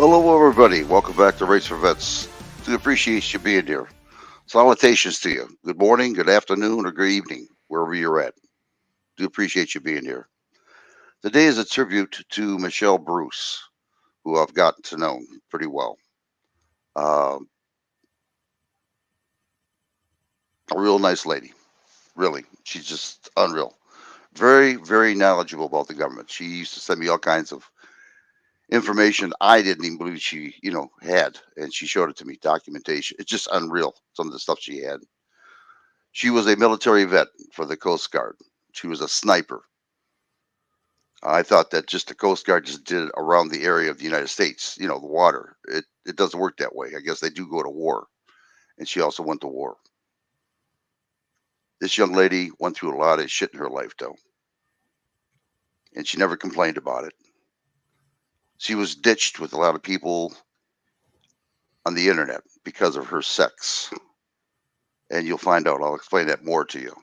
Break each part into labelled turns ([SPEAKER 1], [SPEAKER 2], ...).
[SPEAKER 1] Hello, everybody. Welcome back to Race for Vets. We appreciate you being here. Salutations to you. Good morning, good afternoon, or good evening, wherever you're at. Do appreciate you being here. Today is a tribute to Michelle Bruce, who I've gotten to know pretty well. Um, a real nice lady, really. She's just unreal. Very, very knowledgeable about the government. She used to send me all kinds of information I didn't even believe she, had, and she showed it to me. Documentation. It's just unreal. Some of the stuff she had. She was a military vet for the Coast Guard. She was a sniper. I thought that just the Coast Guard just did it around the area of the United States, the water. It doesn't work that way. I guess they do go to war. And she also went to war. This young lady went through a lot of shit in her life, though. And she never complained about it. She was ditched with a lot of people on the internet because of her sex. And you'll find out. I'll explain that more to you.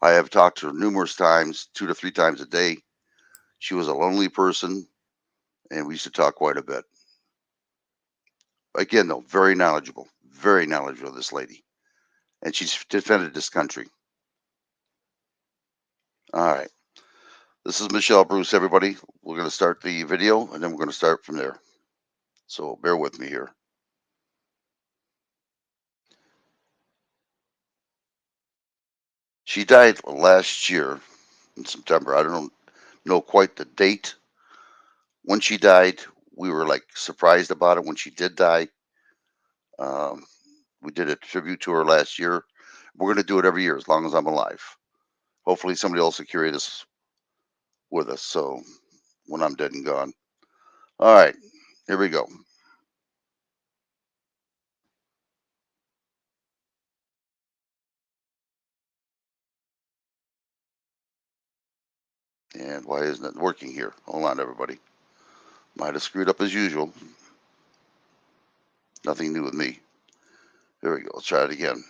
[SPEAKER 1] I have talked to her numerous times, 2 to 3 times a day. She was a lonely person, and we used to talk quite a bit. Again, though, very knowledgeable, this lady. And she's defended this country. All right. This is Michelle Bruce, everybody. We're going to start the video, and then we're going to start from there. So bear with me here. She died last year in September. I don't know quite the date when she died. We were like surprised about it when she did die. Um, we did a tribute to her last year. We're going to do it every year as long as I'm alive. Hopefully, somebody else will carry this with us. So when I'm dead and gone. All right, here we go. And why isn't it working here? Hold on, everybody. Might have screwed up as usual. Nothing new with me. Here we go. Let's try it again.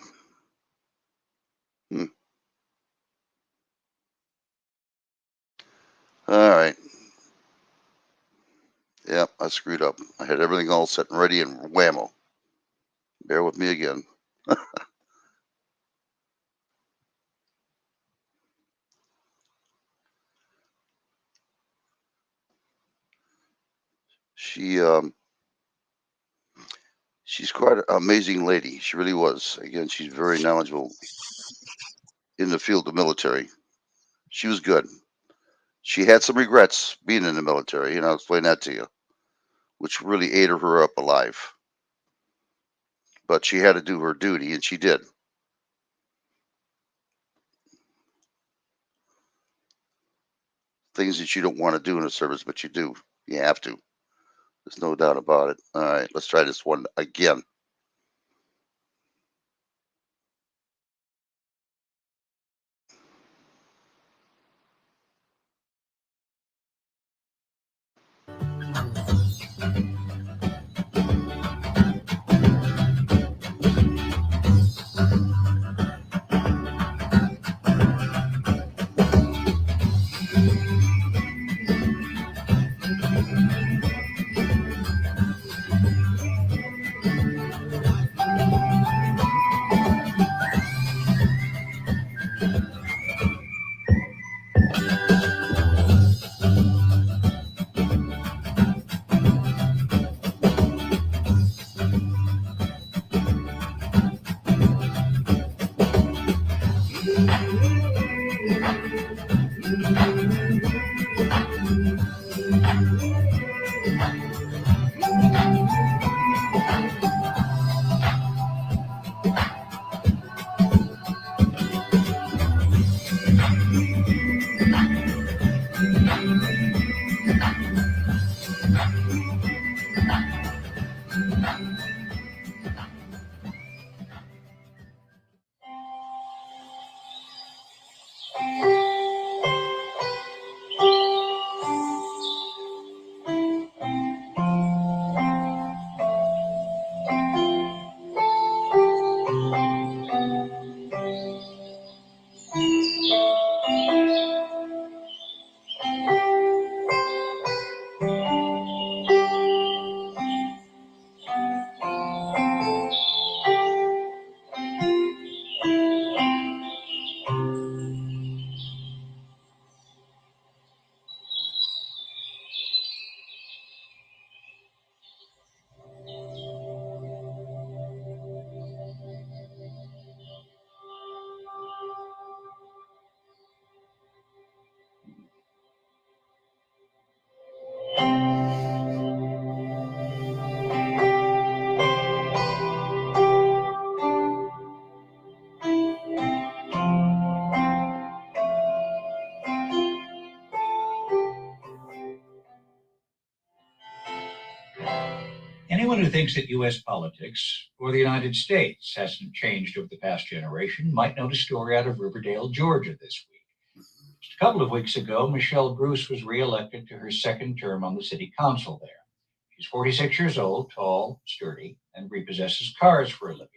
[SPEAKER 1] Hmm. All right. Yep, I screwed up. I had everything all set and ready, and whammo. Bear with me again. She she's quite an amazing lady. She really was. Again, she's very knowledgeable in the field of military. She was good. She had some regrets being in the military, and I'll explain that to you, which really ate her up alive. But she had to do her duty, and she did. Things that you don't want to do in the service, but you do. You have to. There's no doubt about it. All right, let's try this one again.
[SPEAKER 2] who thinks that U.S. politics or the United States hasn't changed over the past generation might note a story out of Riverdale, Georgia this week. Just a couple of weeks ago, Michelle Bruce was reelected to her second term on the city council there. She's 46 years old, tall, sturdy, and repossesses cars for a living.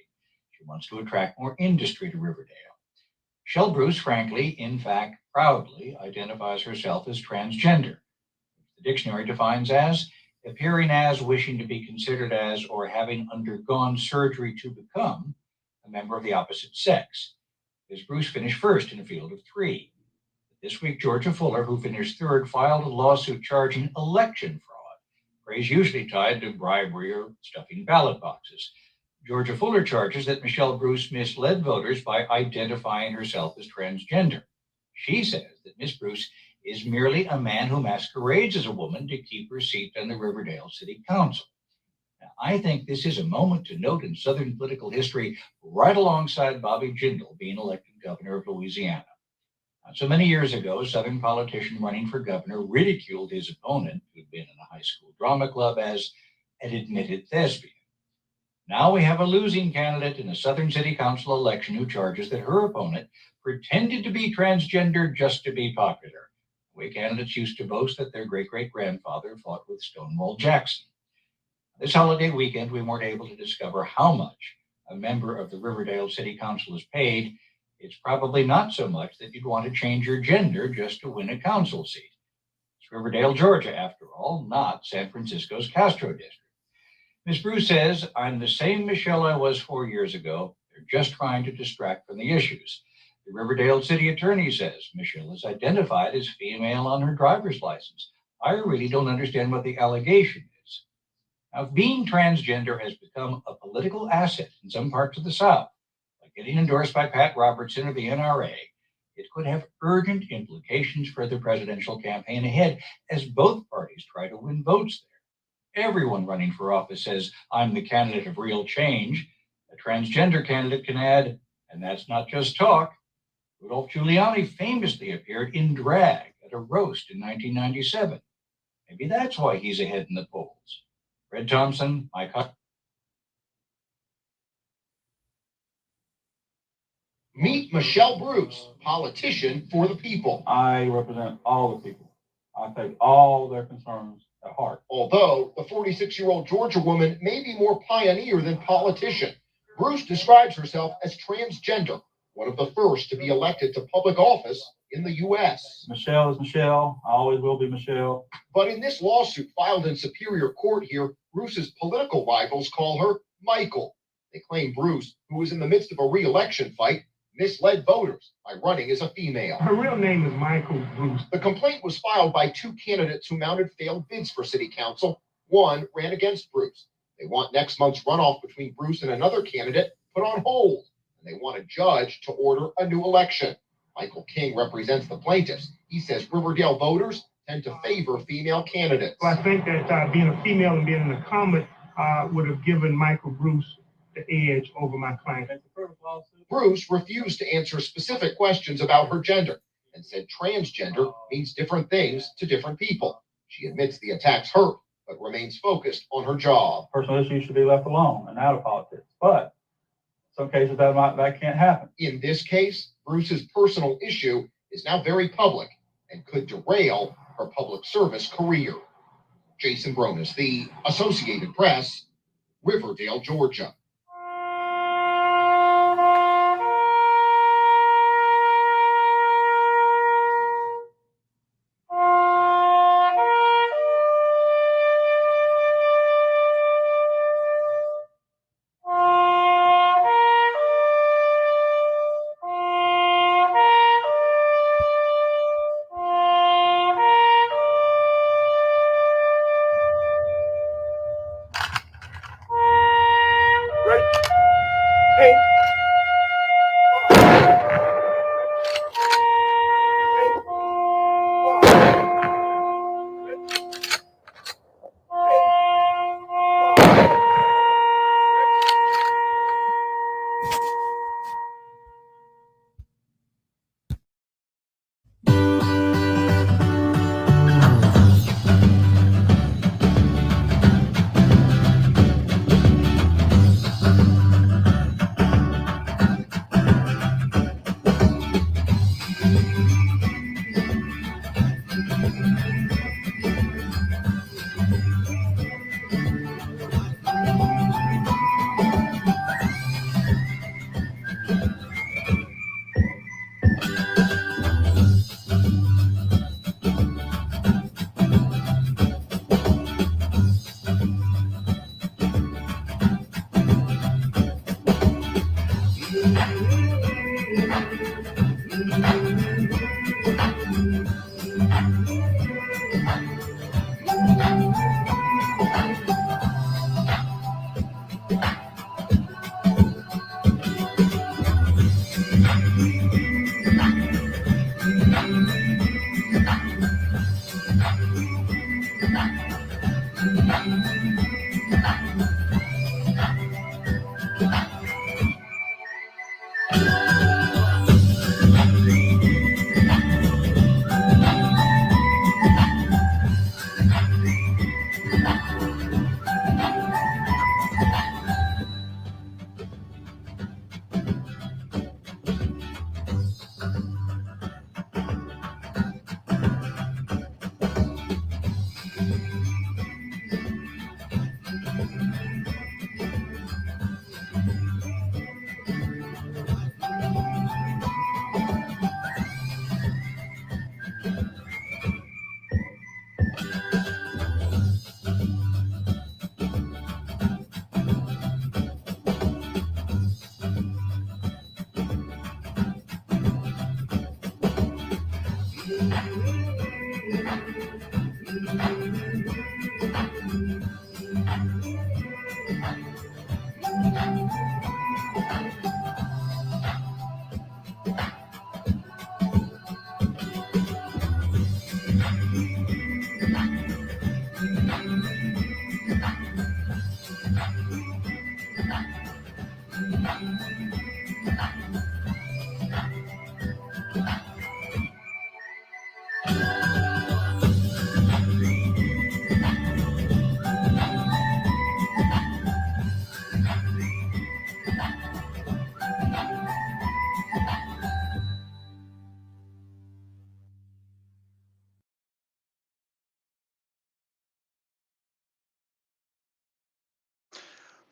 [SPEAKER 2] She wants to attract more industry to Riverdale. Michelle Bruce, frankly, in fact, proudly identifies herself as transgender. The dictionary defines as appearing as, wishing to be considered as, or having undergone surgery to become a member of the opposite sex. Ms. Bruce finished first in a field of three. This week, Georgia Fuller, who finished third, filed a lawsuit charging election fraud, praise usually tied to bribery or stuffing ballot boxes. Georgia Fuller charges that Michelle Bruce misled voters by identifying herself as transgender. She says that Ms. Bruce is merely a man who masquerades as a woman to keep her seat on the Riverdale City Council. Now, I think this is a moment to note in Southern political history, right alongside Bobby Jindal being elected governor of Louisiana. Not so many years ago, a Southern politician running for governor ridiculed his opponent, who'd been in a high school drama club, as an admitted thespian. Now we have a losing candidate in a Southern City Council election who charges that her opponent pretended to be transgender just to be popular. The way candidates used to boast that their great-great-grandfather fought with Stonewall Jackson. This holiday weekend, we weren't able to discover how much a member of the Riverdale City Council is paid. It's probably not so much that you'd want to change your gender just to win a council seat. It's Riverdale, Georgia, after all, not San Francisco's Castro district. Ms. Bruce says, I'm the same Michelle I was 4 years ago. They're just trying to distract from the issues. The Riverdale city attorney says Michelle is identified as female on her driver's license. I really don't understand what the allegation is. Now, being transgender has become a political asset in some parts of the South, like getting endorsed by Pat Robertson or the NRA. It could have urgent implications for the presidential campaign ahead as both parties try to win votes there. Everyone running for office says, I'm the candidate of real change. A transgender candidate can add, and that's not just talk. Rudolph Giuliani famously appeared in drag at a roast in 1997. Maybe that's why he's ahead in the polls. Fred Thompson, Mike Huck.
[SPEAKER 3] Meet Michelle Bruce, politician for the people.
[SPEAKER 4] I represent all the people. I take all their concerns at heart.
[SPEAKER 3] Although the 46-year-old Georgia woman may be more pioneer than politician, Bruce describes herself as transgender, one of the first to be elected to public office in the U.S.
[SPEAKER 4] Michelle is Michelle. I always will be Michelle.
[SPEAKER 3] But in this lawsuit filed in Superior Court here, Bruce's political rivals call her Michael. They claim Bruce, who is in the midst of a re-election fight, misled voters by running as a female.
[SPEAKER 5] Her real name is Michael Bruce.
[SPEAKER 3] The complaint was filed by two candidates who mounted failed bids for city council. One ran against Bruce. They want next month's runoff between Bruce and another candidate put on hold. They want a judge to order a new election. Michael King represents the plaintiffs. He says Riverdale voters tend to favor female candidates.
[SPEAKER 5] Well, I think that being a female and being an incumbent would have given Michael Bruce the edge over my client.
[SPEAKER 3] Bruce refused to answer specific questions about her gender and said transgender means different things to different people. She admits the attacks hurt, but remains focused on her job.
[SPEAKER 4] Personal issues should be left alone and out of politics. But some cases that can't happen.
[SPEAKER 3] In this case, Bruce's personal issue is now very public and could derail her public service career. Jason Bronis, The Associated Press, Riverdale, Georgia.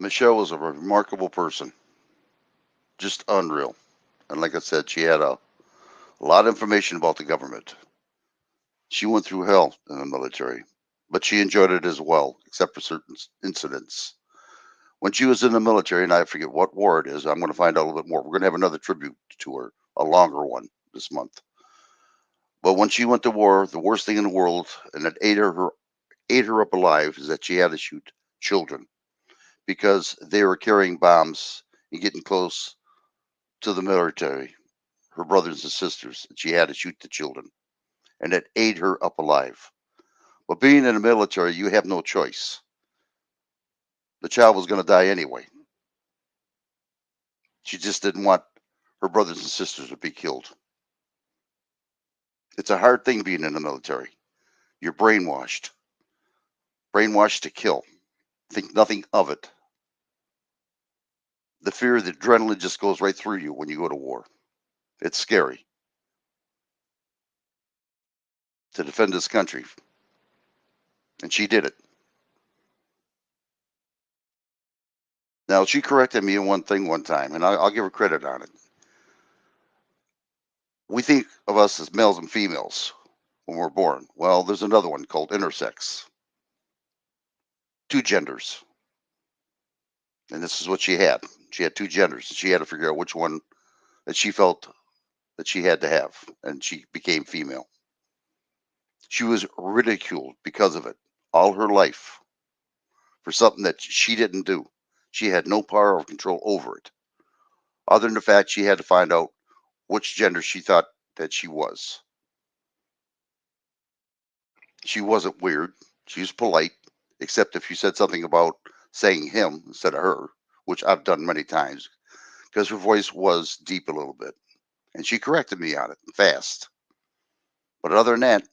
[SPEAKER 1] Michelle was a remarkable person, just unreal. And like I said, she had a lot of information about the government. She went through hell in the military, but she enjoyed it as well, except for certain incidents. When she was in the military, and I forget what war it is, I'm going to find out a little bit more. We're going to have another tribute to her, a longer one this month. But when she went to war, the worst thing in the world, and it ate her up alive, is that she had to shoot children because they were carrying bombs and getting close to the military, her brothers and sisters, and she had to shoot the children, and it ate her up alive. But being in the military, you have no choice. The child was going to die anyway. She just didn't want her brothers and sisters to be killed. It's a hard thing being in the military. You're brainwashed to kill. Think nothing of it. The fear, the adrenaline just goes right through you when you go to war. It's scary to defend this country. And she did it. Now, she corrected me in one thing one time, and I'll give her credit on it. We think of us as males and females when we're born. Well, there's another one called intersex, two genders. And this is what she had. She had two genders. She had to figure out which one that she felt that she had to have, and she became female. She was ridiculed because of it all her life for something that she didn't do. She had no power or control over it, other than the fact she had to find out which gender she thought that she was. She wasn't weird. She was polite, except if you said something about saying him instead of her, which I've done many times, because her voice was deep a little bit. And she corrected me on it fast. But other than that,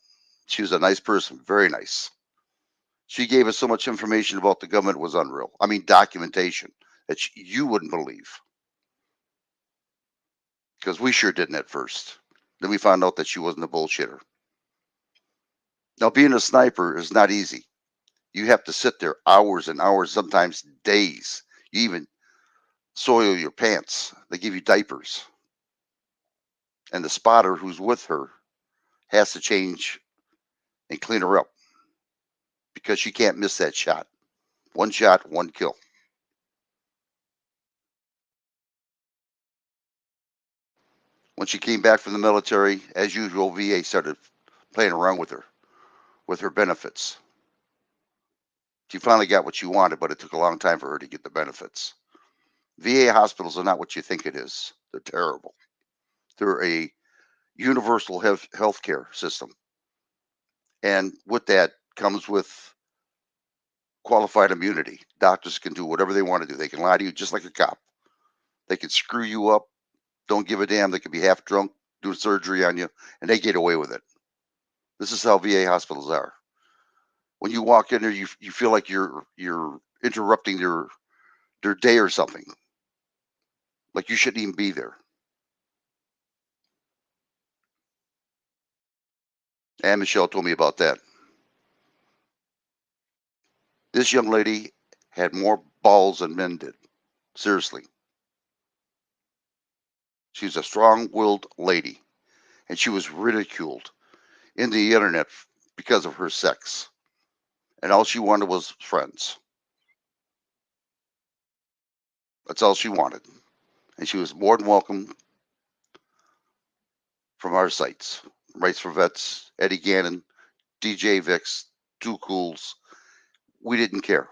[SPEAKER 1] she was a nice person, very nice. She gave us so much information about the government, it was unreal. I mean, documentation that you wouldn't believe. Because we sure didn't at first. Then we found out that she wasn't a bullshitter. Now, being a sniper is not easy. You have to sit there hours and hours, sometimes days. You even soil your pants. They give you diapers. And the spotter who's with her has to change and clean her up because she can't miss that shot. One shot, one kill. When she came back from the military, as usual, VA started playing around with her benefits. She finally got what she wanted, but it took a long time for her to get the benefits. VA hospitals are not what you think it is. They're terrible. They're a universal health care system. And with that comes with qualified immunity. Doctors can do whatever they want to do. They can lie to you just like a cop. They can screw you up, don't give a damn. They can be half drunk, do surgery on you, and they get away with it. This is how VA hospitals are. When you walk in there, you feel like you're interrupting their day or something. Like you shouldn't even be there. And Michelle told me about that. This young lady had more balls than men did. Seriously. She's a strong-willed lady, and she was ridiculed in the internet because of her sex. And all she wanted was friends. That's all she wanted. And she was more than welcome from our sites. Rights for Vets, Eddie Gannon, DJ Vix, Two Cools. We didn't care.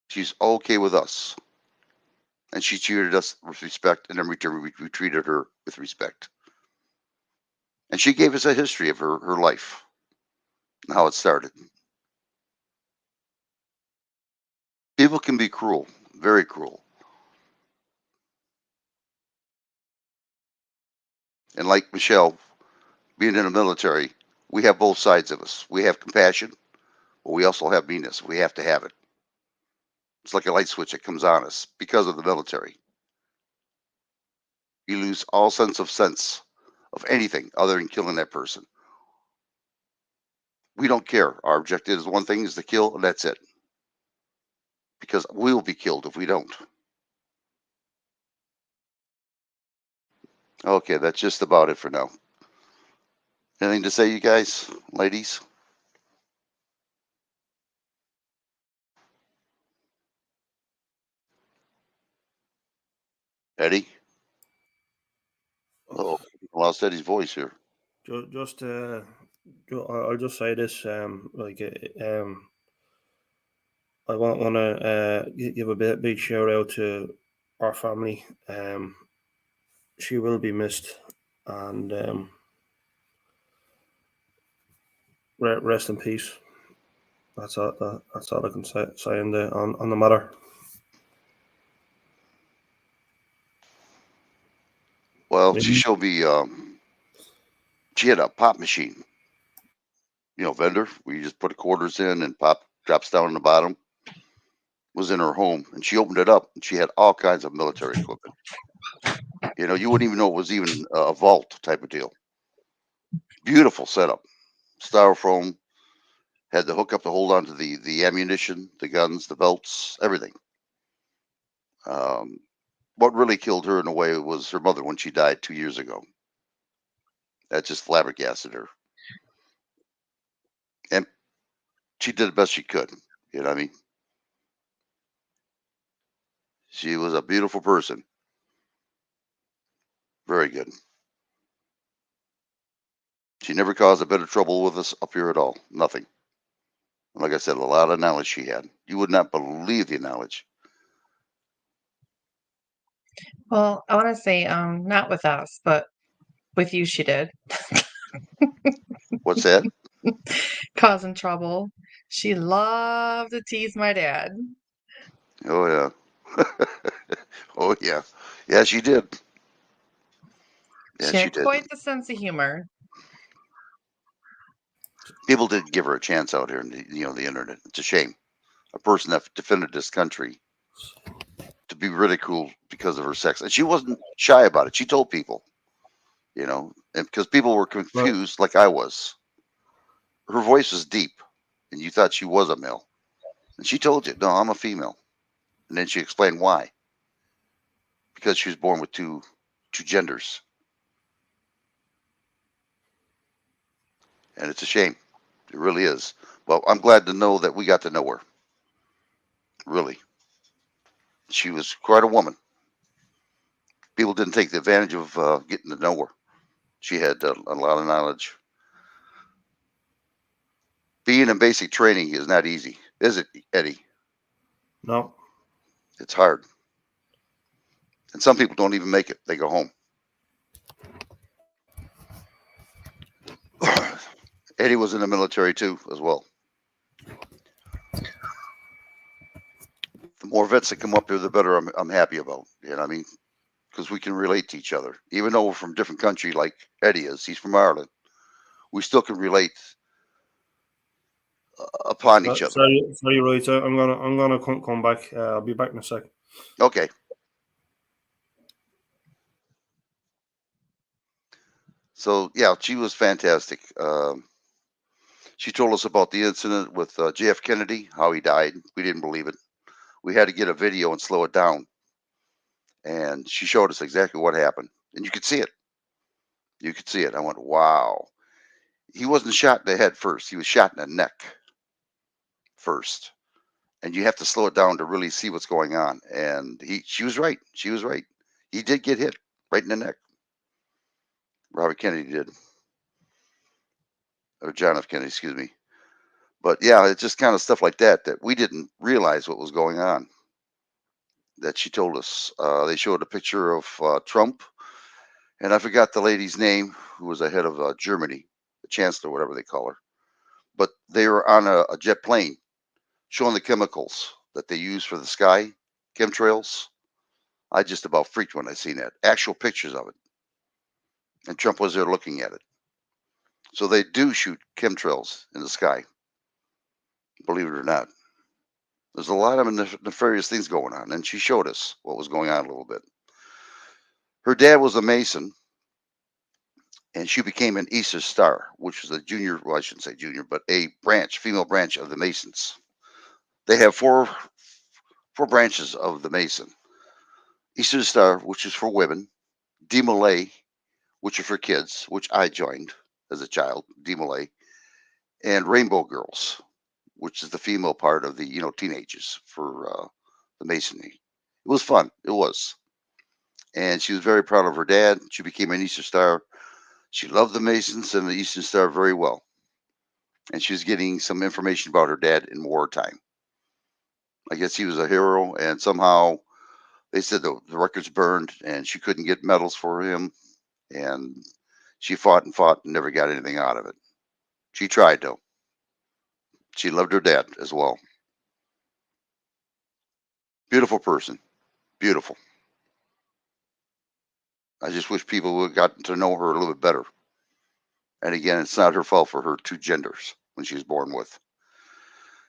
[SPEAKER 1] She's okay with us. And she treated us with respect, and in return, we treated her with respect. And she gave us a history of her life and how it started. People can be cruel, very cruel. And like Michelle, being in the military, we have both sides of us. We have compassion, but we also have meanness. We have to have it. It's like a light switch that comes on us because of the military. You lose all sense of anything other than killing that person. We don't care. Our objective is one thing is to kill, and that's it. Because we will be killed if we don't. Okay, that's just about it for now. Anything to say, you guys, ladies? Eddie? Oh, lost Eddie's voice here.
[SPEAKER 6] Just I'll just say this. I want to give a big shout out to our family. She will be missed, and rest in peace. That's all. That's all I can say on the matter.
[SPEAKER 1] Well, she showed me. She had a pop machine. Vendor. We just put quarters in and pop drops down on the bottom. Was in her home, and she opened it up, and she had all kinds of military equipment. You wouldn't even know it was even a vault type of deal. Beautiful setup. Styrofoam. Had the hookup to hold on to the ammunition, the guns, the belts, everything. What really killed her in a way was her mother when she died 2 years ago. That just flabbergasted her. And she did the best she could. You know what I mean? She was a beautiful person. Very good. She never caused a bit of trouble with us up here at all. Nothing. And like I said, a lot of knowledge she had. You would not believe the knowledge.
[SPEAKER 7] Well, I want to say, not with us, but with you, she did.
[SPEAKER 1] What's that?
[SPEAKER 7] Causing trouble. She loved to tease my dad.
[SPEAKER 1] Oh, yeah. Oh, yeah. Yeah, she did. Yeah,
[SPEAKER 7] She
[SPEAKER 1] she
[SPEAKER 7] had
[SPEAKER 1] did.
[SPEAKER 7] quite the sense of humor.
[SPEAKER 1] People didn't give her a chance out here in the internet. It's a shame. A person that defended this country to be ridiculed because of her sex. And she wasn't shy about it. She told people, and because people were confused like I was. Her voice was deep, and you thought she was a male. And she told you, no, I'm a female. And then she explained why. Because she was born with two genders. And it's a shame. It really is. Well, I'm glad to know that we got to know her. Really. She was quite a woman. people didn't take the advantage of getting to know her. She had a lot of knowledge. Being in basic training is not easy, is it, Eddie?
[SPEAKER 6] No.
[SPEAKER 1] It's hard. And some people don't even make it. They go home. Eddie was in the military too, as well. The more vets that come up here, the better I'm happy about. You know what I mean? Because we can relate to each other. Even though we're from different country, like Eddie is, he's from Ireland. We still can relate upon each other.
[SPEAKER 6] Sorry, right. I'm gonna come back. I'll be back in a sec.
[SPEAKER 1] Okay. So yeah, she was fantastic. She told us about the incident with JF Kennedy, how he died. We didn't believe it. We had to get a video and slow it down. And she showed us exactly what happened. And you could see it. You could see it. I went, wow. He wasn't shot in the head first. He was shot in the neck first. And you have to slow it down to really see what's going on. And she was right. She was right. He did get hit right in the neck. Robert Kennedy did. Or John F. Kennedy, excuse me. But yeah, it's just kind of stuff like that we didn't realize what was going on. That she told us. They showed a picture of Trump, and I forgot the lady's name, who was the head of Germany, the chancellor, whatever they call her. But they were on a jet plane, showing the chemicals that they use for the sky, chemtrails. I just about freaked when I seen that. Actual pictures of it, and Trump was there looking at it. So they do shoot chemtrails in the sky, believe it or not. There's a lot of nefarious things going on, and she showed us what was going on a little bit. Her dad was a Mason, and she became an Easter Star, which was a junior, well, I shouldn't say junior, but a branch, female branch of the Masons. They have four branches of the Mason. Easter Star, which is for women, Demolay, which are for kids, which I joined as a child, Demolay, and Rainbow Girls, which is the female part of the, teenagers for the Masonry. It was fun. It was. And she was very proud of her dad. She became an Easter Star. She loved the Masons and the Eastern Star very well. And she was getting some information about her dad in wartime. I guess he was a hero, and somehow they said the records burned and she couldn't get medals for him. And she fought and never got anything out of it. She tried, though. She loved her dad as well. Beautiful person. Beautiful. I just wish people would have gotten to know her a little bit better. And again, it's not her fault for her two genders when she was born with.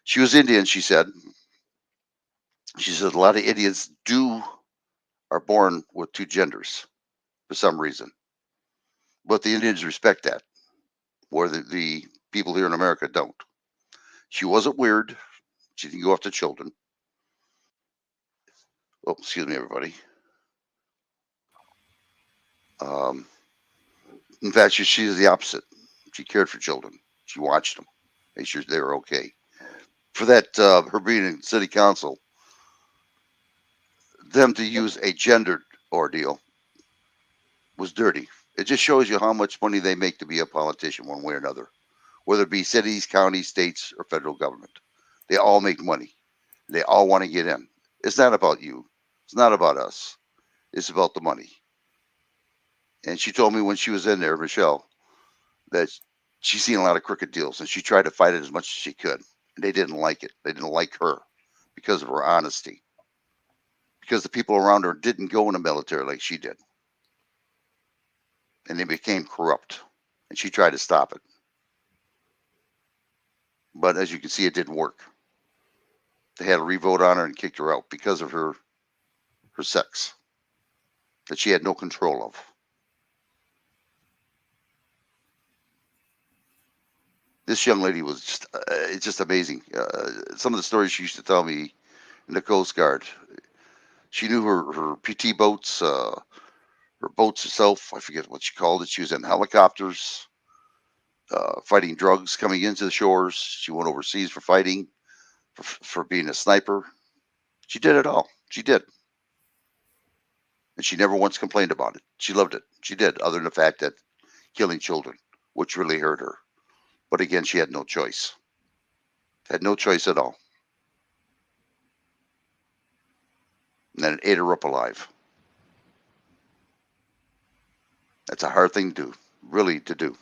[SPEAKER 1] She was Indian, she said. She said a lot of Indians are born with two genders for some reason. But the Indians respect that, where the people here in America don't. She wasn't weird. She didn't go after children. Oh, excuse me, everybody. In fact, she's the opposite. She cared for children. She watched them, made sure they were okay. For that, her being in city council, them to use a gendered ordeal was dirty. It just shows you how much money they make to be a politician one way or another, whether it be cities, counties, states, or federal government. They all make money. They all want to get in. It's not about you. It's not about us. It's about the money. And she told me when she was in there, Michelle, that she's seen a lot of crooked deals, and she tried to fight it as much as she could. And they didn't like it. They didn't like her because of her honesty. Because the people around her didn't go in the military like she did. And they became corrupt. And she tried to stop it. But as you can see, it didn't work. They had a revote on her and kicked her out because of her sex that she had no control of. This young lady was just, it's just amazing. Some of the stories she used to tell me in the Coast Guard. She knew her PT boats, her boats herself. I forget what she called it. She was in helicopters, fighting drugs coming into the shores. She went overseas for fighting, for being a sniper. She did it all. She did. And she never once complained about it. She loved it. She did, other than the fact that killing children, which really hurt her. But again, she had no choice. Had no choice at all. And then it ate her up alive. That's a hard thing to do, really, to do.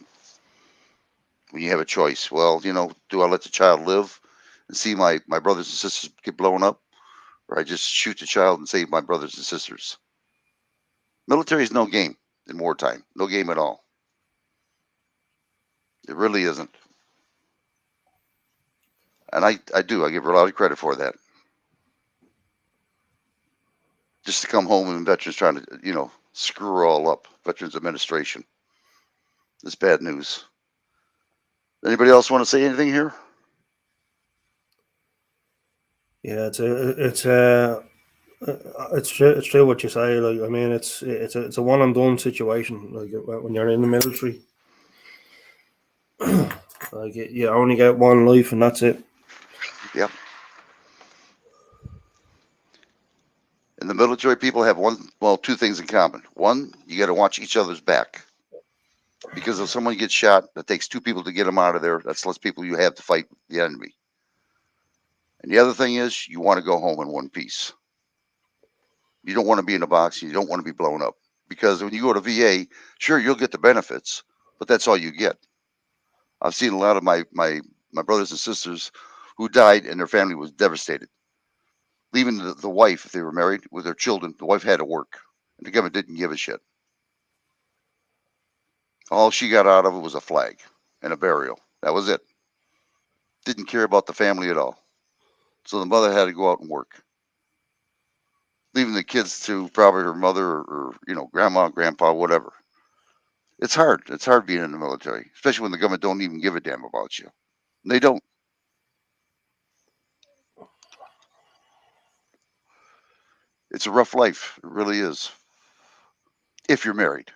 [SPEAKER 1] When you have a choice, well, do I let the child live and see my brothers and sisters get blown up, or I just shoot the child and save my brothers and sisters? Military is no game in wartime. No game at all. It really isn't. And I give her a lot of credit for that. Just to come home and veterans trying to, screw her all up. Veterans Administration. It's bad news. Anybody else want to say anything here?
[SPEAKER 6] Yeah, it's true what you say. Like, I mean, it's a one and done situation. Like when you're in the military, like you only get one life and that's it.
[SPEAKER 1] Yep. And the military people have two things in common. One, you got to watch each other's back. Because if someone gets shot, that takes two people to get them out of there. That's less people you have to fight the enemy. And the other thing is, you want to go home in one piece. You don't want to be in a box. You don't want to be blown up. Because when you go to VA, sure, you'll get the benefits, but that's all you get. I've seen a lot of my brothers and sisters who died and their family was devastated. Leaving the wife, if they were married, with their children, the wife had to work. And the government didn't give a shit. All she got out of it was a flag and a burial. That was it. Didn't care about the family at all. So the mother had to go out and work. Leaving the kids to probably her mother or grandma, grandpa, whatever. It's hard. It's hard being in the military, especially when the government don't even give a damn about you. They don't. It's a rough life. It really is. If you're married.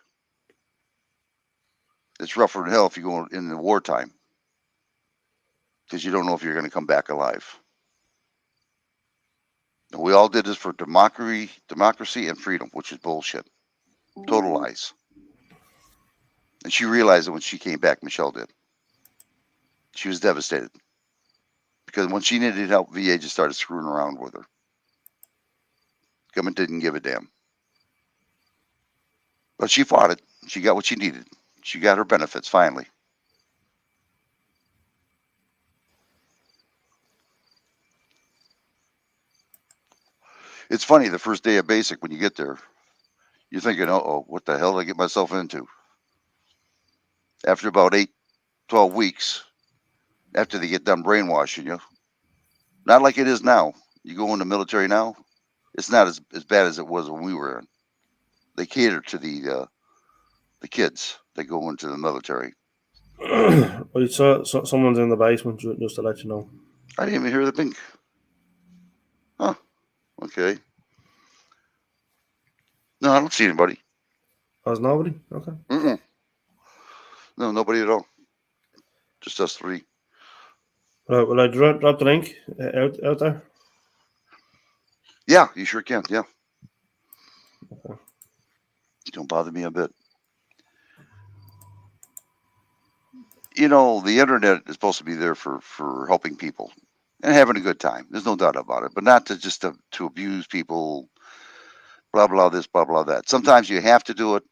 [SPEAKER 1] It's rougher than hell if you go in the wartime. Because you don't know if you're going to come back alive. And we all did this for democracy and freedom, which is bullshit. Total lies. And she realized it when she came back, Michelle did. She was devastated. Because when she needed help, VA just started screwing around with her. Government didn't give a damn. But she fought it. She got what she needed. She got her benefits finally. It's funny, the first day of basic, when you get there, you're thinking, uh-oh, what the hell did I get myself into? After about 12 weeks, after they get done brainwashing you, not like it is now. You go in the military now, it's not as bad as it was when we were in. They cater to the kids that go into the military.
[SPEAKER 6] I saw someone's in the basement, just to let you know.
[SPEAKER 1] I didn't even hear the pink. Huh. Okay. No, I don't see anybody.
[SPEAKER 6] There's nobody? Okay.
[SPEAKER 1] Mm-mm. No, nobody at all. Just us three.
[SPEAKER 6] Right, will I drop the link out there?
[SPEAKER 1] Yeah, you sure can. Yeah.
[SPEAKER 6] Okay.
[SPEAKER 1] Don't bother me a bit. The internet is supposed to be there for helping people and having a good time. There's no doubt about it, but not to abuse people, blah, blah, this, blah, blah, that. Sometimes you have to do it,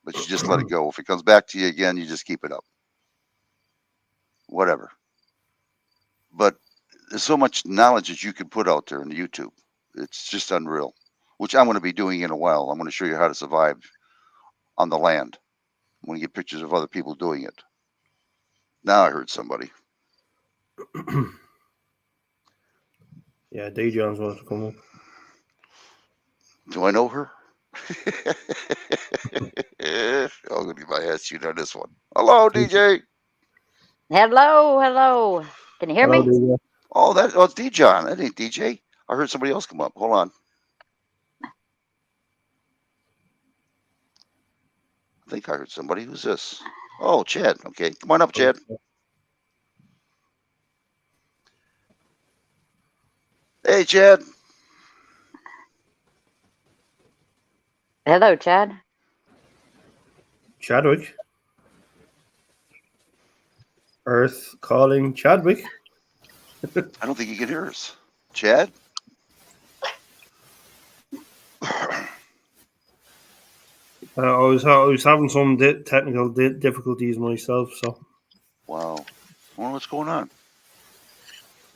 [SPEAKER 1] but you just let it go. If it comes back to you again, you just keep it up. Whatever. But there's so much knowledge that you can put out there in YouTube. It's just unreal, which I'm going to be doing in a while. I'm going to show you how to survive on the land. I'm going to get pictures of other people doing it. Now I heard somebody.
[SPEAKER 6] Yeah, D. Jones wants to come up.
[SPEAKER 1] Do I know her? I'm going to get my ass chewed on this one. Hello, DJ.
[SPEAKER 8] Hello, hello. Can you hear
[SPEAKER 6] Hello,
[SPEAKER 8] me?
[SPEAKER 6] DJ.
[SPEAKER 1] Oh, it's DJ. That ain't DJ. I heard somebody else come up. Hold on. I think I heard somebody. Who's this? Oh, Chad. Okay, come on up, Chad. Hey, Chad.
[SPEAKER 8] Hello, Chad.
[SPEAKER 6] Chadwick. Earth calling Chadwick.
[SPEAKER 1] I don't think you can hear us. Chad?
[SPEAKER 6] I was having some technical difficulties myself, so.
[SPEAKER 1] Wow. I wonder what's going on.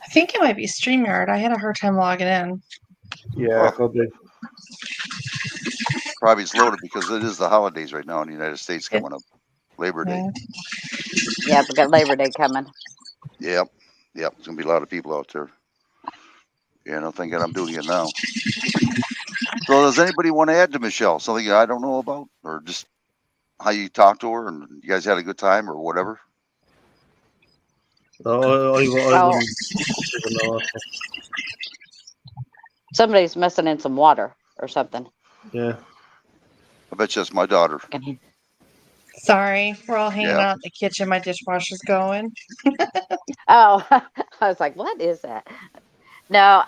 [SPEAKER 7] I think it might be StreamYard. I had a hard time logging in.
[SPEAKER 6] Yeah,
[SPEAKER 1] Oh. Probably it's loaded because it is the holidays right now in the United States coming up. Labor Day.
[SPEAKER 8] Yeah, we got Labor Day coming.
[SPEAKER 1] Yep. Yep. There's going to be a lot of people out there. Yeah, no, thank God I'm doing it now. So does anybody want to add to Michelle? Something I don't know about? Or just how you talked to her and you guys had a good time or whatever?
[SPEAKER 6] No, I wouldn't even know.
[SPEAKER 8] Somebody's messing in some water or something.
[SPEAKER 6] Yeah.
[SPEAKER 1] I bet you that's my daughter.
[SPEAKER 7] Sorry, we're all hanging
[SPEAKER 1] Yeah.
[SPEAKER 7] out in the kitchen. My dishwasher's going.
[SPEAKER 8] Oh, I was like, what is that? No,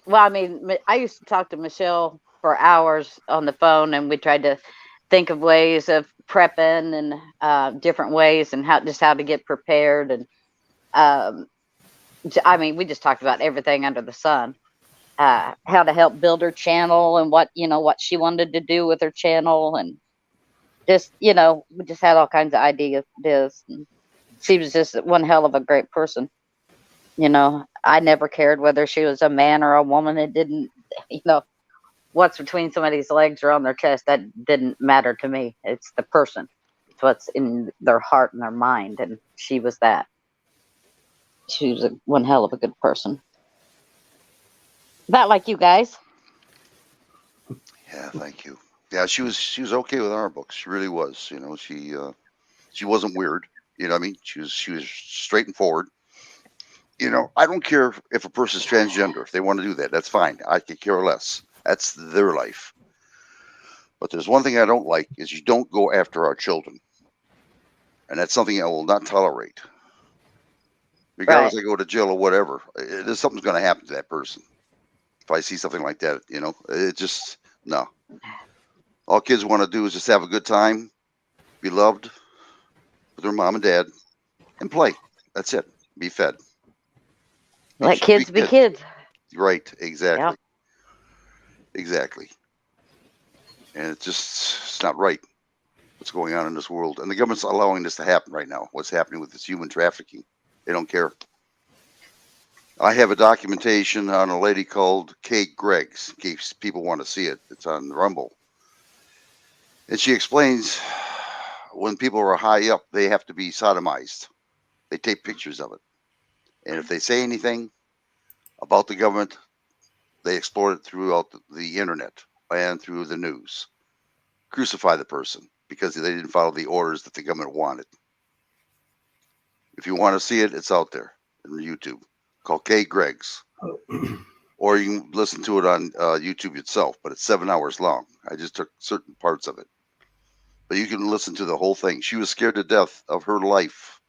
[SPEAKER 8] well, I mean, I used to talk to Michelle for hours on the phone, and we tried to think of ways of prepping and different ways and how to get prepared. And I mean, we just talked about everything under the sun. How to help build her channel and what she wanted to do with her channel, and just we just had all kinds of ideas. And she was just one hell of a great person. I never cared whether she was a man or a woman. It didn't, what's between somebody's legs or on their chest, that didn't matter to me. It's the person. It's what's in their heart and their mind. And she was that. She was one hell of a good person. Not like you guys.
[SPEAKER 1] Yeah, thank you. Yeah, she was okay with our books. She really was. She wasn't weird. You know what I mean? She was straight and forward. I don't care if a person's transgender. If they want to do that, that's fine. I could care less. That's their life. But there's one thing I don't like is you don't go after our children. And that's something I will not tolerate. Regardless I go to jail or whatever, there's something's going to happen to that person. If I see something like that, it just, no. All kids want to do is just have a good time, be loved with their mom and dad, and play. That's it. Be fed.
[SPEAKER 8] Let kids be kids.
[SPEAKER 1] Right. Exactly.
[SPEAKER 8] Yeah.
[SPEAKER 1] Exactly. And it's not right what's going on in this world. And the government's allowing this to happen right now. What's happening with this human trafficking. They don't care. I have a documentation on a lady called Kay Greggs, in case people want to see it. It's on Rumble. And she explains when people are high up, they have to be sodomized. They take pictures of it. And if they say anything about the government, they exploit it throughout the internet and through the news. Crucify the person because they didn't follow the orders that the government wanted. If you want to see it, it's out there on YouTube. Called Kay Greggs. Or you can listen to it on YouTube itself, but it's 7 hours long. I just took certain parts of it. But you can listen to the whole thing. She was scared to death of her life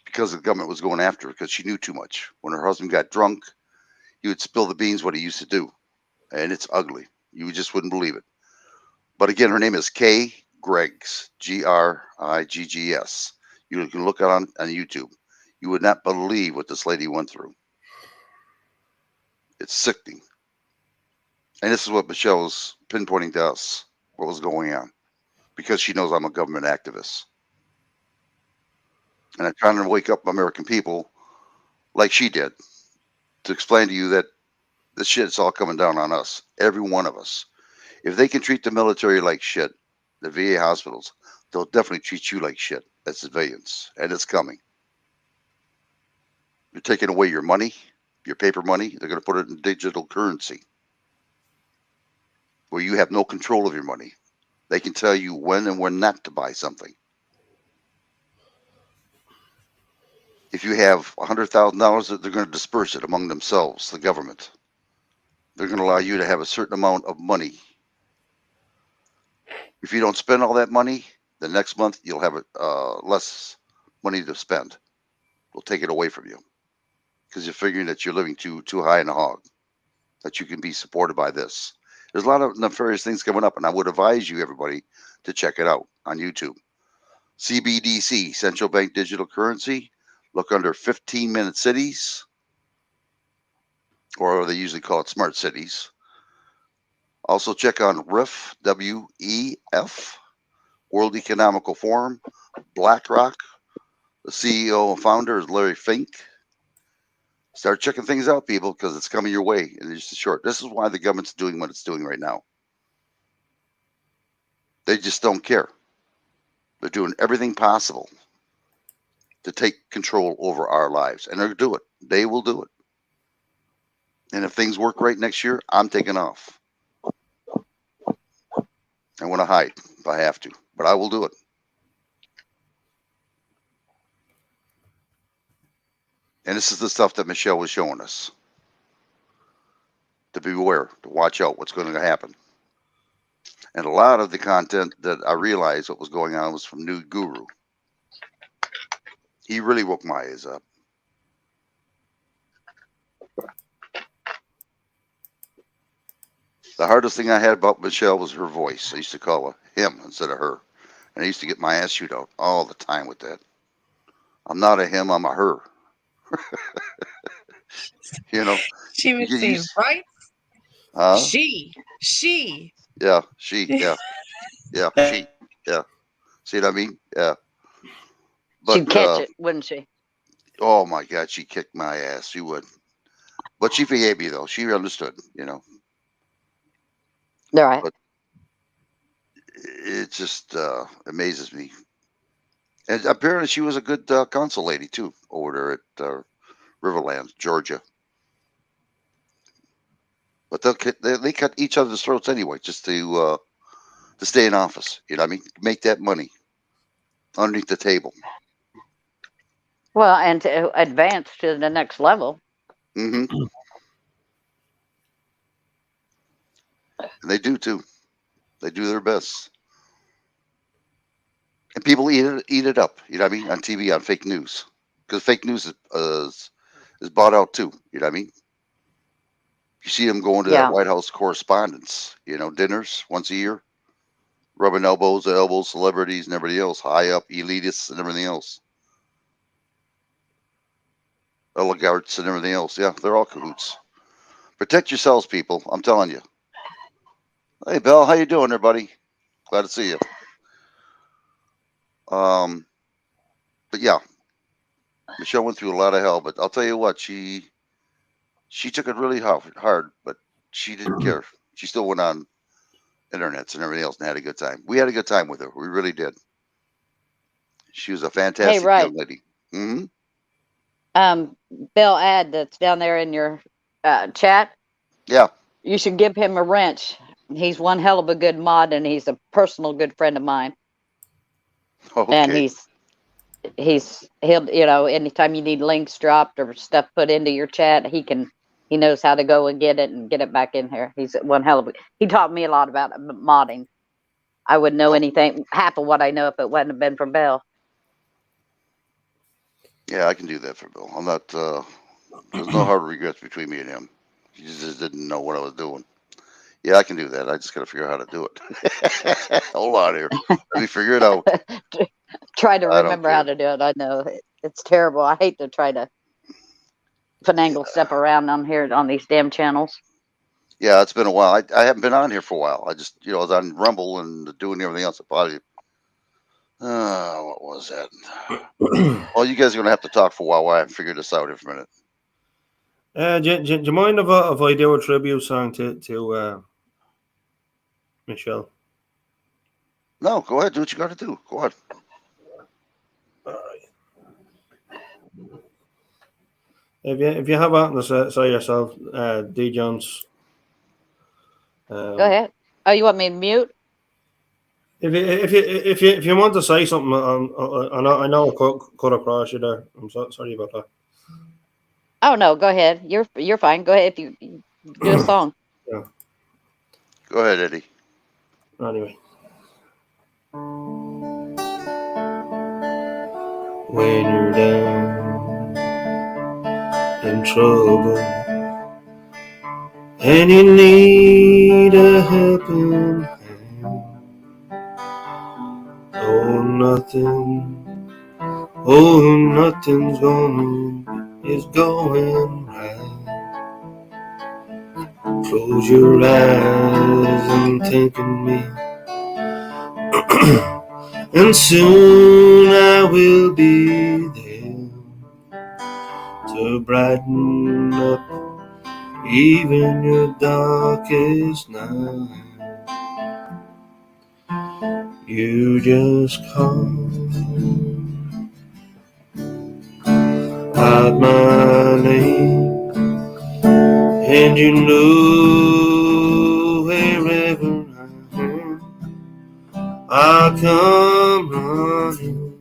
[SPEAKER 1] because the government was going after her because she knew too much. When her husband got drunk, he would spill the beans what he used to do. And it's ugly. You just wouldn't believe it. But again, her name is Kay Greggs, Griggs. You can look it on YouTube. You would not believe what this lady went through. It's sickening. And this is what Michelle was pinpointing to us, what was going on, because she knows I'm a government activist. And I'm trying to wake up American people like she did to explain to you that this shit's all coming down on us, every one of us. If they can treat the military like shit, the VA hospitals, they'll definitely treat you like shit as civilians, and it's coming. You're taking away your money, your paper money. They're going to put it in digital currency where you have no control of your money. They can tell you when and when not to buy something. If you have $100,000, they're going to disperse it among themselves, the government. They're going to allow you to have a certain amount of money. If you don't spend all that money, the next month you'll have less money to spend. They'll take it away from you because you're figuring that you're living too high in a hog, that you can be supported by this. There's a lot of nefarious things coming up, and I would advise you, everybody, to check it out on YouTube. CBDC, Central Bank Digital Currency. Look under 15-minute cities, or they usually call it smart cities. Also check on WEF, W-E-F, World Economical Forum, BlackRock. The CEO and founder is Larry Fink. Start checking things out, people, because it's coming your way in just a short. This is why the government's doing what it's doing right now. They just don't care. They're doing everything possible to take control over our lives, and they'll do it. They will do it. And if things work right next year, I'm taking off. I want to hide if I have to, but I will do it. And this is the stuff that Michelle was showing us. To beware, to watch out what's going to happen. And a lot of the content that I realized what was going on was from Nude Guru. He really woke my eyes up. The hardest thing I had about Michelle was her voice. I used to call her him instead of her. And I used to get my ass shoot out all the time with that. I'm not a him, I'm a her. You know.
[SPEAKER 7] She was
[SPEAKER 1] you
[SPEAKER 7] saying,
[SPEAKER 1] use-
[SPEAKER 7] right?
[SPEAKER 1] Huh?
[SPEAKER 7] She.
[SPEAKER 1] Yeah, she, yeah. Yeah, she, yeah. See what I mean? Yeah.
[SPEAKER 8] She'd catch it, wouldn't she?
[SPEAKER 1] Oh my God, she kicked my ass. She would. But she forgave me though. She understood, you know.
[SPEAKER 8] All right.
[SPEAKER 1] But it just amazes me. And apparently she was a good council lady too over there at Riverland, Georgia. But they cut each other's throats anyway, just to stay in office. You know what I mean? Make that money underneath the table.
[SPEAKER 8] Well, and to advance to the next level.
[SPEAKER 1] Mm-hmm. And they do too. They do their best. And people eat it up. You know what I mean? On TV, on fake news, because fake news is bought out too. You know what I mean? You see them going to
[SPEAKER 8] Yeah.
[SPEAKER 1] that White House correspondence, you know, dinners once a year, rubbing elbows to elbows, celebrities and everybody else, high up elitists and everything else, oligarchs and everything else. Yeah, they're all cahoots. Protect yourselves, people. I'm telling you. Hey, Bill, how you doing there, buddy? Glad to see you. But yeah, Michelle went through a lot of hell, but I'll tell you what, she took it really hard, but she didn't care. She still went on internets and everything else and had a good time. We had a good time with her. We really did. She was a fantastic
[SPEAKER 8] right.
[SPEAKER 1] young lady. Mm-hmm.
[SPEAKER 8] Bill Ad that's down there in your chat.
[SPEAKER 1] Yeah.
[SPEAKER 8] You should give him a wrench. He's one hell of a good mod, and he's a personal good friend of mine.
[SPEAKER 1] Okay.
[SPEAKER 8] And he'll you know, anytime you need links dropped or stuff put into your chat, he knows how to go and get it back in here. He's one hell of a, he taught me a lot about modding. I wouldn't know anything, half of what I know if it wouldn't have been for Bill.
[SPEAKER 1] Yeah, I can do that for Bill. I'm not, there's no hard regrets between me and him. He just didn't know what I was doing. Yeah, I can do that. I just got to figure out how to do it. Hold on here. Let me figure it out.
[SPEAKER 8] Try to
[SPEAKER 1] I don't
[SPEAKER 8] remember how
[SPEAKER 1] care.
[SPEAKER 8] to do it. I know it's terrible. I hate to try to finagle stuff around on here on these damn channels.
[SPEAKER 1] Yeah, it's been a while. I haven't been on here for a while. I just, you know, I was on Rumble and doing everything else. I probably, what was that? Well, you guys are going to have to talk for a while I haven't figured this out here for a minute.
[SPEAKER 6] Do you mind if I do a tribute song to Michelle?
[SPEAKER 1] No, go ahead. Do what you got to do. Go on.
[SPEAKER 6] If you have anything to say yourself, D Jones.
[SPEAKER 8] Go ahead. Oh, you want me to mute?
[SPEAKER 6] If you want to say something, I know I cut across you there. I'm sorry about that.
[SPEAKER 8] Oh no, go ahead. You're fine. Go ahead if you do a song.
[SPEAKER 6] Yeah.
[SPEAKER 1] Go ahead, Eddie.
[SPEAKER 6] Anyway. When you're down in trouble and you need a helping hand. Nothing's is going right. Close your eyes and think of me, and soon I will be there to brighten up even your darkest night. You just call out my name, and you know wherever I am, I'll come running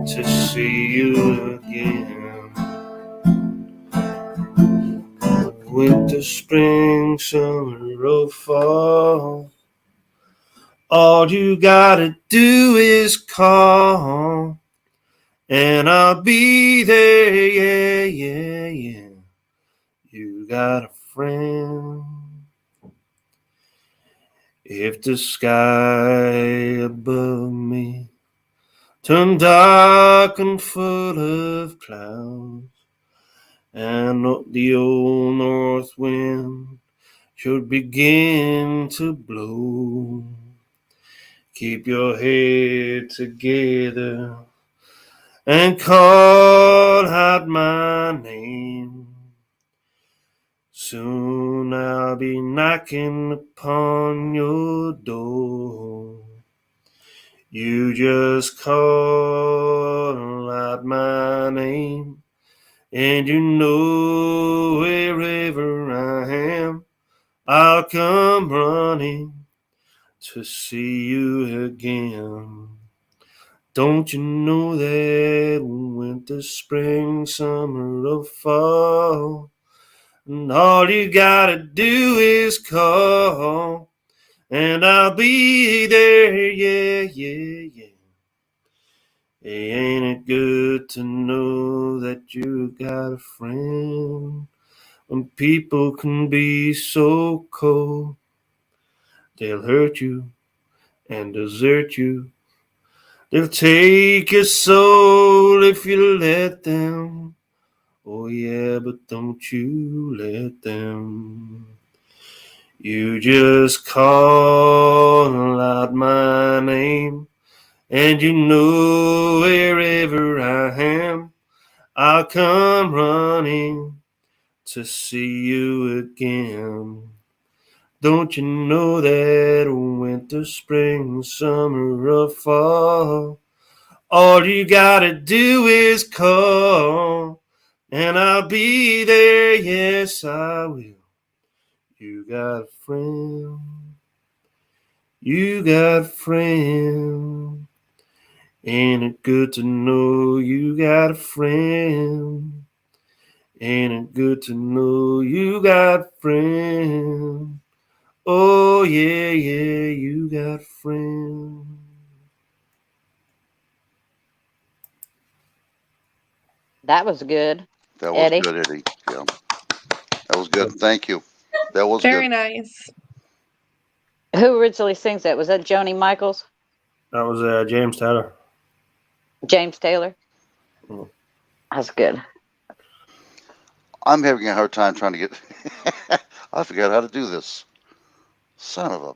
[SPEAKER 6] to see you again. Winter, spring, summer, or fall, all you gotta do is call, and I'll be there, yeah, yeah, yeah. You got a friend. If the sky above me turned dark and full of clouds, and the old north wind should begin to blow, keep your head together and call out my name. Soon I'll be knocking upon your door. You just call out my name, and you know wherever I am, I'll come running to see you again. Don't you know that winter, spring, summer, or fall, and all you gotta do is call, and I'll be there, yeah, yeah, yeah. Hey, ain't it good to know that you got a friend? When people can be so cold, they'll hurt you and desert you. They'll take your soul if you let them. Oh yeah, but don't you let them. You just call out my name, and you know wherever I am, I'll come running to see you again. Don't you know that winter, spring, summer, or fall, all you gotta do is call, and I'll be there, yes I will. You got a friend, you got a friend. Ain't it good to know you got a friend? Ain't it good to know you got a friend? Oh yeah, yeah, you got a friend.
[SPEAKER 8] That was good.
[SPEAKER 1] That was
[SPEAKER 8] Eddie?
[SPEAKER 1] good, Eddie. Yeah. That was good. Thank you. That was
[SPEAKER 7] Very
[SPEAKER 1] good.
[SPEAKER 7] nice.
[SPEAKER 8] Who originally sings that? Was that Joni Michaels?
[SPEAKER 6] That was James Taylor.
[SPEAKER 8] James Taylor?
[SPEAKER 6] Mm.
[SPEAKER 8] That's good.
[SPEAKER 1] I'm having a hard time trying to get. I forgot how to do this. Son of a.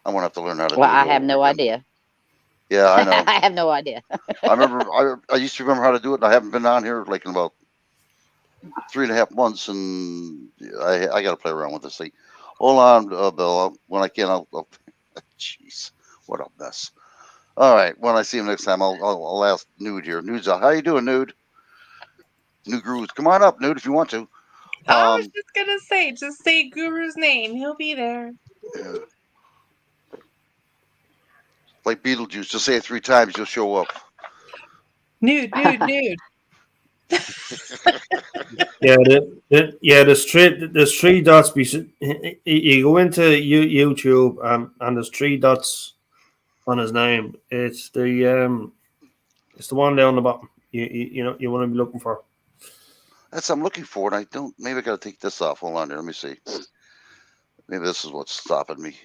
[SPEAKER 1] I'm gonna have to learn how to
[SPEAKER 8] Well,
[SPEAKER 1] do it
[SPEAKER 8] I
[SPEAKER 1] all
[SPEAKER 8] have
[SPEAKER 1] over
[SPEAKER 8] no
[SPEAKER 1] again.
[SPEAKER 8] idea.
[SPEAKER 1] Yeah, I know.
[SPEAKER 8] I have no idea.
[SPEAKER 1] I remember. I used to remember how to do it, and I haven't been on here like in about 3.5 months, and I got to play around with this thing. Hold on, Bill. When I can, I'll. Jeez, what a mess. All right. When I see him next time, I'll ask Nude here. Nude's how you doing, Nude? New Grooves. Come on up, Nude, if you want to.
[SPEAKER 7] I was just gonna say, just say Guru's name. He'll be there.
[SPEAKER 1] Yeah. Like Beetlejuice, just say it 3 times, you'll show up.
[SPEAKER 7] Nude, nude, nude.
[SPEAKER 6] Yeah, there's three dots. You go into YouTube and there's 3 dots on his name. It's the one down the bottom. You know you want to be looking for.
[SPEAKER 1] That's what I'm looking for, and I don't. Maybe I got to take this off. Hold on here. Let me see. Maybe this is what's stopping me.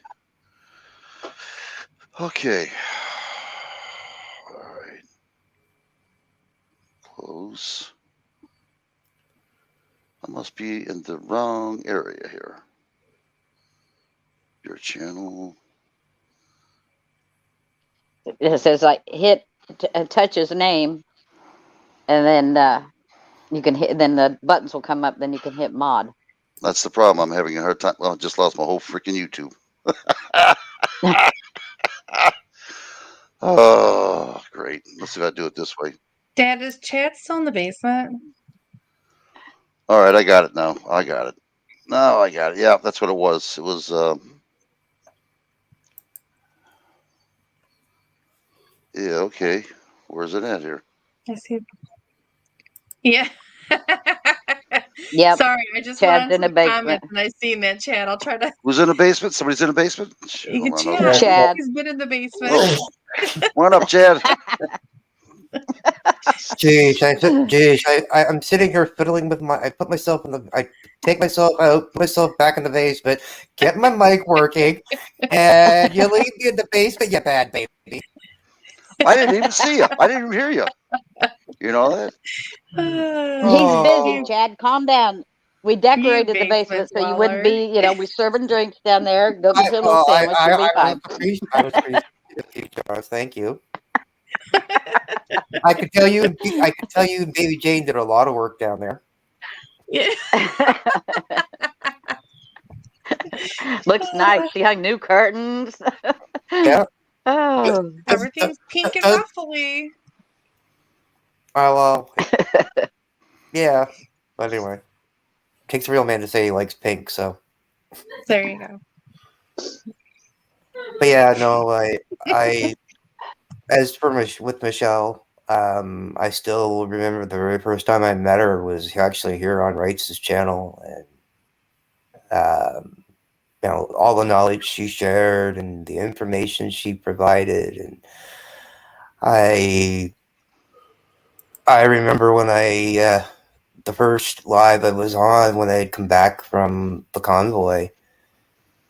[SPEAKER 1] Okay. All right. Close. I must be in the wrong area here. Your channel.
[SPEAKER 8] It says like touch his name, and then you can hit. Then the buttons will come up. Then you can hit mod.
[SPEAKER 1] That's the problem. I'm having a hard time. Well, I just lost my whole freaking YouTube. Oh, great. Let's see if I do it this way.
[SPEAKER 7] Dad, is Chad still in the basement?
[SPEAKER 1] All right, I got it now. I got it. No, I got it. Yeah, that's what it was. It was. Yeah. Okay. Where's it at here?
[SPEAKER 7] I see. Yeah.
[SPEAKER 8] Yep.
[SPEAKER 7] Sorry, I just
[SPEAKER 8] Chad's
[SPEAKER 7] went
[SPEAKER 8] in
[SPEAKER 7] into
[SPEAKER 8] the
[SPEAKER 7] the
[SPEAKER 8] basement.
[SPEAKER 7] comments and I seen that, Chad. I'll try to.
[SPEAKER 1] Who's in the basement? Somebody's in the basement.
[SPEAKER 7] You can
[SPEAKER 1] Hold on,
[SPEAKER 7] Chad.
[SPEAKER 8] Chad.
[SPEAKER 7] He's been in the basement.
[SPEAKER 1] Oh, come on up, Chad.
[SPEAKER 9] I'm sitting here fiddling with I put myself I take myself out, put myself back in the basement, get my mic working, and you leave me in the basement, you bad baby.
[SPEAKER 1] I didn't even see you. I didn't even hear you. You know that?
[SPEAKER 8] He's busy, Chad. Calm down. We decorated the basement
[SPEAKER 7] basement
[SPEAKER 8] so you wouldn't be, we're serving drinks down there. Go
[SPEAKER 9] I,
[SPEAKER 8] get your little sandwich. You'll be
[SPEAKER 9] I
[SPEAKER 8] fine.
[SPEAKER 9] was appreciative of you, Charles. Thank you. I could tell you, Baby Jane did a lot of work down there.
[SPEAKER 7] Yeah.
[SPEAKER 8] Looks nice. She hung new curtains.
[SPEAKER 9] Yeah.
[SPEAKER 8] Oh.
[SPEAKER 7] Everything's pink and ruffly.
[SPEAKER 9] Well, yeah. But anyway, takes a real man to say he likes pink. So.
[SPEAKER 7] There you go.
[SPEAKER 9] But yeah, no, I as for with Michelle, I still remember the very first time I met her was actually here on Wright's channel, and all the knowledge she shared and the information she provided, and I remember when the first live I was on when I had come back from the convoy.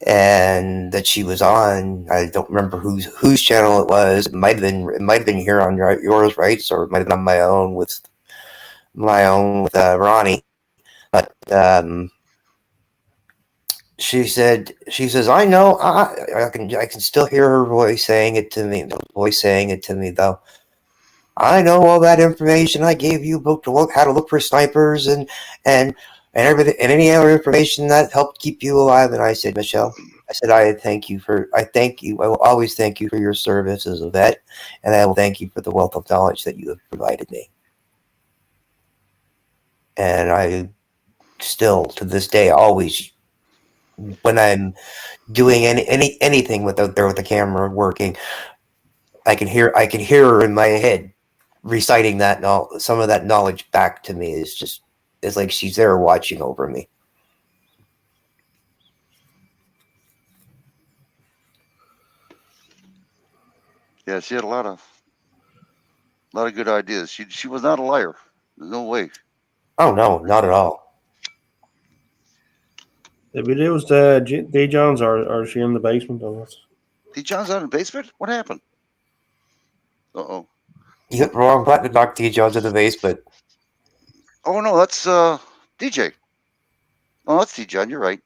[SPEAKER 9] And that she was on, I don't remember whose channel it was. It might have been here on yours, right? Or it might have been on my own with Ronnie. But she says, I know, I can still hear her voice saying it to me. Though. I know all that information I gave you about how to look for snipers and everything, and any other information that helped keep you alive. And I said, Michelle, I thank you. I will always thank you for your service as a vet, and I will thank you for the wealth of knowledge that you have provided me. And I still, to this day, always, when I'm doing anything with the camera working, I can hear her in my head reciting some of that knowledge back to me. It's like she's there watching over me.
[SPEAKER 1] Yeah, she had a lot of good ideas. She was not a liar. There's no way.
[SPEAKER 9] Oh no, not at all.
[SPEAKER 6] The videos that D. John's are she in the basement on us?
[SPEAKER 1] D. John's out in the basement? What happened? Uh-oh.
[SPEAKER 9] You hit the wrong button to knock D. Jones in the basement.
[SPEAKER 1] Oh no, that's DJ. Oh, that's D. John. You're right.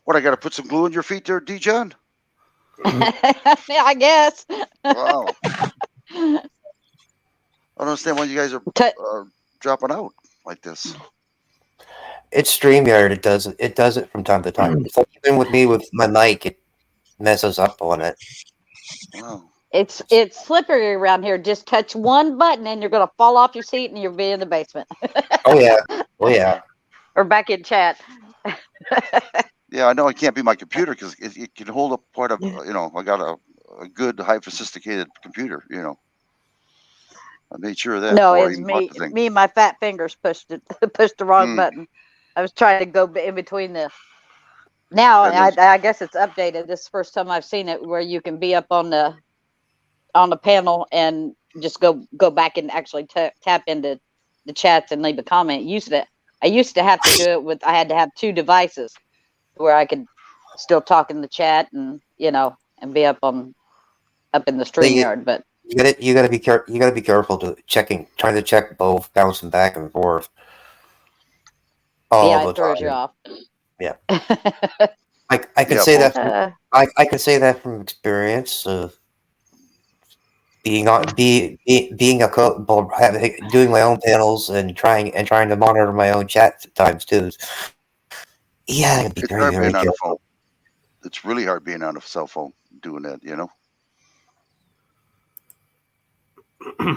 [SPEAKER 1] What, I got to put some glue in your feet there, D. John?
[SPEAKER 8] Yeah, I guess.
[SPEAKER 1] Wow. I don't understand why you guys are dropping out like this.
[SPEAKER 9] It's StreamYard. It does it from time to time. It's like even with me with my mic, it messes up on it.
[SPEAKER 1] Wow.
[SPEAKER 8] It's slippery around here. Just touch one button and you're gonna fall off your seat and you'll be in the basement.
[SPEAKER 9] Oh yeah.
[SPEAKER 8] Or back in chat.
[SPEAKER 1] Yeah, I know it can't be my computer because it can hold up part of, I got a good, high sophisticated computer, I made sure of that.
[SPEAKER 8] No,
[SPEAKER 1] before I
[SPEAKER 8] it's
[SPEAKER 1] even bought
[SPEAKER 8] me.
[SPEAKER 1] the thing.
[SPEAKER 8] Me and my fat fingers pushed the wrong button. I was trying to go in between the. Now I guess it's updated. This is the first time I've seen it where you can be up on the panel and just go back and actually tap into the chats and leave a comment. I used to have to do it with, I had to have 2 devices where I could still talk in the chat and, and be up in the StreamYard, but
[SPEAKER 9] You gotta be careful. You gotta be careful trying to check both, bouncing back and forth all
[SPEAKER 8] yeah,
[SPEAKER 9] the
[SPEAKER 8] it throws you
[SPEAKER 9] time.
[SPEAKER 8] off.
[SPEAKER 9] Yeah. I can
[SPEAKER 1] Yeah,
[SPEAKER 9] say
[SPEAKER 1] both.
[SPEAKER 9] that. I can say that from experience of being being doing my own panels and trying to monitor my own chat at times too. Yeah, I gotta be
[SPEAKER 1] It's
[SPEAKER 9] very
[SPEAKER 1] hard
[SPEAKER 9] very
[SPEAKER 1] being on a phone.
[SPEAKER 9] careful.
[SPEAKER 1] It's really hard being on a cell phone doing that, you know?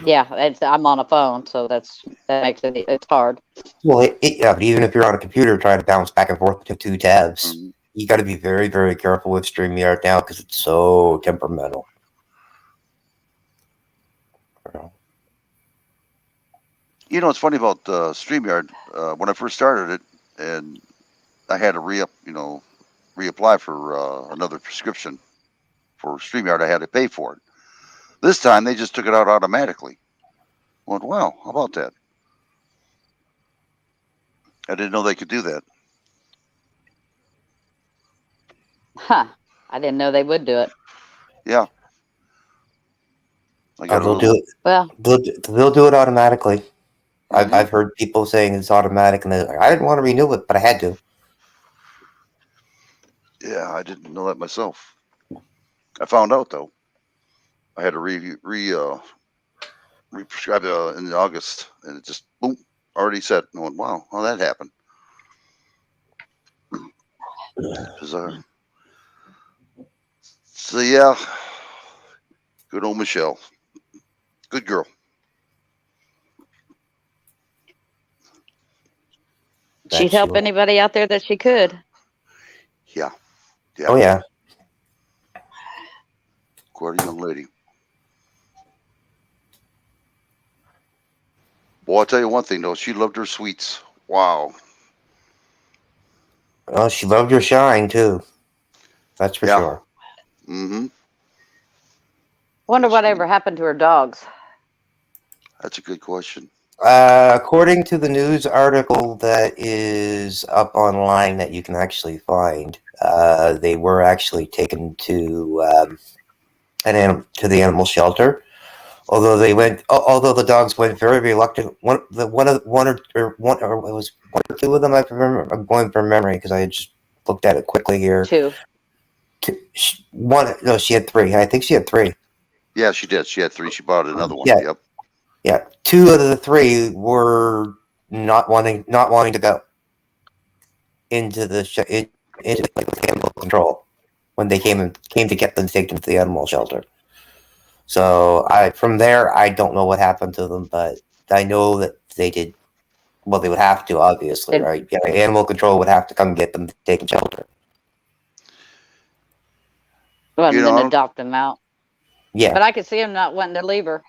[SPEAKER 8] Yeah, I'm on a phone, so that makes it's hard.
[SPEAKER 9] Well, yeah, but even if you're on a computer trying to bounce back and forth between 2 tabs,
[SPEAKER 1] Mhm.
[SPEAKER 9] you got to be very very careful with StreamYard now because it's so temperamental.
[SPEAKER 1] You know, it's funny about StreamYard. When I first started it, and I had to reapply for another prescription for StreamYard, I had to pay for it. This time, they just took it out automatically. I went, wow, how about that? I didn't know they could do that.
[SPEAKER 8] Huh. I didn't know they would do it.
[SPEAKER 1] Yeah. I got a
[SPEAKER 9] They'll do
[SPEAKER 1] little.
[SPEAKER 9] it.
[SPEAKER 8] Well,
[SPEAKER 9] They'll do it automatically.
[SPEAKER 1] Mhm.
[SPEAKER 9] I've heard people saying it's automatic, and I didn't want to renew it, but I had to.
[SPEAKER 1] Yeah, I didn't know that myself. I found out though. I had to re-prescribe in August, and it just boom, already set. I went, wow, how that happened? Bizarre. So yeah, good old Michelle, good girl.
[SPEAKER 8] she'd
[SPEAKER 9] That's
[SPEAKER 8] help
[SPEAKER 9] you.
[SPEAKER 8] anybody out there that she could.
[SPEAKER 1] Yeah, yeah.
[SPEAKER 9] Oh yeah.
[SPEAKER 1] Quite a young lady. Well, I'll tell you one thing though, she loved her sweets. Wow.
[SPEAKER 9] Well, she loved your shine too. That's for
[SPEAKER 1] Yeah.
[SPEAKER 9] sure.
[SPEAKER 1] Mm-hmm.
[SPEAKER 8] Wonder
[SPEAKER 1] Yes,
[SPEAKER 8] whatever happened to her dogs.
[SPEAKER 1] That's a good question.
[SPEAKER 9] According to the news article that is up online that you can actually find, they were actually taken to to the animal shelter. Although the dogs went very reluctant. One or it was 1 or 2 of them. I remember. I'm going from memory because I just looked at it quickly here.
[SPEAKER 8] 2.
[SPEAKER 9] One. No, she had 3. I think she had 3.
[SPEAKER 1] Yeah, she did. She had 3. She bought another one.
[SPEAKER 9] Yeah.
[SPEAKER 1] Yep.
[SPEAKER 9] Yeah, 2 of the 3 were not wanting to go into the animal control when they came to get them taken to the animal shelter. So from there I don't know what happened to them, but I know that they did. Well, they would have to, obviously, right? Yeah, animal control would have to come get them taken shelter.
[SPEAKER 8] Well, and
[SPEAKER 1] You
[SPEAKER 8] then
[SPEAKER 1] know,
[SPEAKER 8] adopt them out.
[SPEAKER 9] Yeah.
[SPEAKER 8] But I could see him not wanting to leave her.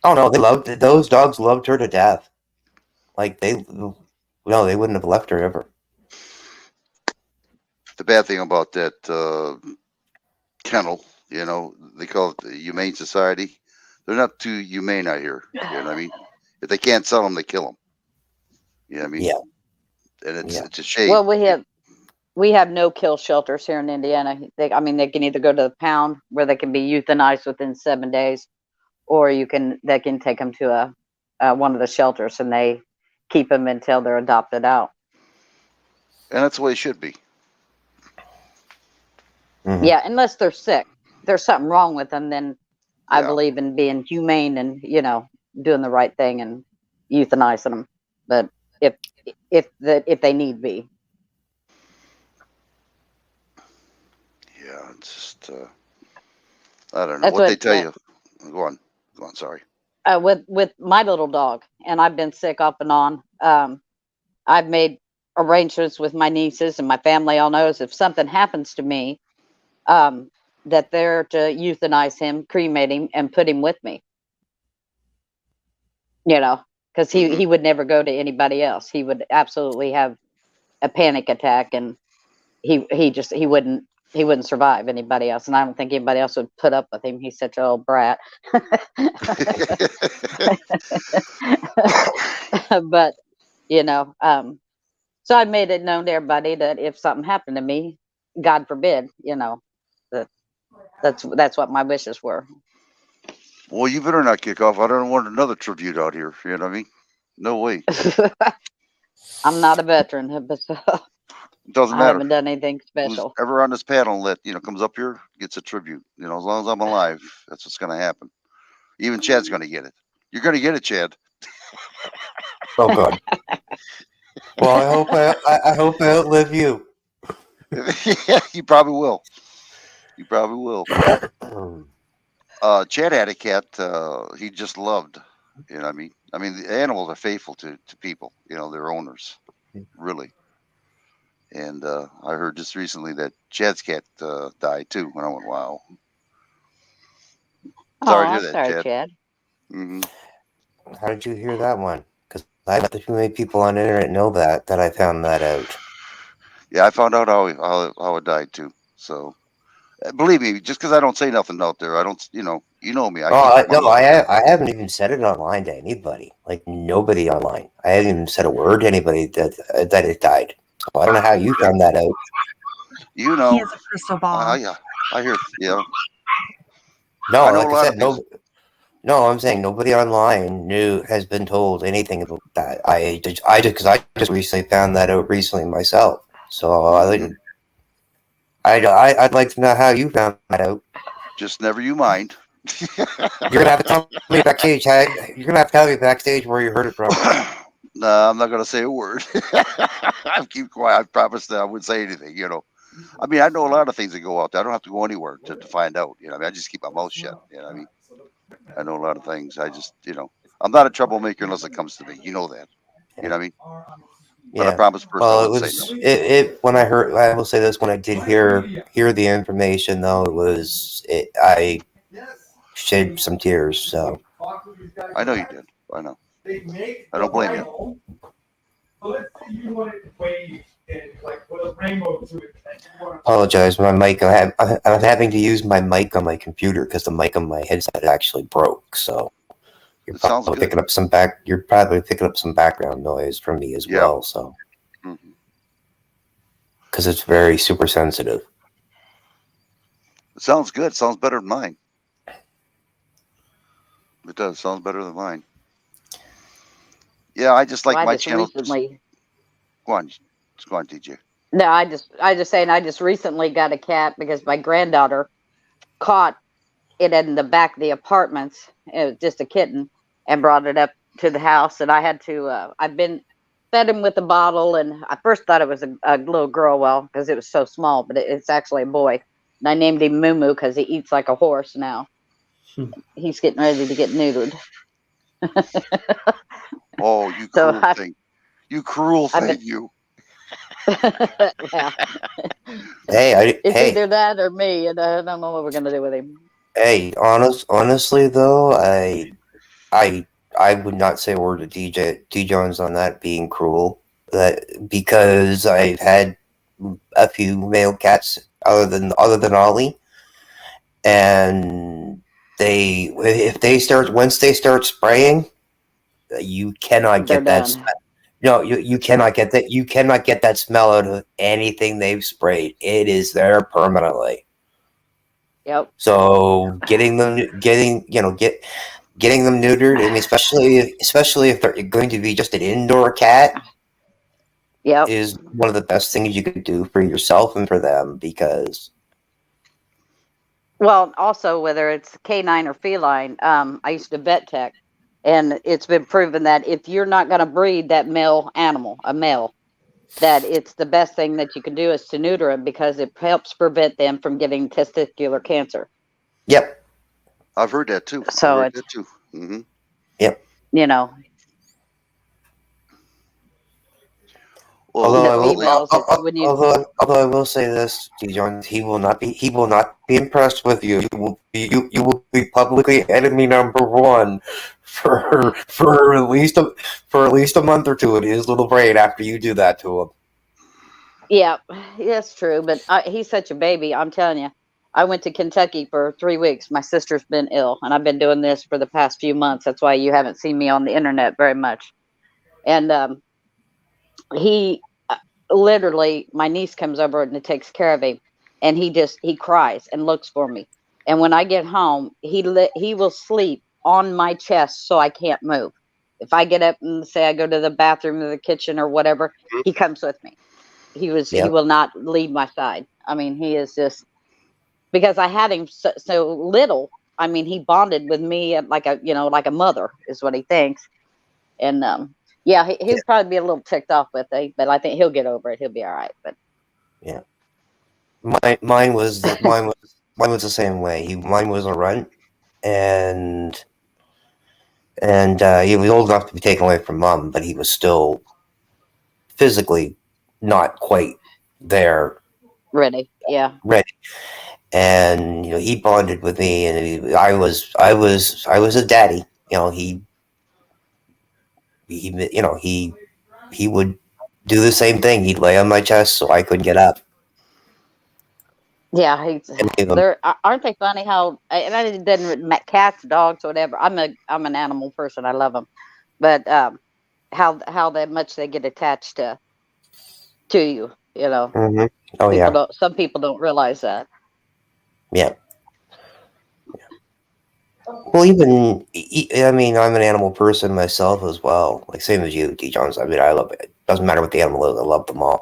[SPEAKER 9] Oh no, those dogs loved her to death. Like they wouldn't have left her ever.
[SPEAKER 1] the bad thing about that kennel, you know, they call it the Humane Society. They're not too humane out here. You know what I mean? If they can't sell them, they kill them. You know what I mean?
[SPEAKER 9] Yeah.
[SPEAKER 1] And it's
[SPEAKER 9] Yeah.
[SPEAKER 1] it's a shame.
[SPEAKER 8] Well, we have no kill shelters here in Indiana. They can either go to the pound where they can be euthanized within 7 days, or they can take them to one of the shelters and they keep them until they're adopted out.
[SPEAKER 1] And that's the way it should be.
[SPEAKER 9] Mhm.
[SPEAKER 8] Yeah, unless they're sick. There's something wrong with them, then I
[SPEAKER 1] Yeah.
[SPEAKER 8] believe in being humane and, doing the right thing and euthanizing them. But if they need be.
[SPEAKER 1] Yeah, it's just I don't know
[SPEAKER 8] That's
[SPEAKER 1] what they
[SPEAKER 8] what-
[SPEAKER 1] tell you. Go on. Sorry.
[SPEAKER 8] With my little dog, and I've been sick off and on. I've made arrangements with my nieces and my family all knows if something happens to me, that they're to euthanize him, cremate him, and put him with me. Because he would never go to anybody else. He would absolutely have a panic attack, and he wouldn't he wouldn't survive anybody else, and I don't think anybody else would put up with him. He's such an old brat. But you know, so I made it known to everybody that if something happened to me, God forbid, you know, that's what my wishes were.
[SPEAKER 1] Well, you better not kick off. I don't want another tribute out here. You know what I mean? No way.
[SPEAKER 8] I'm not a veteran, but
[SPEAKER 1] It doesn't
[SPEAKER 8] I
[SPEAKER 1] matter.
[SPEAKER 8] haven't done anything
[SPEAKER 1] Who's
[SPEAKER 8] special.
[SPEAKER 1] ever on this panel that comes up here gets a tribute. As long as I'm alive, that's what's going to happen. Even Chad's going to get it. You're going to get it, Chad.
[SPEAKER 9] Oh God. Well, I hope I outlive you.
[SPEAKER 1] Yeah, you probably will. You probably will. Chad had a cat he just loved. You know what I mean? I mean, the animals are faithful to people, their owners, really. And I heard just recently that Chad's cat died too. And I went, wow. Sorry to
[SPEAKER 8] Oh,
[SPEAKER 1] hear that,
[SPEAKER 8] sorry,
[SPEAKER 1] Chad.
[SPEAKER 8] Chad.
[SPEAKER 1] Hmm.
[SPEAKER 9] How did you hear that one? Because I bet too many people on the internet know that I found that out.
[SPEAKER 1] Yeah, I found out how it died too. So believe me, just because I don't say nothing out there, I don't. You know me.
[SPEAKER 9] I haven't even said it online to anybody. Like nobody online. I haven't even said a word to anybody that it died. So I don't know how you found that out.
[SPEAKER 1] You know,
[SPEAKER 10] He has a crystal ball.
[SPEAKER 1] yeah, I hear. Yeah,
[SPEAKER 9] No,
[SPEAKER 1] I know
[SPEAKER 9] like
[SPEAKER 1] a
[SPEAKER 9] I
[SPEAKER 1] lot
[SPEAKER 9] said,
[SPEAKER 1] of things.
[SPEAKER 9] no. I'm saying nobody online has been told anything about that. I just recently found that out recently myself. So I'd like to know how you found that out.
[SPEAKER 1] Just never you mind.
[SPEAKER 9] You're gonna have to tell me backstage. You're gonna have to tell me backstage where you heard it from.
[SPEAKER 1] No, I'm not gonna say a word. I keep quiet. I promised that I wouldn't say anything. I mean, I know a lot of things that go out there. I don't have to go anywhere to find out. I mean, I just keep my mouth shut. I mean, I know a lot of things. I just, I'm not a troublemaker unless it comes to me. You know that. You know what I mean? But I promised first I
[SPEAKER 9] Well,
[SPEAKER 1] wouldn't say no.
[SPEAKER 9] it when I heard. I will say this: when I did hear the information, though, I shed some tears. So
[SPEAKER 1] I know you did. I know. I don't blame you.
[SPEAKER 9] Apologize, my mic. I'm having to use my mic on my computer because the mic on my headset actually broke. So you're
[SPEAKER 1] It sounds
[SPEAKER 9] probably
[SPEAKER 1] good.
[SPEAKER 9] picking up some You're probably picking up some background noise from me as
[SPEAKER 1] Yeah.
[SPEAKER 9] well. So because it's very super sensitive.
[SPEAKER 1] It sounds good. It sounds better than mine. It does. Sounds better than mine. Yeah, I just like
[SPEAKER 8] Well, I
[SPEAKER 1] my
[SPEAKER 8] just
[SPEAKER 1] channel.
[SPEAKER 8] recently.
[SPEAKER 1] Go on, DJ.
[SPEAKER 8] No, I just saying I just recently got a cat because my granddaughter caught it in the back of the apartments. It was just a kitten and brought it up to the house, and I had to. I've been fed him with a bottle, and I first thought it was a little girl, well, because it was so small, but it's actually a boy. And I named him Moo Moo because he eats like a horse now. He's getting ready to get neutered.
[SPEAKER 1] Oh, you
[SPEAKER 8] So
[SPEAKER 1] cruel thing! You cruel
[SPEAKER 8] I've
[SPEAKER 1] thing!
[SPEAKER 8] been-
[SPEAKER 1] You.
[SPEAKER 8] Yeah.
[SPEAKER 9] Hey,
[SPEAKER 8] It's either that or me, and I don't know what we're gonna do with him.
[SPEAKER 9] Hey, honestly though, I would not say a word to D Jones on that being cruel. Because I've had a few male cats other than Ollie, and once they start spraying, you cannot
[SPEAKER 8] They're
[SPEAKER 9] get that
[SPEAKER 8] done.
[SPEAKER 9] smell. No, you cannot get that. You cannot get that smell out of anything they've sprayed. It is there permanently.
[SPEAKER 8] Yep.
[SPEAKER 9] So getting them neutered. I mean, especially if they're going to be just an indoor cat.
[SPEAKER 8] Yep.
[SPEAKER 9] Is one of the best things you could do for yourself and for them because.
[SPEAKER 8] Well, also whether it's canine or feline, I used to vet tech, and it's been proven that if you're not going to breed that male animal, a male, that it's the best thing that you can do is to neuter them because it helps prevent them from getting testicular cancer.
[SPEAKER 9] Yep.
[SPEAKER 1] I've heard that too.
[SPEAKER 8] So
[SPEAKER 1] I've heard that too. Mm-hmm.
[SPEAKER 9] Yep.
[SPEAKER 8] You know.
[SPEAKER 1] Well,
[SPEAKER 9] although I will say this, D. Jones, he will not be impressed with you. You will be publicly enemy number one for at least a month or two in his little brain after you do that to him.
[SPEAKER 8] Yeah, that's true. But he's such a baby. I'm telling you. I went to Kentucky for 3 weeks. My sister's been ill, and I've been doing this for the past few months. That's why you haven't seen me on the internet very much. And he literally, my niece comes over and takes care of him, and he cries and looks for me. And when I get home, he will sleep on my chest so I can't move. If I get up and say I go to the bathroom or the kitchen or whatever, he comes with me. He
[SPEAKER 9] Yep.
[SPEAKER 8] will not leave my side. I mean, he is just, because I had him so little. I mean, he bonded with me like like a mother is what he thinks. And yeah, he'll probably be a little ticked off with it, but I think he'll get over it. He'll be all right. But
[SPEAKER 9] Yeah. Mine was the same way. Mine was a runt, and he was old enough to be taken away from mom, but he was still physically not quite there
[SPEAKER 8] ready, yeah.
[SPEAKER 9] ready. And he bonded with me, and I was a daddy. He would do the same thing. He'd lay on my chest so I couldn't get up.
[SPEAKER 8] Yeah,
[SPEAKER 9] And
[SPEAKER 8] aren't they funny how, and I didn't cats, dogs, whatever. I'm an animal person. I love them, but how much they get attached to you.
[SPEAKER 9] Mhm. Oh yeah,
[SPEAKER 8] Some people don't realize that.
[SPEAKER 9] yeah. Well, I mean, I'm an animal person myself as well. Like same as you, D. Jones. I mean, I love it. Doesn't matter what the animal is. I love them all.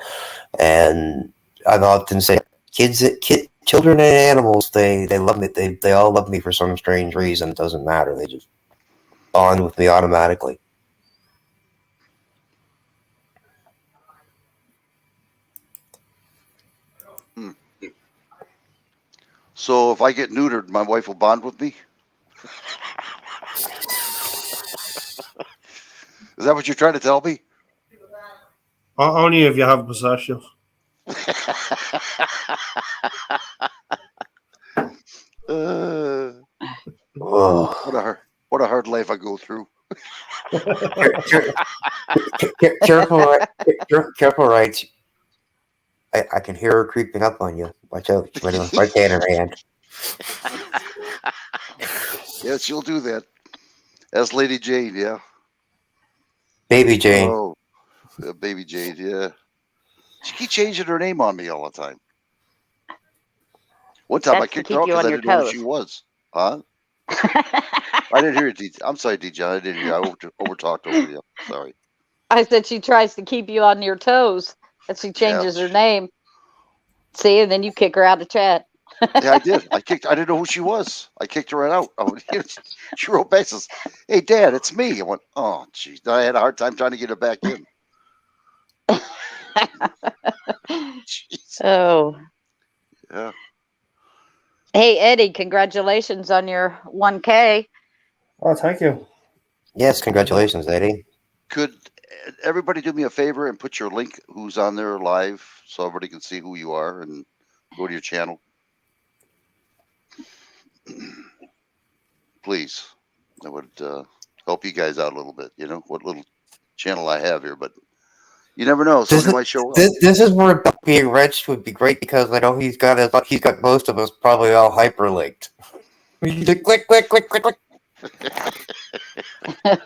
[SPEAKER 9] And I've often said, children and animals, they love me. They all love me for some strange reason. It doesn't matter. They just bond with me automatically.
[SPEAKER 1] So if I get neutered, my wife will bond with me? Is that what you're trying to tell me?
[SPEAKER 6] Only if you have possession. What a hard life I go through.
[SPEAKER 9] Careful, right? I can hear her creeping up on you. Watch out. She's with my can in her hand.
[SPEAKER 1] Yeah, she'll do that. That's Lady Jane, yeah.
[SPEAKER 9] Baby Jane.
[SPEAKER 1] Oh, Baby Jane, yeah. She keeps changing her name on me all the time. One time I kicked her out because I didn't know who she was. Huh? I didn't hear it, DJ. I'm sorry, DJ. I didn't hear. I overtalked over you. Sorry.
[SPEAKER 8] I said she tries to keep you on your toes, and she changes her name. See, and then you kick her out of chat.
[SPEAKER 1] Yeah, I did. I didn't know who she was. I kicked her right out. She wrote back, says, "Hey, Dad, it's me." I went, "Oh, geez." I had a hard time trying to get her back in.
[SPEAKER 8] Oh.
[SPEAKER 1] Yeah.
[SPEAKER 8] Hey, Eddie, congratulations on your 1K.
[SPEAKER 6] Oh, thank you.
[SPEAKER 9] Yes, congratulations, Eddie.
[SPEAKER 1] Could everybody do me a favor and put your link, who's on there live, so everybody can see who you are and go to your channel? Please. That would help you guys out a little bit, what little channel I have here, but you never know. Somebody might show up.
[SPEAKER 9] This is where being wrenched would be great, because I know he's got most of us probably all hyperlinked. Click.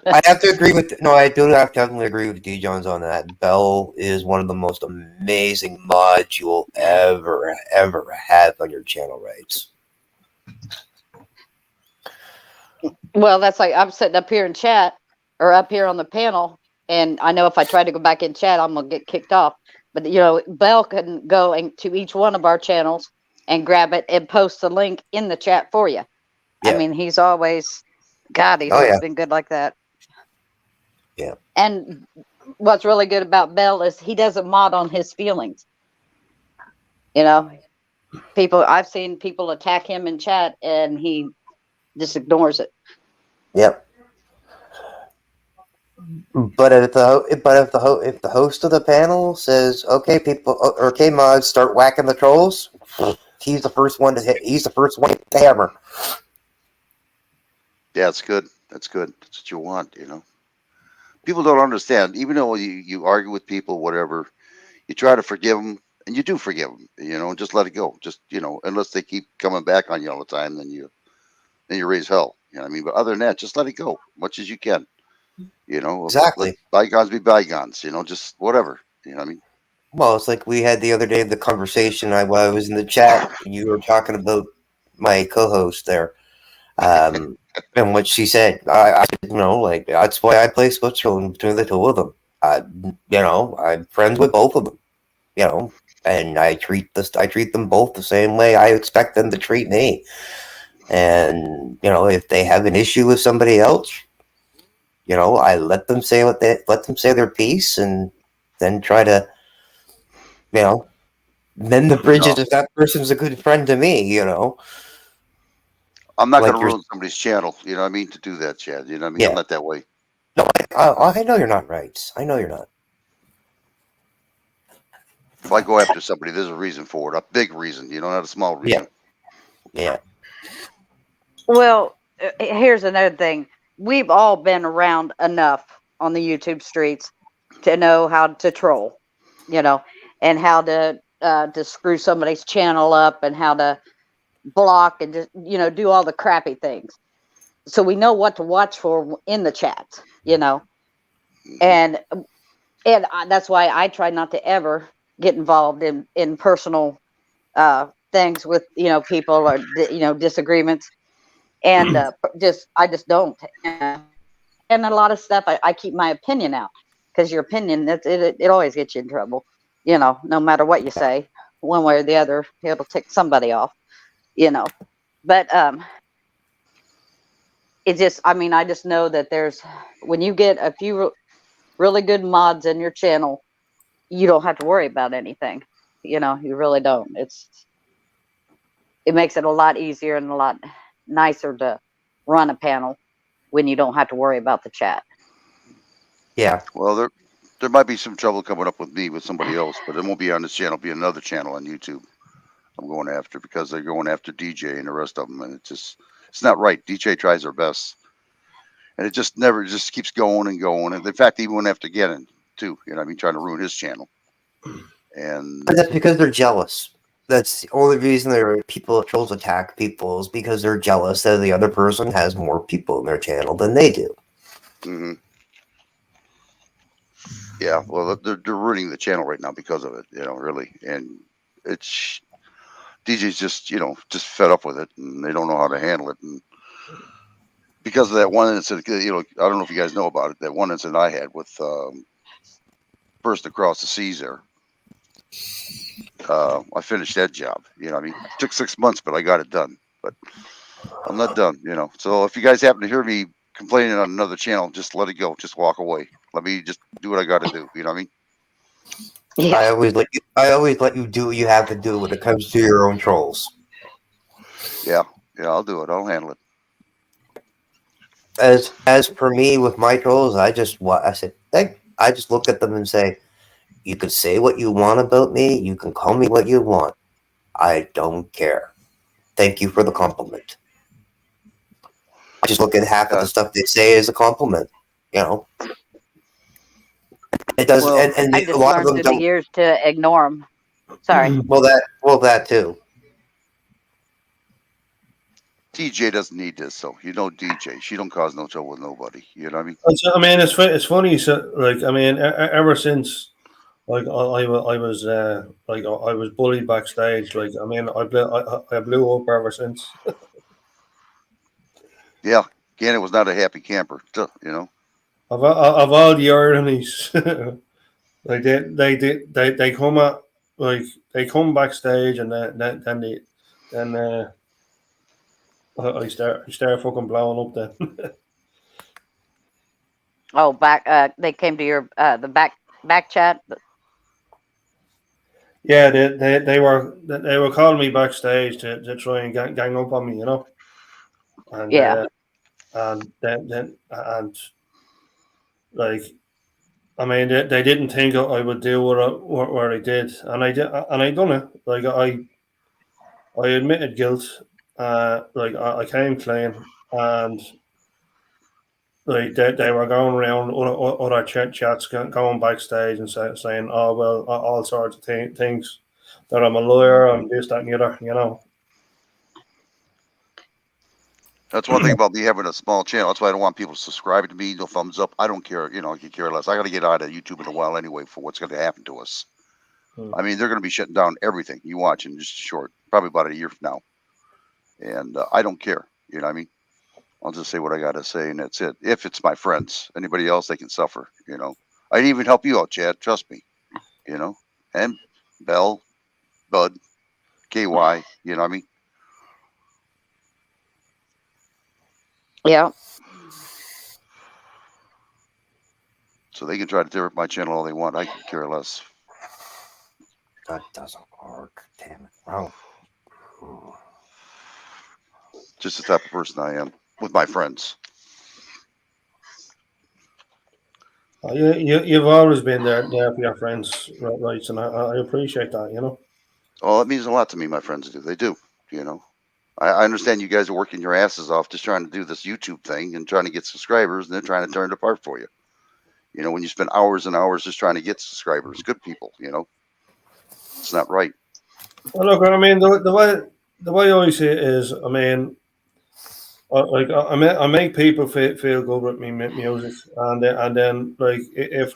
[SPEAKER 9] I have to agree I do definitely agree with D. Jones on that. Belle is one of the most amazing mods you will ever have on your channel, rights.
[SPEAKER 8] Well, that's like I'm sitting up here in chat or up here on the panel, and I know if I try to go back in chat, I'm gonna get kicked off. But Belle can go to each one of our channels and grab it and post the link in the chat for you. Yeah. I mean, he's always, God, he's always been good like that.
[SPEAKER 9] Yeah.
[SPEAKER 8] And what's really good about Belle is he doesn't mod on his feelings. I've seen people attack him in chat, and he just ignores it.
[SPEAKER 9] Yep. But if the host of the panel says, "Okay, mods, start whacking the trolls," he's the first one to hit. He's the first one to hit the hammer.
[SPEAKER 1] Yeah, it's good. That's good. That's what you want. People don't understand. Even though you argue with people, whatever, you try to forgive them. and you do forgive them, just let it go. Just, unless they keep coming back on you all the time, then you raise hell. You know what I mean? But other than that, just let it go much as you can. Let
[SPEAKER 9] Exactly.
[SPEAKER 1] bygones be bygones. Just whatever. You know what I mean?
[SPEAKER 9] Well, it's like we had the other day the conversation. While I was in the chat, you were talking about my co-host there, and what she said. Like that's why I play Switzerland between the two of them. I'm friends with both of them. And I treat them both the same way I expect them to treat me. And if they have an issue with somebody else, I let them say their piece, and then try to mend the bridges
[SPEAKER 1] No,
[SPEAKER 9] if that person's a good friend to me.
[SPEAKER 1] I'm not going
[SPEAKER 9] Like
[SPEAKER 1] to
[SPEAKER 9] you're,
[SPEAKER 1] ruin somebody's channel. You know what I mean? To do that, Chad. You know what I mean? I'm
[SPEAKER 9] yeah.
[SPEAKER 1] not that way.
[SPEAKER 9] No, I know you're not right. I know you're not.
[SPEAKER 1] If I go after somebody, there's a reason for it, a big reason. Not a small reason.
[SPEAKER 9] Yeah.
[SPEAKER 8] Well, here's another thing. We've all been around enough on the YouTube streets to know how to troll, and how to screw somebody's channel up, and how to block, and just do all the crappy things. So we know what to watch for in the chat, and that's why I try not to ever get involved in personal things with people, or disagreements, and I just don't. And a lot of stuff I keep my opinion out, because your opinion, it always gets you in trouble. No matter what you say, one way or the other, it'll tick somebody off. But it just, I just know that when you get a few really good mods in your channel, you don't have to worry about anything. You really don't. It makes it a lot easier and a lot nicer to run a panel when you don't have to worry about the chat.
[SPEAKER 9] Yeah.
[SPEAKER 1] Well, there might be some trouble coming up with me with somebody else, but it won't be on this channel. It'll be another channel on YouTube. I'm going after, because they're going after DJ and the rest of them, and it's not right. DJ tries their best, and it just keeps going and going. And in fact, he went after Gannon too. Trying to ruin his channel. And
[SPEAKER 9] But that's because they're jealous. That's the only reason trolls attack people, is because they're jealous that the other person has more people in their channel than they do.
[SPEAKER 1] mm-hmm. Yeah, well, they're ruining the channel right now because of it. Really, and it's DJ's just fed up with it, and they don't know how to handle it. And because of that one incident, I don't know if you guys know about it. That one incident I had with First Across the Seas there. I finished that job. It took 6 months, but I got it done. But I'm not done. So if you guys happen to hear me complaining on another channel, just let it go. Just walk away. Let me just do what I got to do. You know what I mean?
[SPEAKER 8] Yeah.
[SPEAKER 9] I always let you do what you have to do when it comes to your own trolls.
[SPEAKER 1] Yeah, I'll do it. I'll handle it.
[SPEAKER 9] As per me with my trolls, I just look at them and say, you can say what you want about me. You can call me what you want. I don't care. Thank you for the compliment. I just look at half of the stuff they say as a compliment. It does,
[SPEAKER 1] Well,
[SPEAKER 9] and
[SPEAKER 8] I
[SPEAKER 9] a
[SPEAKER 8] just
[SPEAKER 9] lot of
[SPEAKER 8] learned
[SPEAKER 9] them
[SPEAKER 8] through the
[SPEAKER 9] don't.
[SPEAKER 8] years to ignore them. Sorry.
[SPEAKER 9] Well, that too.
[SPEAKER 1] DJ doesn't need this, so DJ. She don't cause no trouble with nobody. You know what I mean?
[SPEAKER 6] It's funny. So, ever since, I was I was bullied backstage. I blew up ever since.
[SPEAKER 1] Yeah, Gannon was not a happy camper.
[SPEAKER 6] Of all the ironies, they come at they come backstage, and then I start fucking blowing up then.
[SPEAKER 8] Oh, they came to your the back chat.
[SPEAKER 6] Yeah, they were calling me backstage to try and gang up on me, and
[SPEAKER 8] Yeah.
[SPEAKER 6] and then like, they didn't think I would do what I did, and I did, and I done it. Like, I admitted guilt. I came clean, and they were going around other chats, going backstage and saying, "Oh well," all sorts of things. that I'm a lawyer, I'm this, that, and the other, you know.
[SPEAKER 1] That's one thing about me having a small channel. That's why I don't want people subscribing to me. No thumbs up. I don't care. You know, I could care less. I got to get out of YouTube in a while anyway for what's going to happen to us. I mean, they're going to be shutting down everything you watch in just short, probably about a year from now. And I don't care. You know what I mean? I'll just say what I got to say, and that's it. If it's my friends, anybody else, they can suffer. You know, I'd even help you out, Chad. Trust me. You know, and Bell, Bud, KY. You know what I mean?
[SPEAKER 8] Yeah.
[SPEAKER 1] So they can try to tear up my channel all they want. I can care less.
[SPEAKER 9] That doesn't work. Damn it. Oh.
[SPEAKER 1] Just the type of person I am with my friends.
[SPEAKER 6] You've always been there for your friends, right? And I appreciate that, you know.
[SPEAKER 1] Oh, it means a lot to me. My friends do. They do. You know, I understand you guys are working your asses off just trying to do this YouTube thing and trying to get subscribers, and they're trying to turn it apart for you. You know, when you spend hours and hours just trying to get subscribers, good people, you know, it's not right.
[SPEAKER 6] Well, look, I mean, the way I see it is, I mean, I make people feel good with me music, and then like if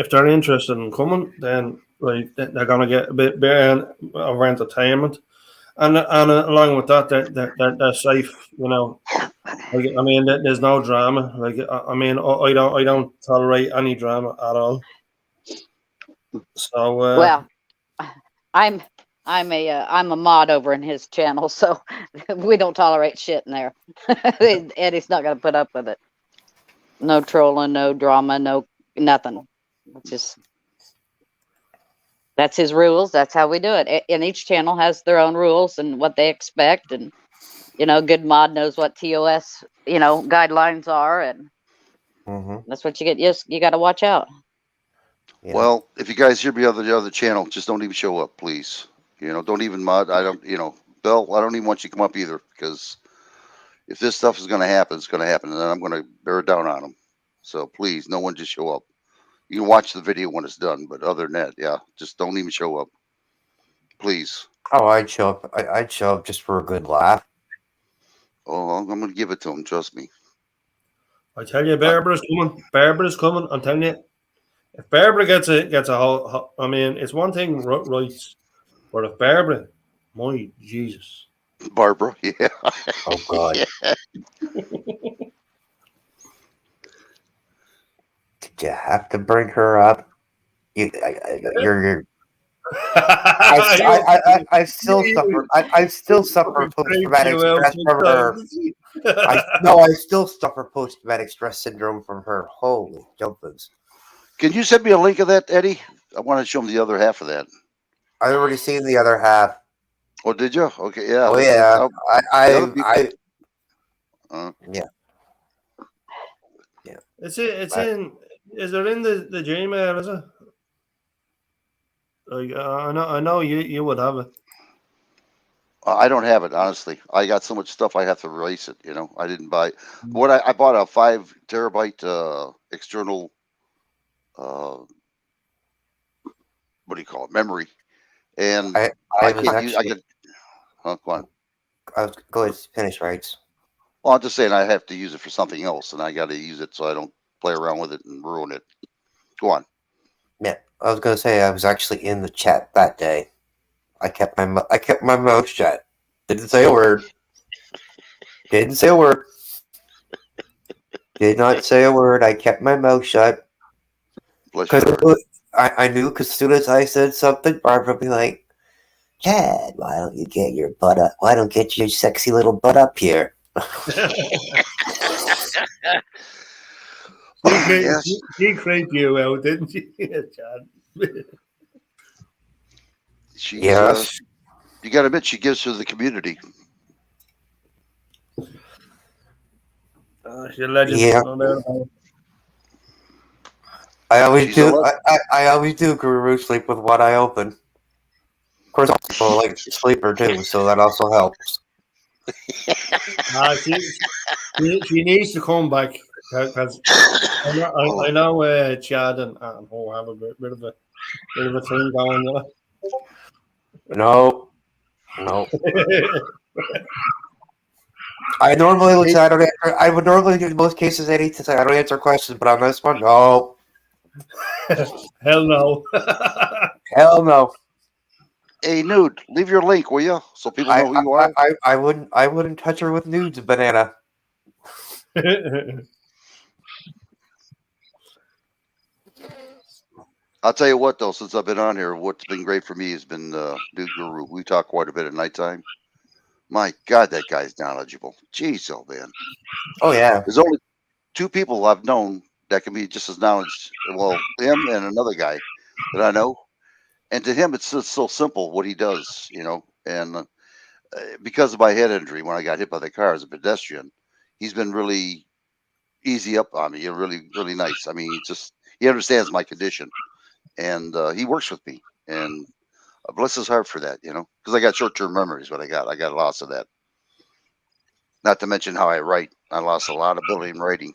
[SPEAKER 6] they're interested in coming, then like they're gonna get a bit of entertainment, and along with that, they're safe, you know. Like, I mean, there's no drama. Like, I mean, I don't tolerate any drama at all. So
[SPEAKER 8] Well, I'm a mod over in his channel, so we don't tolerate shit in there. Eddie's not gonna put up with it. No trolling, no drama, no nothing. It's just that's his rules. That's how we do it. And each channel has their own rules and what they expect. And you know, good mod knows what TOS guidelines are, and that's what you get. Yes, you got to watch out.
[SPEAKER 9] Yeah.
[SPEAKER 1] Well, if you guys hear me on the other channel, just don't even show up, please. You know, don't even mod. I don't, you know, Bill, I don't even want you to come up either, because if this stuff is going to happen, it's going to happen, and then I'm going to bear down on them. So please, no one just show up. You can watch the video when it's done, but other than that, yeah, just don't even show up, please.
[SPEAKER 9] Oh, I'd show up. I'd show up just for a good laugh.
[SPEAKER 1] Oh, I'm going to give it to them. Trust me.
[SPEAKER 6] I tell you, Barbara's coming. Barbara's coming. I'm telling you, if Barbara gets a whole, I mean, it's one thing, right? But if Barbara, my Jesus,
[SPEAKER 1] Barbara, yeah.
[SPEAKER 9] Oh God.
[SPEAKER 1] Yeah.
[SPEAKER 9] Did you have to bring her up? You're. I still suffer. I still suffer post-traumatic stress from her. I still suffer post-traumatic stress syndrome from her. Holy jumpers!
[SPEAKER 1] Can you send me a link of that, Eddie? I want to show them the other half of that.
[SPEAKER 9] I already seen the other half.
[SPEAKER 1] Oh, did you? Okay, yeah.
[SPEAKER 9] Oh yeah. Yeah.
[SPEAKER 6] It's in. Is it in the Gmail? Is it? Like, I know you would have it.
[SPEAKER 1] I don't have it, honestly. I got so much stuff I have to erase it. You know, I didn't buy. What I bought a 5 terabyte external. What do you call it? Memory, and I can't use. I could. Go on.
[SPEAKER 9] Go ahead, finish, rights.
[SPEAKER 1] Well, I'm just saying I have to use it for something else, and I got to use it so I don't play around with it and ruin it. Go on.
[SPEAKER 9] Yeah, I was gonna say I was actually in the chat that day. I kept my mouth shut. Didn't say a word. Didn't say a word. Did not say a word. I kept my mouth shut. Because I knew, because as soon as I said something, Barbara would be like, "Chad, why don't you get your butt up? Why don't you get your sexy little butt up here?"
[SPEAKER 6] She creeped you out, didn't she, Chad?
[SPEAKER 1] Yes. You got to admit, she gives to the community.
[SPEAKER 6] She's a legend.
[SPEAKER 9] Yeah. I always do. I always do Guru sleep with one eye open. Of course, I'm also like a sleeper too, so that also helps.
[SPEAKER 6] She needs to come back. Because I know Chad and Ho have a bit of a thing going.
[SPEAKER 9] No. I normally would say I don't answer. I would normally do in most cases anything say I don't answer questions, but on this one, no.
[SPEAKER 6] Hell no.
[SPEAKER 9] Hell no.
[SPEAKER 1] Hey, Nude, leave your link, will you? So people know who you are.
[SPEAKER 9] I wouldn't touch her with nudes, banana.
[SPEAKER 1] I'll tell you what, though, since I've been on here, what's been great for me has been Nude Guru. We talk quite a bit at nighttime. My God, that guy's knowledgeable. Jeez, oh man.
[SPEAKER 9] Oh yeah.
[SPEAKER 1] There's only 2 people I've known that can be just as knowledgeable. Well, him and another guy that I know. And to him, it's just so simple what he does, you know. And because of my head injury when I got hit by the car as a pedestrian, he's been really easy up on me. You're really, really nice. I mean, he understands my condition, and he works with me. And bless his heart for that, you know, because I got short-term memories. What I got lots of that. Not to mention how I write. I lost a lot of ability in writing.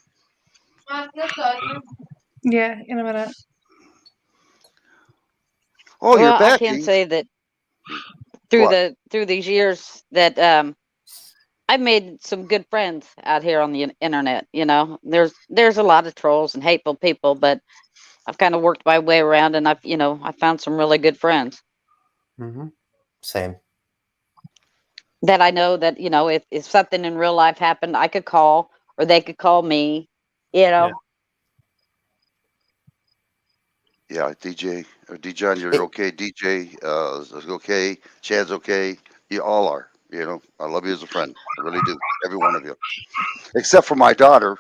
[SPEAKER 7] Yeah, in a minute.
[SPEAKER 1] Oh, you're
[SPEAKER 8] Well, I
[SPEAKER 1] back.
[SPEAKER 8] can
[SPEAKER 1] Eve.
[SPEAKER 8] say that through these years that I've made some good friends out here on the internet. You know, there's a lot of trolls and hateful people, but I've kind of worked my way around, and I found some really good friends
[SPEAKER 9] Mm-hmm. Same.
[SPEAKER 8] that I know that if something in real life happened, I could call or they could call me. You know.
[SPEAKER 1] Yeah, DJ or Dijon, you're okay. DJ is okay. Chad's okay. You all are. You know, I love you as a friend. I really do. Every one of you, except for my daughter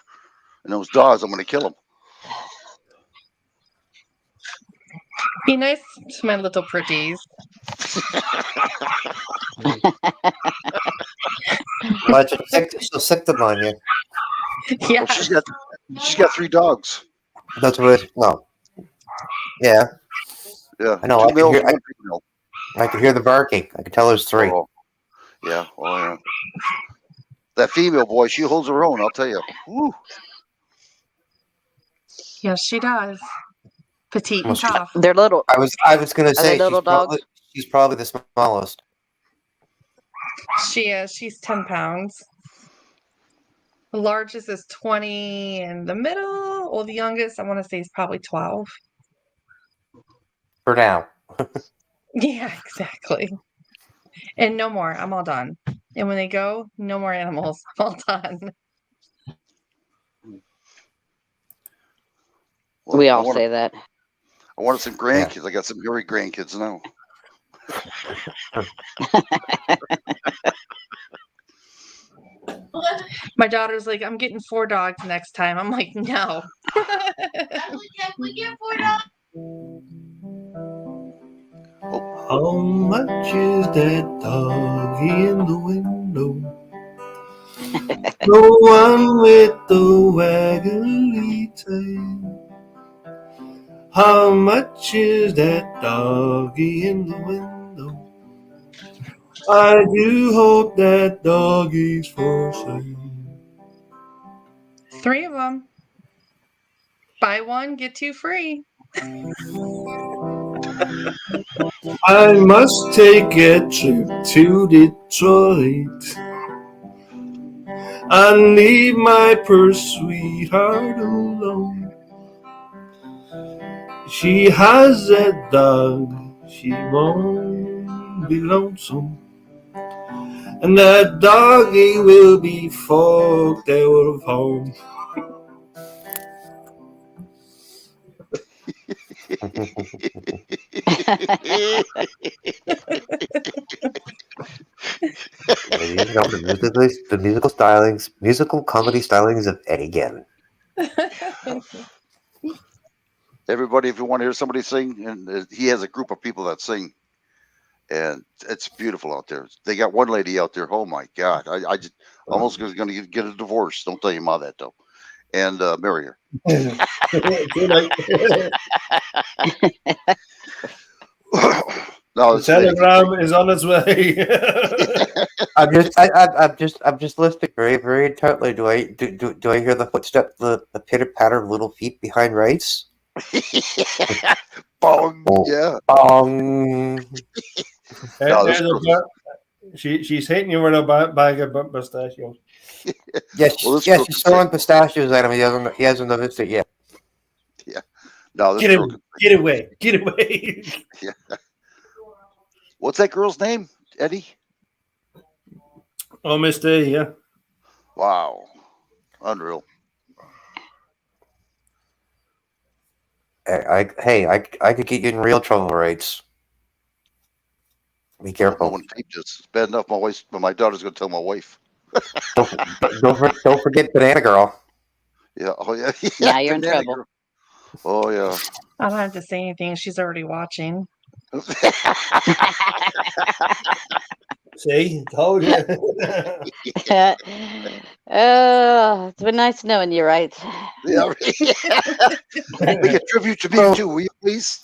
[SPEAKER 1] and those dogs. I'm going to kill them.
[SPEAKER 7] Be nice to my little pretties.
[SPEAKER 9] Well, she'll sick them on you.
[SPEAKER 7] Yeah.
[SPEAKER 1] Well, she's got 3 dogs.
[SPEAKER 9] That's what. No. Yeah.
[SPEAKER 1] Yeah,
[SPEAKER 9] I know.
[SPEAKER 1] 2 males and 1
[SPEAKER 9] I
[SPEAKER 1] female.
[SPEAKER 9] can hear the barking. I can tell there's 3.
[SPEAKER 1] Oh, yeah. Oh, yeah. That female boy, she holds her own. I'll tell you. Woo.
[SPEAKER 7] Yes, she does. Petite and tough.
[SPEAKER 8] They're little.
[SPEAKER 9] I was gonna
[SPEAKER 8] Are they
[SPEAKER 9] say
[SPEAKER 8] little dogs?
[SPEAKER 9] she's probably the smallest.
[SPEAKER 7] She is. She's 10 pounds. The largest is 20 in the middle, or the youngest, I want to say, is probably 12.
[SPEAKER 9] For now.
[SPEAKER 7] Yeah, exactly. And no more. I'm all done. And when they go, no more animals. I'm all done.
[SPEAKER 1] Well,
[SPEAKER 8] We
[SPEAKER 1] I
[SPEAKER 8] all
[SPEAKER 1] wanted-
[SPEAKER 8] say that.
[SPEAKER 1] I wanted some grandkids. I got some hairy grandkids now.
[SPEAKER 7] My daughter's like, I'm getting 4 dogs next time. I'm like, no.
[SPEAKER 6] How much is that doggy in the window? The one with the waggly tail. How much is that doggy in the window? I do hope that doggy's for sale.
[SPEAKER 7] 3 of them. Buy 1, get 2 free.
[SPEAKER 6] I must take a trip to Detroit. I leave my poor sweetheart alone. She has a dog, she won't be lonesome. And that doggy will be forked out of home.
[SPEAKER 9] The musical comedy stylings of Eddie Gannon.
[SPEAKER 1] Everybody, if you want to hear somebody sing, and he has a group of people that sing, and it's beautiful out there. They got one lady out there. Oh my God, I just almost was going to get a divorce. Don't tell your mom that though, and marry her. No,
[SPEAKER 6] The
[SPEAKER 1] it's Eddie.
[SPEAKER 6] telegram is on its way.
[SPEAKER 9] I'm just listening very, very intently. Do I hear the footstep, the pitter patter of little feet behind Rice?
[SPEAKER 1] Bong.
[SPEAKER 9] Oh.
[SPEAKER 1] Yeah.
[SPEAKER 9] Bong.
[SPEAKER 1] No,
[SPEAKER 6] There's
[SPEAKER 1] this
[SPEAKER 6] a
[SPEAKER 1] girl-
[SPEAKER 6] bit- she's hitting you with a bag of pistachios.
[SPEAKER 9] Yes,
[SPEAKER 1] Well, this
[SPEAKER 9] yes,
[SPEAKER 1] girl
[SPEAKER 9] he's
[SPEAKER 1] can
[SPEAKER 9] throwing pistachios at him. He hasn't noticed it yet.
[SPEAKER 1] No, this
[SPEAKER 6] Get
[SPEAKER 1] girl.
[SPEAKER 6] away! Get away! Get away!
[SPEAKER 1] What's that girl's name? Eddie.
[SPEAKER 6] Oh, Miss D, yeah.
[SPEAKER 1] Wow. Unreal.
[SPEAKER 9] I could get you in real trouble, Rights. Be
[SPEAKER 1] No
[SPEAKER 9] careful.
[SPEAKER 1] one taped this. It's bad enough. My daughter's gonna tell my wife.
[SPEAKER 9] Don't forget Banana Girl.
[SPEAKER 1] Yeah. Oh yeah.
[SPEAKER 8] Now you're in
[SPEAKER 1] Banana
[SPEAKER 8] trouble.
[SPEAKER 1] girl. Oh yeah.
[SPEAKER 7] I don't have to say anything. She's already watching.
[SPEAKER 6] See, told you.
[SPEAKER 8] It's been nice knowing you, right?
[SPEAKER 1] Yeah. Make a tribute to me too, will you please?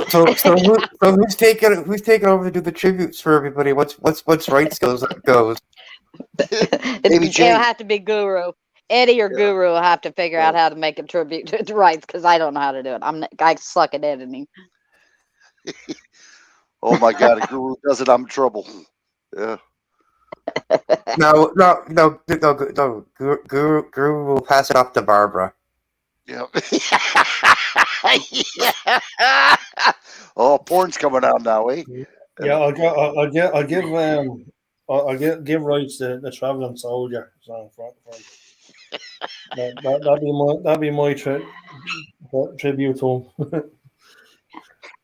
[SPEAKER 9] So who's taking over to do the tributes for everybody? What's Rights goes?
[SPEAKER 1] Amy Jane.
[SPEAKER 8] It'll have to be Guru. Eddie or Guru will have to figure out how to make a tribute to Rights because I don't know how to do it. I suck at editing.
[SPEAKER 1] Oh my God! If Guru does it, I'm in trouble. Yeah.
[SPEAKER 9] No. Guru will pass it off to Barbara.
[SPEAKER 1] Yeah. Oh, porn's coming out now, eh?
[SPEAKER 6] Yeah, I'll give Rights the traveling soldier song for that'd be my tribute to him.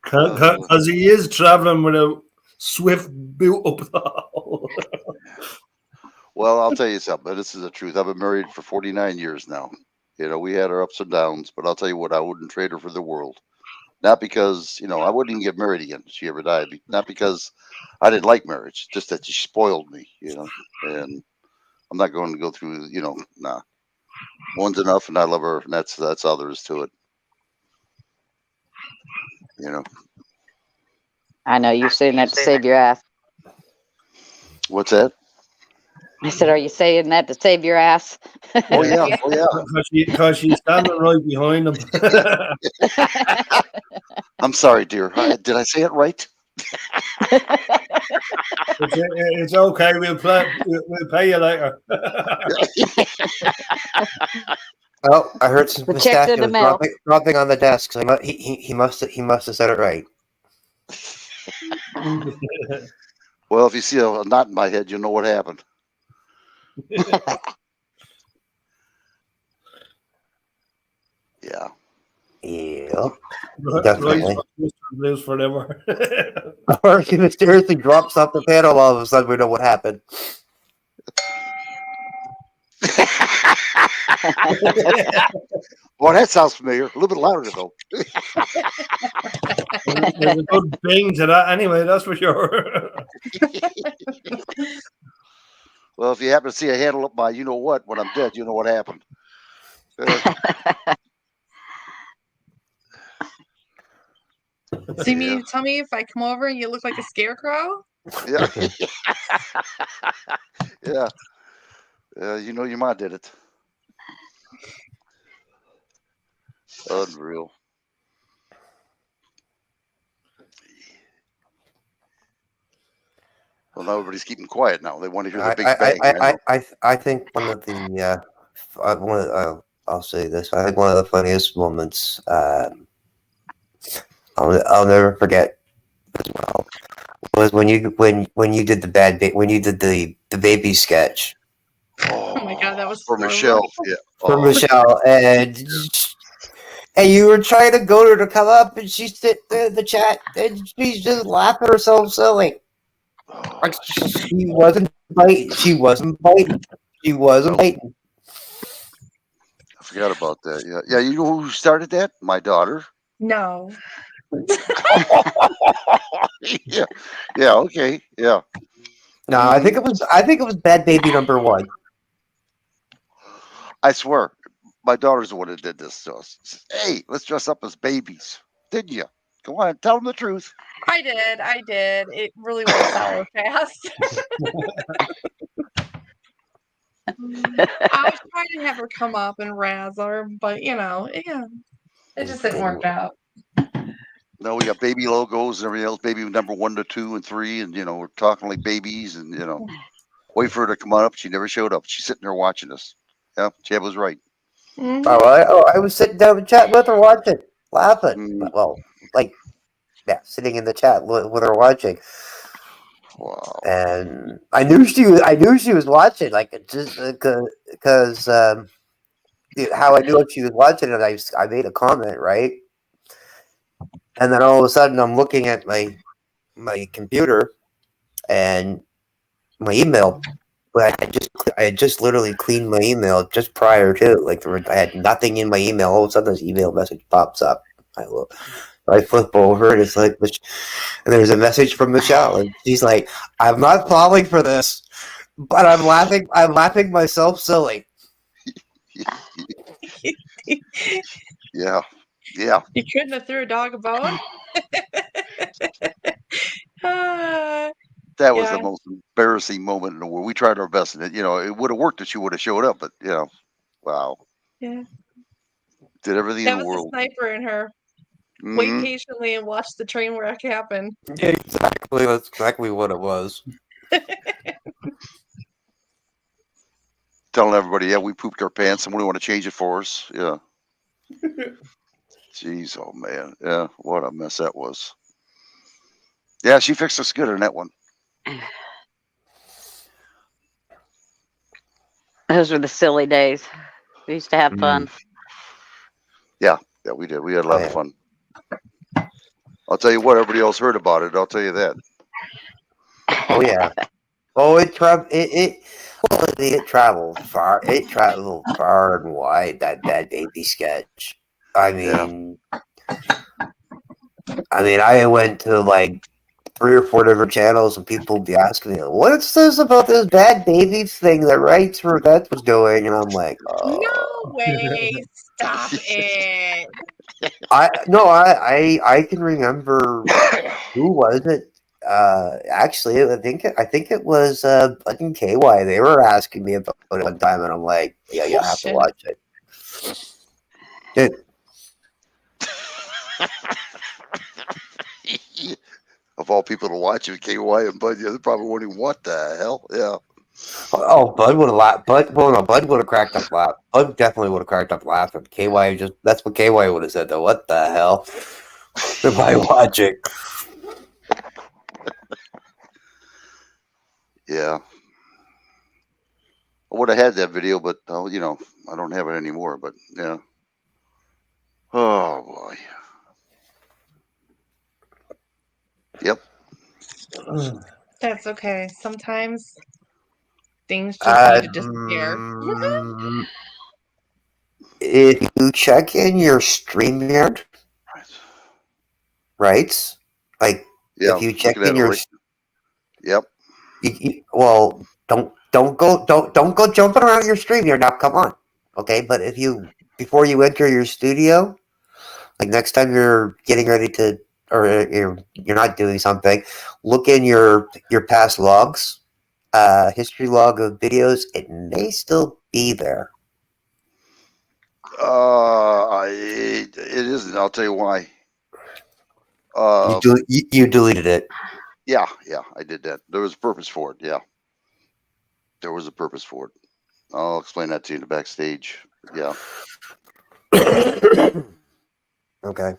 [SPEAKER 6] Because he is traveling with a swift boot up the hole.
[SPEAKER 1] Well, I'll tell you something. This is the truth. I've been married for 49 years now. You know, we had our ups and downs, but I'll tell you what, I wouldn't trade her for the world. Not because, I wouldn't even get married again if she ever died. Not because I didn't like marriage, just that she spoiled me, and I'm not going to go through, nah. One's enough, and I love her, and that's all there is to it.
[SPEAKER 8] I know you're saying that to save your ass.
[SPEAKER 1] What's that?
[SPEAKER 8] I said, are you saying that to save your ass?
[SPEAKER 1] Oh yeah, oh yeah.
[SPEAKER 6] Because she's standing right behind him.
[SPEAKER 1] I'm sorry, dear. Did I say it right?
[SPEAKER 6] It's okay. We'll pay you later.
[SPEAKER 9] Oh, I heard some
[SPEAKER 8] The check's in the
[SPEAKER 9] pistachios
[SPEAKER 8] mail.
[SPEAKER 9] dropping on the desk. So he must have said it right.
[SPEAKER 1] Well, if you see a knot in my head, you know what happened. Yeah.
[SPEAKER 9] Yeah. Definitely.
[SPEAKER 6] Lives forever.
[SPEAKER 9] Or if he mysteriously drops off the panel, all of a sudden we know what happened.
[SPEAKER 1] Well, that sounds familiar. A little bit louder though.
[SPEAKER 6] There's a good bing to that anyway, that's for sure.
[SPEAKER 1] Well, if you happen to see a handle up my, what, when I'm dead, you know what happened.
[SPEAKER 7] See me, tell me if I come over and you look like a scarecrow.
[SPEAKER 1] Yeah. Yeah. Your mom did it. Unreal. Well, now everybody's keeping quiet now. They want to hear the big bang.
[SPEAKER 9] I think one of the I'll say this. I think one of the funniest moments I'll never forget as well was when you did the baby sketch
[SPEAKER 7] Oh my god, that was
[SPEAKER 1] for
[SPEAKER 7] so
[SPEAKER 1] Michelle.
[SPEAKER 7] rough.
[SPEAKER 1] Yeah.
[SPEAKER 9] for Michelle, and you were trying to go to her to come up, and she's sitting in the chat, and she's just laughing herself silly. Like she wasn't biting. She wasn't biting. She wasn't biting.
[SPEAKER 1] I forgot about that. Yeah. Yeah. You know who started that? My daughter.
[SPEAKER 7] No.
[SPEAKER 1] Yeah. Yeah. Okay. Yeah.
[SPEAKER 9] No, I think it was Bad Baby number 1.
[SPEAKER 1] I swear, my daughter's the one that did this to us. Hey, let's dress up as babies. Didn't you? Go on, tell them the truth.
[SPEAKER 7] I did. It really went sour fast. I was trying to have her come up and razzle her, but yeah, it just didn't work out.
[SPEAKER 1] No, we got baby logos and everything else, baby number 1 to 2 and 3, and we're talking like babies, and wait for her to come on up. She never showed up. She's sitting there watching us. Yeah, Chad was right.
[SPEAKER 7] Mhm.
[SPEAKER 9] I was sitting down in chat with her watching, laughing.
[SPEAKER 1] Mm.
[SPEAKER 9] Well, sitting in the chat with her watching.
[SPEAKER 1] Wow.
[SPEAKER 9] And I knew she was watching, like, just because how I knew if she was watching it, I made a comment, right? And then all of a sudden I'm looking at my computer and my email. But I had just literally cleaned my email just prior to, like, I had nothing in my email. All of a sudden this email message pops up. I flip over and it's like, and there's a message from Michelle, and she's like, "I'm not falling for this, but I'm laughing. I'm laughing myself silly."
[SPEAKER 1] Yeah.
[SPEAKER 7] You couldn't have threw a dog a bone?
[SPEAKER 1] That was
[SPEAKER 7] Yeah.
[SPEAKER 1] the most embarrassing moment in the world. We tried our best, and it would have worked if she would have showed up, but wow.
[SPEAKER 7] Yeah.
[SPEAKER 1] Did everything
[SPEAKER 7] That
[SPEAKER 1] in the
[SPEAKER 7] was
[SPEAKER 1] world.
[SPEAKER 7] the sniper in her. Wait
[SPEAKER 1] Mhm.
[SPEAKER 7] patiently and watch the train wreck happen.
[SPEAKER 9] Yeah, exactly. That's exactly what it was.
[SPEAKER 1] Telling everybody, yeah, we pooped our pants. Somebody want to change it for us? Yeah. Jeez, oh man, yeah, what a mess that was. Yeah, she fixed us good on that one.
[SPEAKER 8] Those were the silly days. We used to have fun.
[SPEAKER 1] Yeah, we did. We had a lot
[SPEAKER 9] Oh,
[SPEAKER 1] of
[SPEAKER 9] yeah.
[SPEAKER 1] fun. I'll tell you what, everybody else heard about it. I'll tell you that.
[SPEAKER 9] Oh yeah. Oh, it traveled far. It traveled far and wide. That baby sketch. I mean, I went to like 3 or 4 different channels, and people would be asking me, "What's this about this bad baby thing that Rights for Vets was doing?" And I'm like,
[SPEAKER 7] No way. Stop it.
[SPEAKER 9] I can remember who was it. Actually, I think it was Bud and KY. They were asking me about it one time, and I'm like, "Yeah, you have to
[SPEAKER 7] Bullshit.
[SPEAKER 9] watch it." Dude,
[SPEAKER 1] Of all people to watch it, KY and Bud, they're probably wondering what the hell. Yeah.
[SPEAKER 9] oh, Bud would have laughed. Bud would have cracked up laugh. Bud definitely would have cracked up laughing. KY that's what KY would have said though. What the hell am I watching?
[SPEAKER 1] Yeah. I would have had that video, but I don't have it anymore. But yeah. Oh boy. Yep.
[SPEAKER 7] That's okay. Sometimes things just need to disappear.
[SPEAKER 9] If you check in your StreamYard, right? Like,
[SPEAKER 1] Yeah.
[SPEAKER 9] if you check
[SPEAKER 1] looking at
[SPEAKER 9] in
[SPEAKER 1] it
[SPEAKER 9] your,
[SPEAKER 1] right- Yep.
[SPEAKER 9] well, don't go jumping around your StreamYard now. Come on, okay? But before you enter your studio, like next time you're getting ready to, or you're not doing something, look in your past logs, history log of videos. It may still be there.
[SPEAKER 1] It isn't. I'll tell you why.
[SPEAKER 9] You deleted it.
[SPEAKER 1] Yeah, I did that. There was a purpose for it. Yeah. There was a purpose for it. I'll explain that to you in the backstage. Yeah.
[SPEAKER 9] Okay.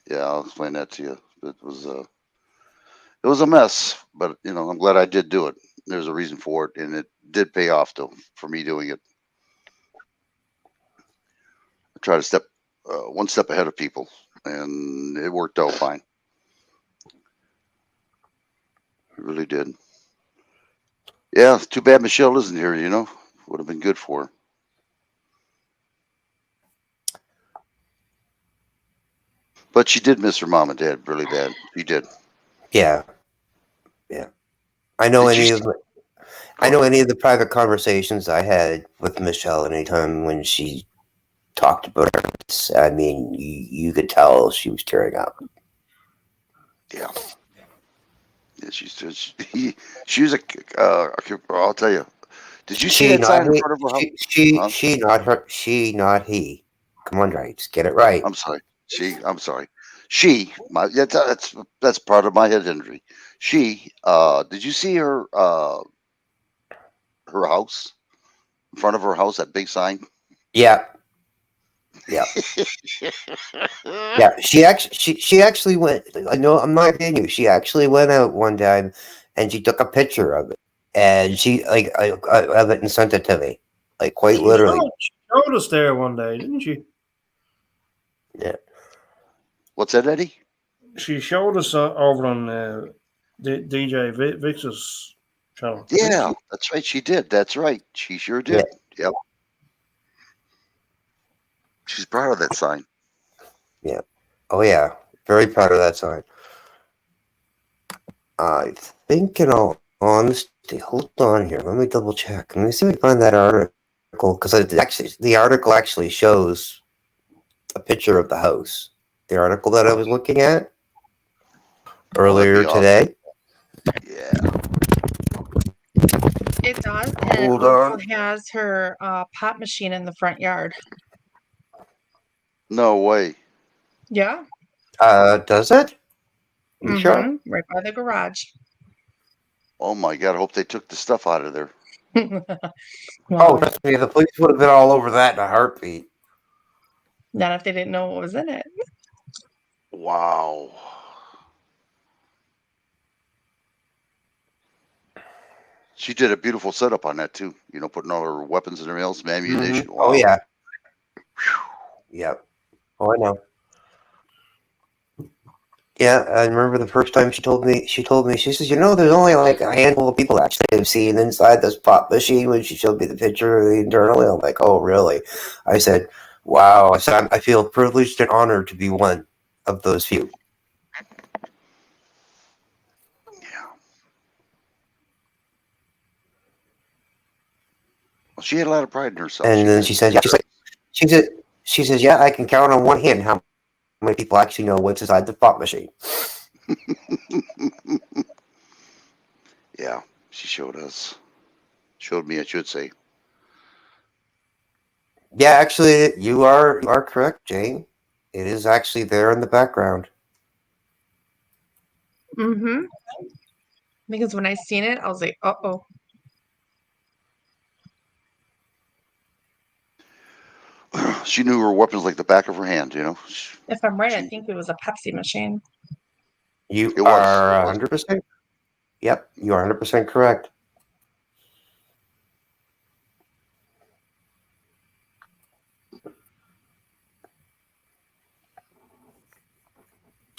[SPEAKER 1] Yeah, I'll explain that to you. It was a mess, but I'm glad I did do it. There's a reason for it, and it did pay off though for me doing it. I try to step one step ahead of people, and it worked out fine. It really did. Yeah, too bad Michelle isn't here. Would have been good for her. But she did miss her mom and dad really bad. She did.
[SPEAKER 9] Yeah. I know
[SPEAKER 1] Did
[SPEAKER 9] any
[SPEAKER 1] you-
[SPEAKER 9] of the private conversations I had with Michelle anytime when she talked about her. I mean, you could tell she was tearing up.
[SPEAKER 1] Yeah. Yeah, she was a. I'll tell you. Did you see
[SPEAKER 9] She,
[SPEAKER 1] that
[SPEAKER 9] not
[SPEAKER 1] sign in
[SPEAKER 9] he.
[SPEAKER 1] front of her house? Huh?
[SPEAKER 9] She, not her. She, not he. Come on, right. Just get it right.
[SPEAKER 1] I'm sorry. I'm sorry. That's part of my head injury. Did you see her her house in front of her house, that big sign?
[SPEAKER 9] Yeah. Yeah. Yeah. She actually went. I know. I'm not kidding you. She actually went out one time, and she took a picture of it, and she of it and sent it to me, like quite literally.
[SPEAKER 6] She showed us there one day, didn't she?
[SPEAKER 9] Yeah.
[SPEAKER 1] What's that, Eddie?
[SPEAKER 6] She showed us over on DJ Vix's channel.
[SPEAKER 1] Yeah, that's right. She did. That's right. She sure did. Yep. She's proud of that sign.
[SPEAKER 9] Yeah. Oh yeah. Very proud of that sign. I think, in all honesty, hold on here. Let me double check. Let me see if I can find that article, because the article actually shows a picture of the house. The article that I was looking at earlier
[SPEAKER 1] awesome.
[SPEAKER 9] today.
[SPEAKER 1] Yeah.
[SPEAKER 7] It does, and
[SPEAKER 9] Hold
[SPEAKER 7] it also
[SPEAKER 9] on.
[SPEAKER 7] has her pop machine in the front yard.
[SPEAKER 1] No way.
[SPEAKER 7] Yeah.
[SPEAKER 9] Does it? You sure?
[SPEAKER 7] Right by the garage.
[SPEAKER 1] Oh my God! I hope they took the stuff out of there.
[SPEAKER 9] Oh,
[SPEAKER 7] Well,
[SPEAKER 9] trust me, the police would have been all over that in a heartbeat.
[SPEAKER 7] not if they didn't know what was in it.
[SPEAKER 1] Wow. She did a beautiful setup on that too. You know, putting all her weapons and everything else, ammunition. Wow.
[SPEAKER 9] Oh yeah. Yep. Oh, I know. Yeah, I remember the first time she told me, she says, there's only like a handful of people actually have seen inside this pop machine when she showed me the picture of the internally. I'm like, oh, really? I said, wow. I said, I feel privileged and honored to be one of those few.
[SPEAKER 1] Yeah. Well, she had a lot of pride in herself.
[SPEAKER 9] And then she said, yeah, she says, yeah, I can count on one hand how many people actually know what's inside the pop machine.
[SPEAKER 1] Yeah, she showed us. Showed me, I should say.
[SPEAKER 9] Yeah, actually, you are correct, Jane. It is actually there in the background.
[SPEAKER 7] Because when I seen it, I was like, uh-oh.
[SPEAKER 1] She knew her weapons like the back of her hand,
[SPEAKER 7] If I'm right, I think it was a Pepsi machine.
[SPEAKER 9] You
[SPEAKER 1] It was.
[SPEAKER 9] are 100%. Yep, you are 100% correct.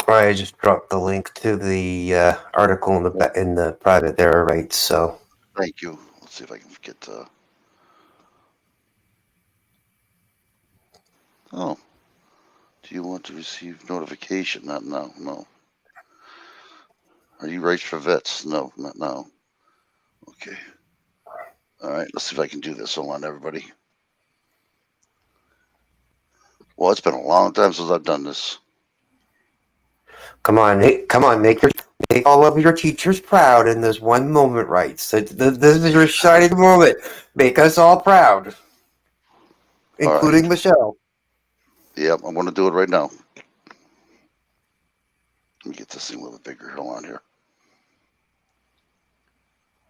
[SPEAKER 9] I just dropped the link to the article in the private there, right? So
[SPEAKER 1] Thank you. Let's see if I can get. Oh, do you want to receive notification? Not now. No. Are you right for vets? No, not now. Okay. All right. Let's see if I can do this. Hold on, everybody. Well, it's been a long time since I've done this.
[SPEAKER 9] come on, make all of your teachers proud in this one moment, right? So this is your shining moment. Make us all proud, including
[SPEAKER 1] right.
[SPEAKER 9] Michelle.
[SPEAKER 1] Yep, I'm going to do it right now. Let me get this thing a little bigger. Hold on here.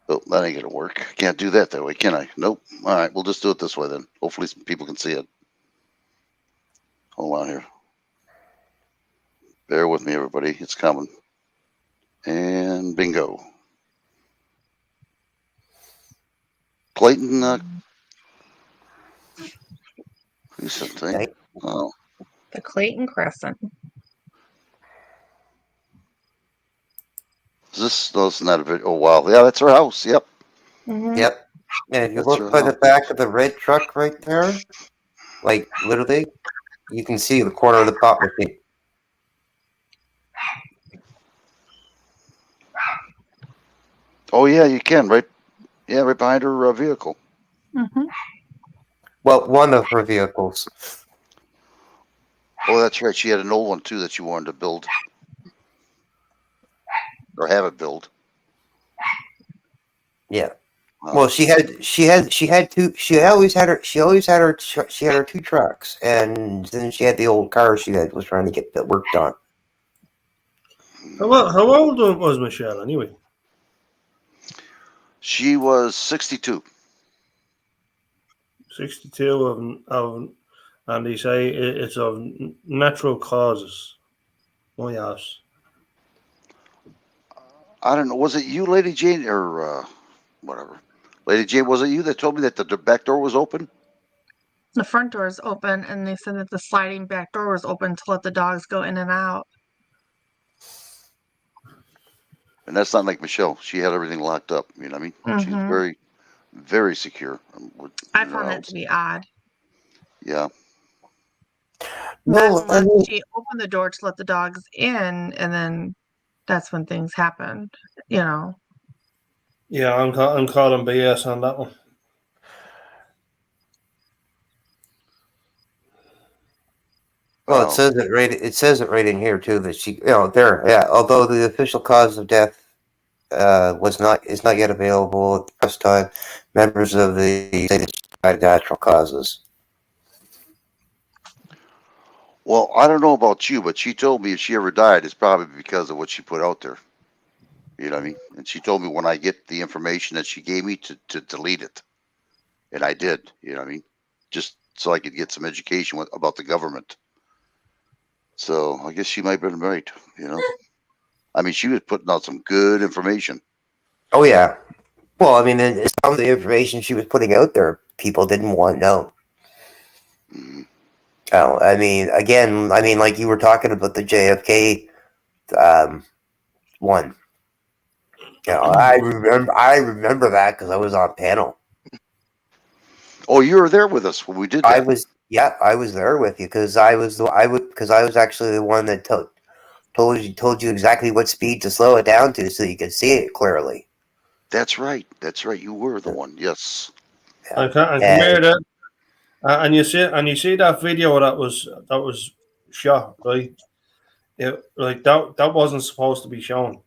[SPEAKER 1] Oh, that ain't going to work. Can't do that way, can I? Nope. All right, we'll just do it this way then. Hopefully some people can see it. Hold on here. Bear with me, everybody. It's coming. And bingo. Clayton, something. Oh.
[SPEAKER 7] The Clayton Crescent.
[SPEAKER 1] Is this? No, it's not a video. Oh, wow. Yeah, that's her house. Yep.
[SPEAKER 9] Yep. And if you
[SPEAKER 1] That's
[SPEAKER 9] look by the back of the red truck right there, like literally, you can see the corner of the pop machine.
[SPEAKER 1] Oh, yeah, you can. Right. Yeah, right behind her vehicle.
[SPEAKER 9] Well, one of her vehicles.
[SPEAKER 1] Oh, that's right. She had an old one, too, that she wanted to build. or have it built.
[SPEAKER 9] Yeah. Well, she had two. She always had her two trucks, and then she had the old car she was trying to get that worked on.
[SPEAKER 6] How old was Michelle anyway?
[SPEAKER 1] She was 62.
[SPEAKER 6] 62 and they say it's of natural causes. Oh yes.
[SPEAKER 1] I don't know. Was it you, Lady Jane, or whatever? Lady Jane, was it you that told me that the back door was open?
[SPEAKER 7] The front door is open, and they said that the sliding back door was open to let the dogs go in and out.
[SPEAKER 1] And that's not like Michelle. She had everything locked up. You know what I mean? She's
[SPEAKER 7] Mhm.
[SPEAKER 1] very, very secure.
[SPEAKER 7] I found that to be odd.
[SPEAKER 1] Yeah.
[SPEAKER 9] No,
[SPEAKER 7] Imagine when she opened the door to let the dogs in, and then that's when things happened. You know.
[SPEAKER 6] Yeah, I'm calling BS on that one.
[SPEAKER 9] Well, it says it right. It says it right in here too that she, there. Yeah. Although the official cause of death is not yet available at the press time, members of the say that she died of natural causes.
[SPEAKER 1] Well, I don't know about you, but she told me if she ever died, it's probably because of what she put out there. You know what I mean? And she told me when I get the information that she gave me to delete it. And I did, you know what I mean? Just so I could get some education about the government. So I guess she might have been right, you know? I mean, she was putting out some good information.
[SPEAKER 9] Oh yeah. Well, I mean, and some of the information she was putting out there, people didn't want to know.
[SPEAKER 1] Mm-hmm.
[SPEAKER 9] Oh, I mean, again, like you were talking about the JFK one. I remember that because I was on panel.
[SPEAKER 1] Oh, you were there with us when we did that.
[SPEAKER 9] I was there with you because I was actually the one that told you exactly what speed to slow it down to so you could see it clearly.
[SPEAKER 1] That's right. You were the one. Yes.
[SPEAKER 6] I can hear that. And you see that video that was shot, right? Like that wasn't supposed to be shown.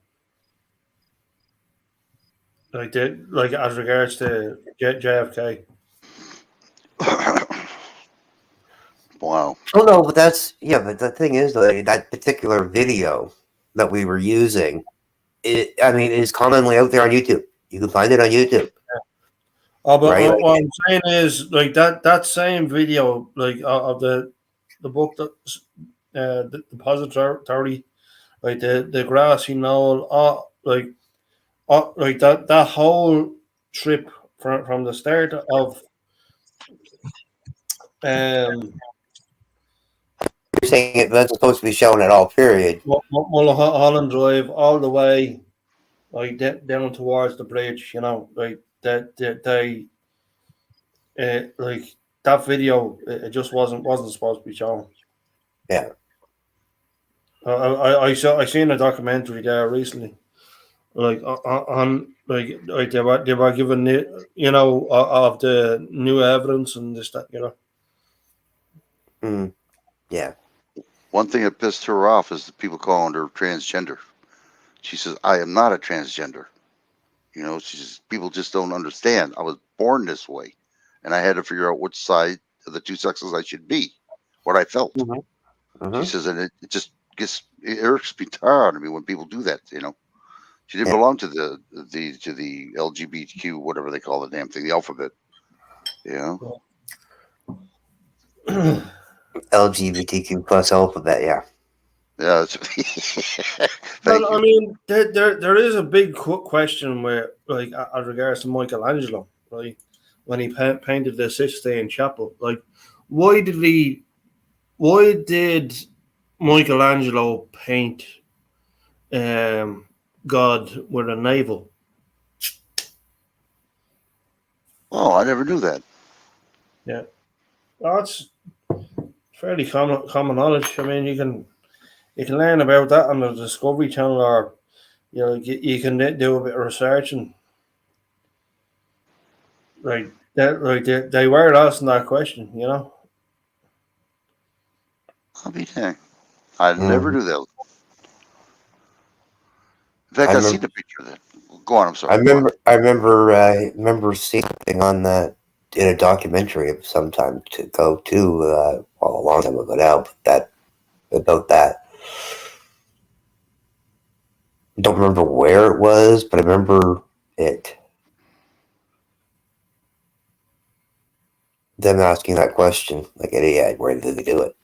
[SPEAKER 6] Like as regards to JFK.
[SPEAKER 1] Wow.
[SPEAKER 9] Oh no, but but the thing is though, that particular video that we were using, is commonly out there on YouTube. You can find it on YouTube.
[SPEAKER 6] Oh, but
[SPEAKER 9] right?
[SPEAKER 6] what I'm saying is like that same video, like of the book that the depository, like the grassy knoll, like that whole trip from the start of
[SPEAKER 9] You're saying that's supposed to be shown at all, period.
[SPEAKER 6] Mulholland Drive all the way, like down towards the bridge, like that they like that video, it just wasn't supposed to be shown.
[SPEAKER 9] Yeah.
[SPEAKER 6] I seen a documentary there recently, like on like they were given of the new evidence and this that
[SPEAKER 9] Yeah.
[SPEAKER 1] One thing that pissed her off is the people calling her transgender. She says, "I am not a transgender." She says people just don't understand. I was born this way, and I had to figure out which side of the two sexes I should be, what I felt. She says, and it just it irks me tar out of me when people do that. She didn't belong to the LGBTQ, whatever they call the damn thing, the alphabet.
[SPEAKER 9] LGBTQ plus alphabet, yeah.
[SPEAKER 1] Yeah.
[SPEAKER 6] Well, I mean, there is a big question where, like, as regards to Michelangelo, right, when he painted the Sistine Chapel, like, why did Michelangelo paint God with a navel?
[SPEAKER 1] Oh, I never knew that.
[SPEAKER 6] Yeah, that's fairly common knowledge. I mean, you can learn about that on the Discovery Channel, or you can do a bit of research, and like that, like they were asking that question,
[SPEAKER 1] I'll be dang. I never knew that. In fact,
[SPEAKER 9] I
[SPEAKER 1] I've seen the picture of that. Go on. I'm sorry.
[SPEAKER 9] I remember seeing something on that in a documentary of some time to go to, well, a long time ago now, but about that. Don't remember where it was, but I remember it. Them asking that question, like, yeah, where did they do it?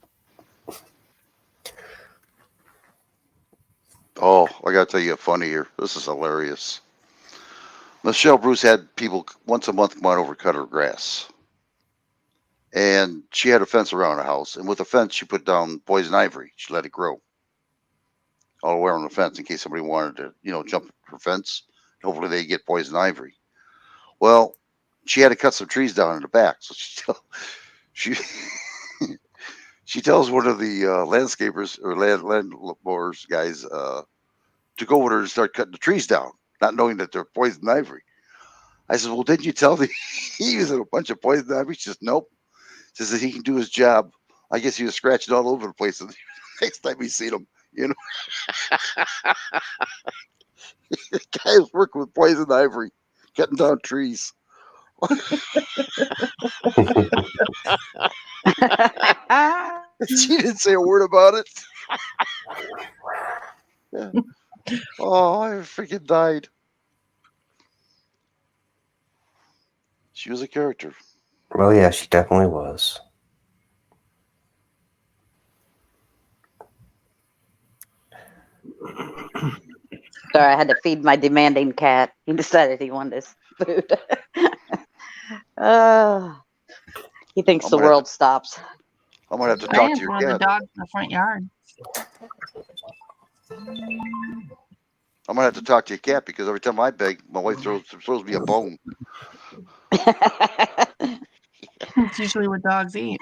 [SPEAKER 1] Oh, I got to tell you a funny here. This is hilarious. Michelle Bruce had people once a month come on over and cut her grass. And she had a fence around her house. And with the fence, she put down poison ivy. She let it grow all the way around the fence in case somebody wanted to, jump her fence. Hopefully they get poison ivy. Well, she had to cut some trees down in the back. So she she tells one of the landscapers or landlords guys to go with her and start cutting the trees down, not knowing that they're poison ivy. I said, well, didn't you tell me he using a bunch of poison ivy? She says, nope. She says he can do his job. I guess he was scratching all over the place. And next time we seen him, the guy was working with poison ivy, cutting down trees. She didn't say a word about it. Yeah. Oh, I freaking died. She was a character.
[SPEAKER 9] Well, yeah, she definitely was.
[SPEAKER 8] Sorry, I had to feed my demanding cat. He decided he wanted his food. He thinks the world stops.
[SPEAKER 1] I'm gonna have to talk to your
[SPEAKER 7] one of the
[SPEAKER 1] cat.
[SPEAKER 7] dogs in the front yard.
[SPEAKER 1] I'm gonna have to talk to your cat because every time I beg, my wife throws me a bone.
[SPEAKER 7] It's usually what dogs eat.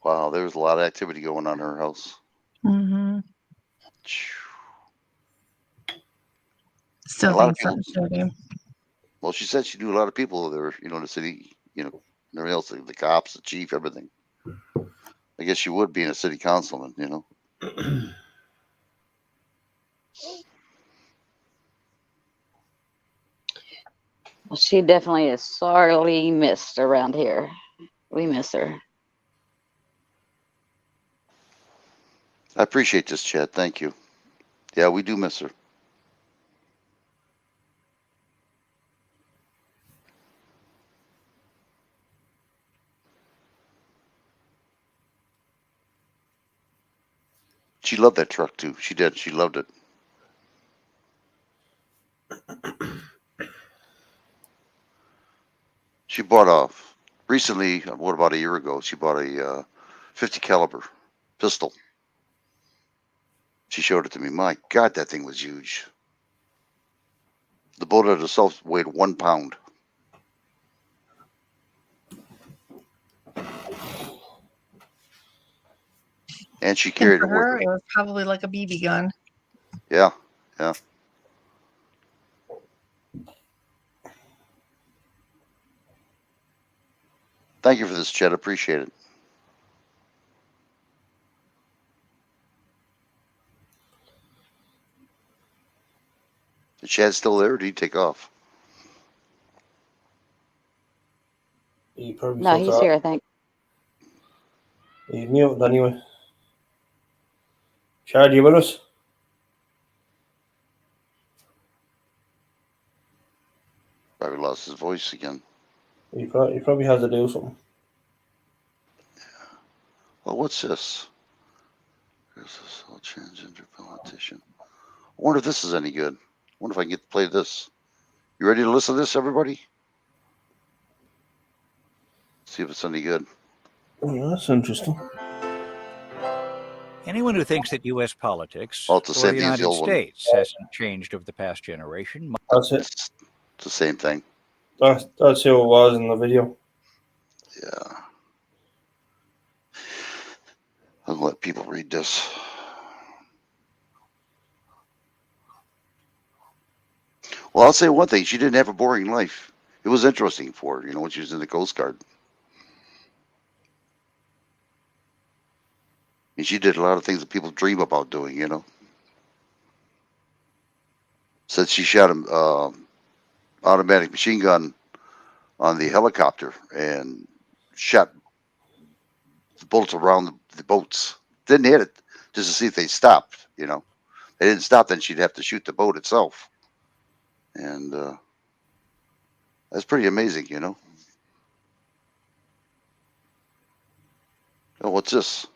[SPEAKER 1] Wow, there's a lot of activity going on in her house.
[SPEAKER 7] Mm-hmm. Still
[SPEAKER 1] A lot of
[SPEAKER 7] think something should be.
[SPEAKER 1] Well, she said she knew a lot of people there, in the city, and everything else, the cops, the chief, everything. I guess she would being a city councilman,
[SPEAKER 8] Well, she definitely is sorely missed around here. We miss her.
[SPEAKER 1] I appreciate this, Chad. Thank you. Yeah, we do miss her. She loved that truck too. She did. She loved it. She bought recently, about a year ago, she bought a 50 caliber pistol. She showed it to me. My God, that thing was huge. The bullet itself weighed 1 pound. And she carried
[SPEAKER 7] For
[SPEAKER 1] it with
[SPEAKER 7] her,
[SPEAKER 1] her.
[SPEAKER 7] it was probably like a BB gun.
[SPEAKER 1] Yeah, yeah. Thank you for this, Chet. Appreciate it. Is Chad still there, or did he take off?
[SPEAKER 6] He probably
[SPEAKER 8] No, he's here, I think.
[SPEAKER 6] He's muted anyway. Chad, you with us?
[SPEAKER 1] Probably lost his voice again.
[SPEAKER 6] He probably has to do something.
[SPEAKER 1] Well, what's this? There's this whole transgender politician. I wonder if this is any good. I wonder if I can get to play this. You ready to listen to this, everybody? See if it's any good.
[SPEAKER 6] Yeah, that's interesting.
[SPEAKER 2] Anyone who thinks that U.S. politics
[SPEAKER 1] Oh,
[SPEAKER 2] or
[SPEAKER 1] it's the
[SPEAKER 2] the
[SPEAKER 1] same thing as
[SPEAKER 2] United
[SPEAKER 1] the old one.
[SPEAKER 2] States hasn't changed over the past generation.
[SPEAKER 6] That's it.
[SPEAKER 1] It's the same thing.
[SPEAKER 6] That's who it was in the video.
[SPEAKER 1] Yeah. I'll let people read this. Well, I'll say one thing. She didn't have a boring life. It was interesting for her, when she was in the Coast Guard. And she did a lot of things that people dream about doing, you know. Said she shot an automatic machine gun on the helicopter and shot the bullets around the boats. Didn't hit it, just to see if they stopped, you know. They didn't stop, then she'd have to shoot the boat itself. And that's pretty amazing, you know. Oh, what's this?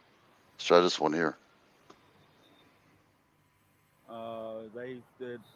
[SPEAKER 1] Let's try this one here.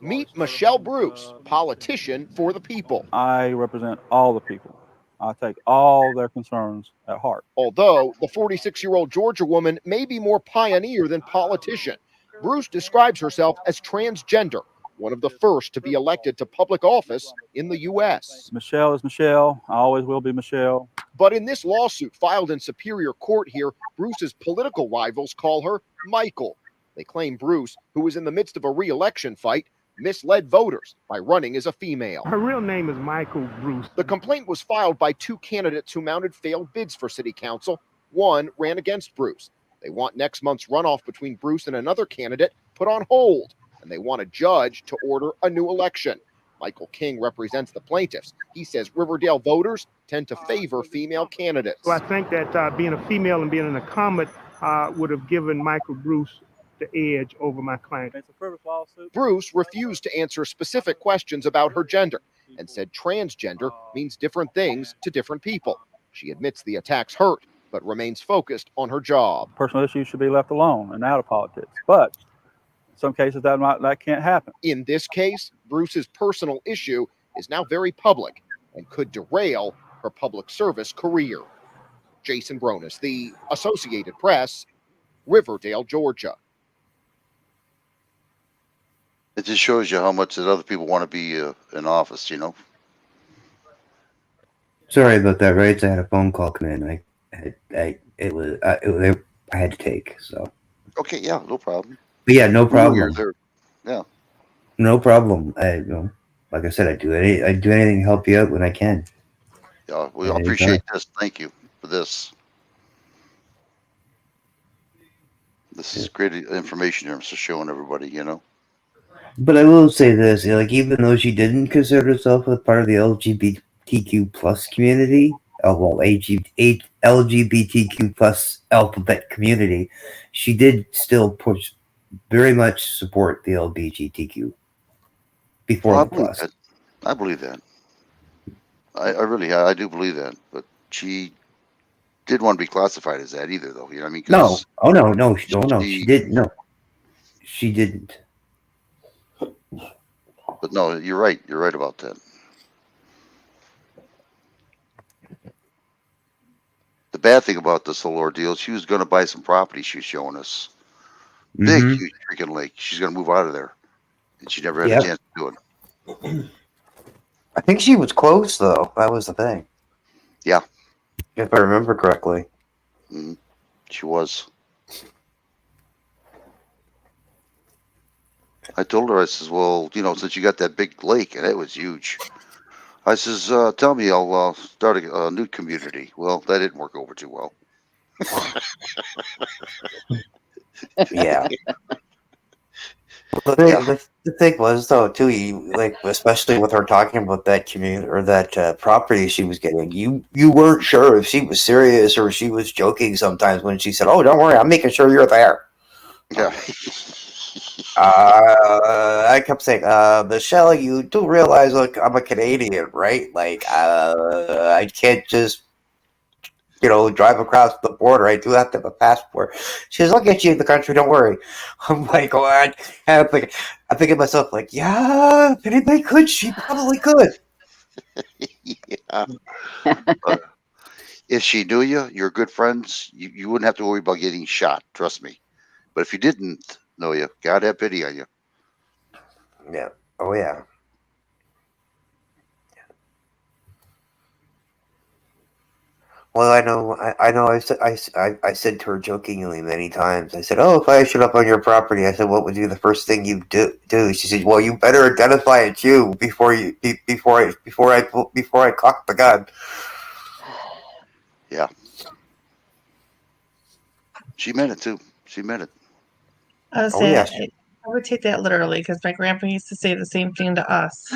[SPEAKER 3] Meet Michelle Bruce, politician for the people.
[SPEAKER 4] I represent all the people. I take all their concerns at heart.
[SPEAKER 3] Although the 46-year-old Georgia woman may be more pioneer than politician, Bruce describes herself as transgender, one of the first to be elected to public office in the U.S.
[SPEAKER 4] Michelle is Michelle. I always will be Michelle.
[SPEAKER 3] But in this lawsuit filed in Superior Court here, Bruce's political rivals call her Michael. They claim Bruce, who is in the midst of a re-election fight, misled voters by running as a female.
[SPEAKER 5] Her real name is Michael Bruce.
[SPEAKER 3] The complaint was filed by two candidates who mounted failed bids for city council. One ran against Bruce. They want next month's runoff between Bruce and another candidate put on hold, and they want a judge to order a new election. Michael King represents the plaintiffs. He says Riverdale voters tend to favor female candidates.
[SPEAKER 5] So I think that being a female and being an incumbent would have given Michael Bruce the edge over my client.
[SPEAKER 4] It's a frivolous lawsuit.
[SPEAKER 3] Bruce refused to answer specific questions about her gender and said transgender means different things to different people. She admits the attacks hurt, but remains focused on her job.
[SPEAKER 4] Personal issues should be left alone and out of politics. But in some cases, that can't happen.
[SPEAKER 3] In this case, Bruce's personal issue is now very public and could derail her public service career. Jason Bronis, The Associated Press, Riverdale, Georgia.
[SPEAKER 1] It just shows you how much that other people want to be in office, you know.
[SPEAKER 9] Sorry about that, right? I had a phone call come in. I had to take. So.
[SPEAKER 1] Okay, yeah, no problem.
[SPEAKER 9] But yeah, no problem.
[SPEAKER 1] Yeah.
[SPEAKER 9] No problem. Like I said, I do anything to help you out when I can.
[SPEAKER 1] Yeah, we appreciate this. Thank you for this. This is great information here, so showing everybody, you know.
[SPEAKER 9] But I will say this, like, even though she didn't consider herself a part of the LGBTQ plus community, LGBTQ plus alphabet community, she did still very much support the LGBTQ before the plus.
[SPEAKER 1] I believe that. I do believe that. But she didn't want to be classified as that either, though. You know what I mean?
[SPEAKER 9] No. Oh, no. She didn't. No. She didn't.
[SPEAKER 1] But no, you're right. You're right about that. The bad thing about this whole ordeal, she was going to buy some property. She was showing us. Big, huge freaking lake. She's going to move out of there. And she never had a chance to do it.
[SPEAKER 9] I think she was close, though. That was the thing.
[SPEAKER 1] Yeah.
[SPEAKER 9] If I remember correctly.
[SPEAKER 1] Mm-hmm. She was. I told her, I says, well, you know, since you got that big lake, and it was huge. I says, tell me, I'll start a new community. Well, that didn't work over too well.
[SPEAKER 9] Yeah. The thing was, though, too, especially with her talking about that community or that property she was getting, you weren't sure if she was serious or if she was joking sometimes when she said, "Oh, don't worry, I'm making sure you're there."
[SPEAKER 1] Yeah.
[SPEAKER 9] I kept saying, Michelle, you do realize, look, I'm a Canadian, right? Like, I can't just, drive across the border. I do have to have a passport. She says, I'll get you in the country, don't worry. I'm like, what? I'm thinking to myself, like, yeah, if anybody could, she probably could.
[SPEAKER 1] Yeah. If she knew you, you're good friends, you wouldn't have to worry about getting shot, trust me. But if you didn't know you, God have pity on you.
[SPEAKER 9] Yeah. Oh, yeah. Well, I know. I said to her jokingly many times. I said, "Oh, if I showed up on your property," I said, "what would be the first thing you do?" She said, "Well, you better identify it's you before I cock the gun."
[SPEAKER 1] Yeah. She meant it too. She meant it.
[SPEAKER 7] I would
[SPEAKER 9] Oh,
[SPEAKER 7] say
[SPEAKER 9] yes.
[SPEAKER 7] I would take that literally because my grandpa used to say the same thing to us.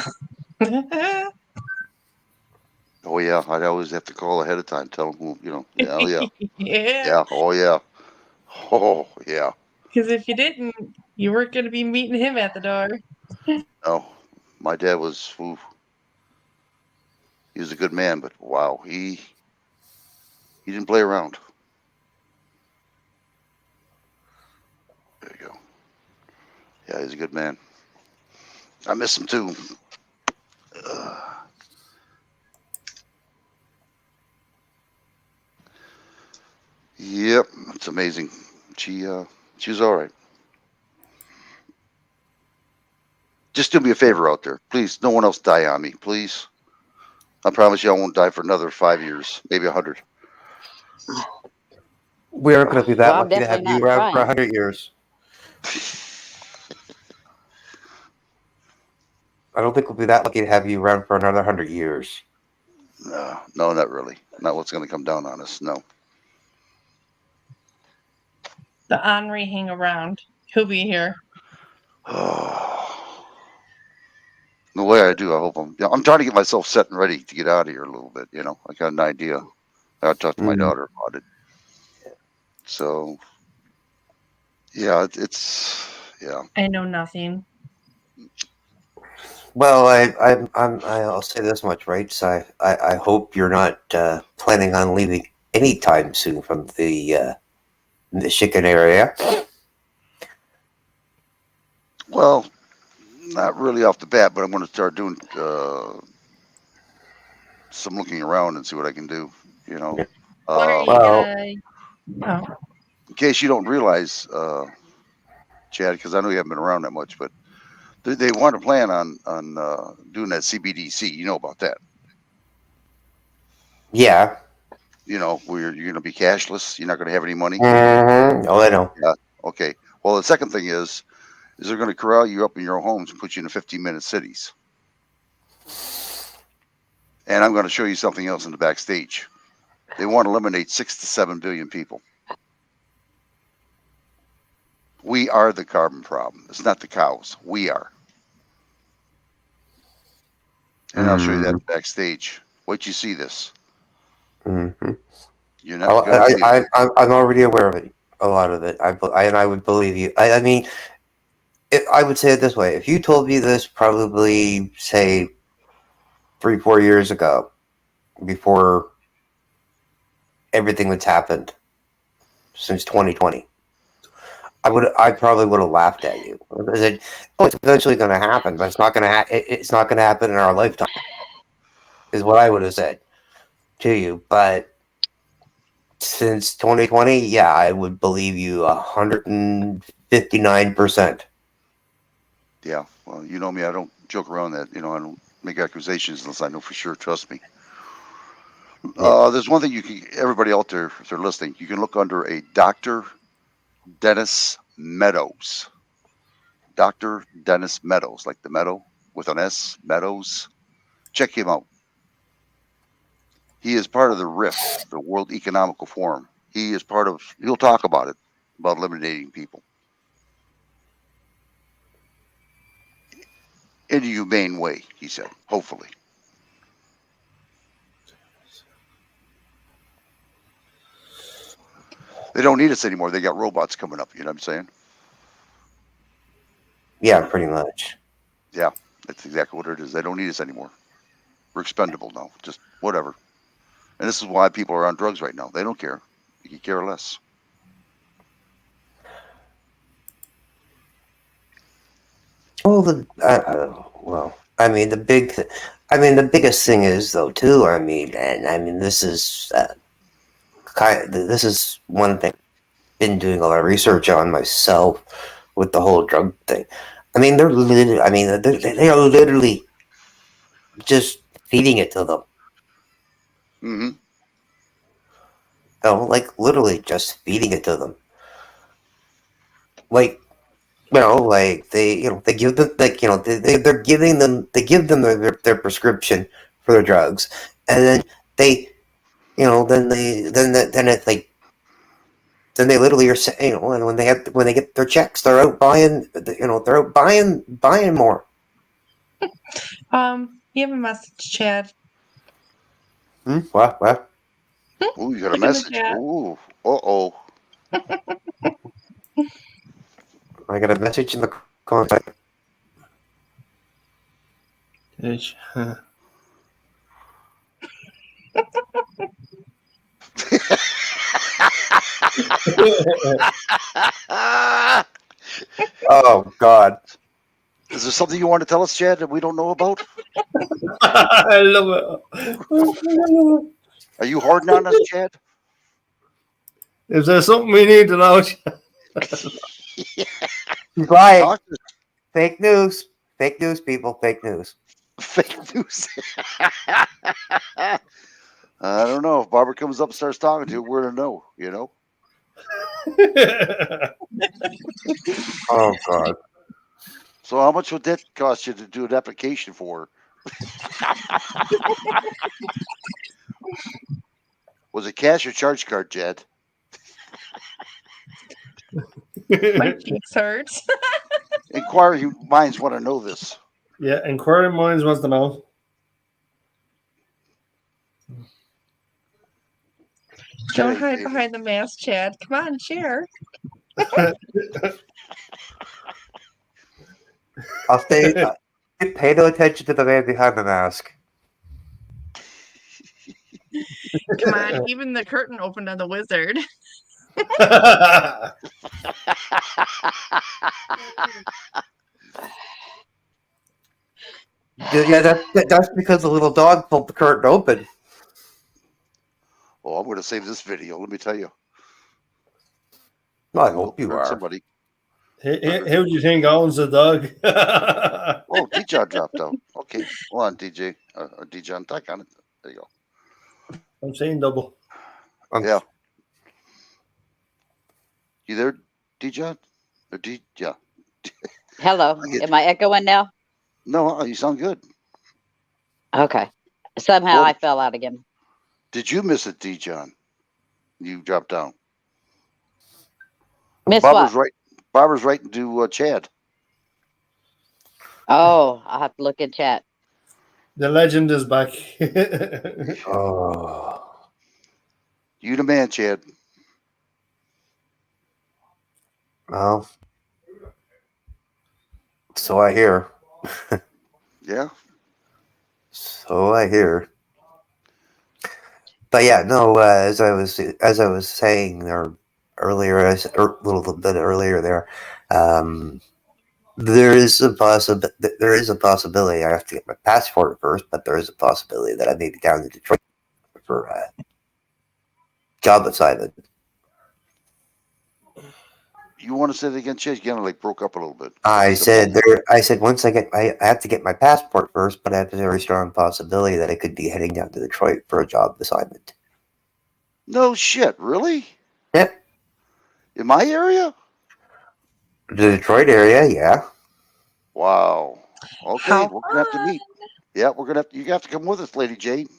[SPEAKER 1] Oh yeah, I'd always have to call ahead of time, tell them who, yeah, oh yeah,
[SPEAKER 7] Yeah,
[SPEAKER 1] yeah, oh yeah, oh yeah.
[SPEAKER 7] because if you didn't, you weren't going to be meeting him at the door.
[SPEAKER 1] No, my dad was, ooh, he was a good man, but wow, he didn't play around. There you go. Yeah, he's a good man. I miss him too. Yep, it's amazing. She was all right. Just do me a favor out there, please. No one else die on me, please. I promise you, I won't die for another 5 years, maybe 100.
[SPEAKER 9] We aren't going to be that
[SPEAKER 8] Well, I'm
[SPEAKER 9] lucky to have
[SPEAKER 8] definitely
[SPEAKER 9] you
[SPEAKER 8] not
[SPEAKER 9] around for
[SPEAKER 8] trying.
[SPEAKER 9] 100 years. I don't think we'll be that lucky to have you around for another 100 years.
[SPEAKER 1] No, not really. Not what's going to come down on us. No.
[SPEAKER 7] The Henri hang around. He'll be here.
[SPEAKER 1] The way I do, I hope I'm trying to get myself set and ready to get out of here a little bit. I got an idea. I talked to my daughter about it. So, yeah, yeah.
[SPEAKER 7] I know nothing.
[SPEAKER 9] Well, I'll say this much, right? So I hope you're not planning on leaving anytime soon from the Michigan area.
[SPEAKER 1] Well, not really off the bat, but I'm going to start doing some looking around and see what I can do.
[SPEAKER 7] What are you
[SPEAKER 9] Well-
[SPEAKER 7] gonna? Oh,
[SPEAKER 1] In case you don't realize, Chad, because I know you haven't been around that much, but they want to plan on doing that CBDC. You know about that?
[SPEAKER 9] Yeah.
[SPEAKER 1] Where you're going to be cashless. You're not going to have any money.
[SPEAKER 9] Mm-hmm. Oh, I know.
[SPEAKER 1] Okay. Well, the second thing is they're going to corral you up in your homes and put you in 15-minute cities. And I'm going to show you something else in the backstage. They want to eliminate 6 to 7 billion people. We are the carbon problem. It's not the cows. We are. And I'll show you that backstage. Wait till you see this.
[SPEAKER 9] Mm-hmm.
[SPEAKER 1] You're not going to believe it.
[SPEAKER 9] I'm already aware of it. A lot of it. I would believe you. I mean, I would say it this way. If you told me this probably, say, 3-4 years ago, before everything that's happened since 2020, I probably would have laughed at you. I said, "Oh, it's eventually going to happen, but it's not going to. It's not going to happen in our lifetime." Is what I would have said to you. But since 2020, yeah, I would believe you 159%.
[SPEAKER 1] Yeah. Well, you know me. I don't joke around that. I don't make accusations unless I know for sure. Trust me. There's one thing everybody out there, if they're listening, you can look under a Dr. Dennis Meadows. Dr. Dennis Meadows, like the meadow with an S, Meadows. Check him out. He is part of the RIF, the World Economical Forum. He'll talk about it, about eliminating people. In a humane way, he said, hopefully. They don't need us anymore. They got robots coming up. You know what I'm saying?
[SPEAKER 9] Yeah, pretty much.
[SPEAKER 1] Yeah, that's exactly what it is. They don't need us anymore. We're expendable now. Just whatever. And this is why people are on drugs right now. They don't care. They could care less.
[SPEAKER 9] Well, the biggest thing is though too. This is this is one thing I've been doing a lot of research on myself with the whole drug thing. They are literally just feeding it to them.
[SPEAKER 1] Mm-hmm.
[SPEAKER 9] Like literally just feeding it to them. They give them they give them their prescription for their drugs, and then then they literally are saying, when they get their checks, they're out buying, they're out buying more.
[SPEAKER 7] You have a message, Chad.
[SPEAKER 9] What?
[SPEAKER 1] Ooh, you got a
[SPEAKER 7] Look in the
[SPEAKER 1] message.
[SPEAKER 7] chat.
[SPEAKER 1] Ooh, uh-oh.
[SPEAKER 9] I got a message in the contact. Oh God.
[SPEAKER 1] Is there something you want to tell us, Chad, that we don't know about?
[SPEAKER 6] I love it.
[SPEAKER 1] Are you harding on us, Chad?
[SPEAKER 6] Is there something we need to know?
[SPEAKER 9] He's lying.
[SPEAKER 1] Talk to us.
[SPEAKER 9] Fake news. Fake news, people. Fake news.
[SPEAKER 1] Fake news. I don't know. If Barbara comes up and starts talking to you, we're to know, you know?
[SPEAKER 9] Oh God.
[SPEAKER 1] So how much would that cost you to do an application for? Was it cash or charge card, Chad?
[SPEAKER 7] My cheeks hurt.
[SPEAKER 1] Inquiring minds want to know this.
[SPEAKER 6] Yeah, inquiring minds wants to know.
[SPEAKER 7] Don't
[SPEAKER 1] Chad,
[SPEAKER 7] hide
[SPEAKER 1] baby.
[SPEAKER 7] behind the mask, Chad. Come on, share.
[SPEAKER 9] I'll stay. Pay no attention to the man behind the mask.
[SPEAKER 7] Come on, even the curtain opened on the wizard.
[SPEAKER 9] Yeah, that's because the little dog pulled the curtain open.
[SPEAKER 1] Oh, I'm going to save this video. Let me tell you.
[SPEAKER 9] I hope you
[SPEAKER 1] Hurt
[SPEAKER 9] are.
[SPEAKER 1] somebody.
[SPEAKER 6] Who do you think owns the dog?
[SPEAKER 1] Oh, DJ dropped out. Okay. Hold on, DJ. DJ on tack on it. There you go.
[SPEAKER 6] I'm saying double.
[SPEAKER 1] Yeah. You there, DJ? Or yeah.
[SPEAKER 8] Hello.
[SPEAKER 1] I get
[SPEAKER 8] Am I echoing now?
[SPEAKER 1] No, you sound good.
[SPEAKER 8] Okay. Somehow
[SPEAKER 1] Well-
[SPEAKER 8] I fell out again.
[SPEAKER 1] Did you miss it, D. John? You dropped down.
[SPEAKER 8] Miss
[SPEAKER 1] Barbara's
[SPEAKER 8] what?
[SPEAKER 1] right. Barbara's writing to Chad.
[SPEAKER 8] Oh, I'll have to look in chat.
[SPEAKER 6] The legend is back.
[SPEAKER 9] Oh.
[SPEAKER 1] You the man, Chad.
[SPEAKER 9] Well, so I hear.
[SPEAKER 1] Yeah.
[SPEAKER 9] So I hear. But yeah, no. As I was saying there earlier, a little bit earlier there, there is a possibility. I have to get my passport first, but there is a possibility that I may be down to Detroit for a job assignment.
[SPEAKER 1] You want to say it again, Chad? You kind of like broke up a little bit.
[SPEAKER 9] I said once I have to get my passport first, but I have a very strong possibility that I could be heading down to Detroit for a job assignment.
[SPEAKER 1] No shit, really?
[SPEAKER 9] Yep.
[SPEAKER 1] In my area?
[SPEAKER 9] The Detroit area, yeah.
[SPEAKER 1] Wow. Okay,
[SPEAKER 7] How
[SPEAKER 1] we're gonna have to meet. Yeah, we're gonna have to. You have to come with us, Lady Jane.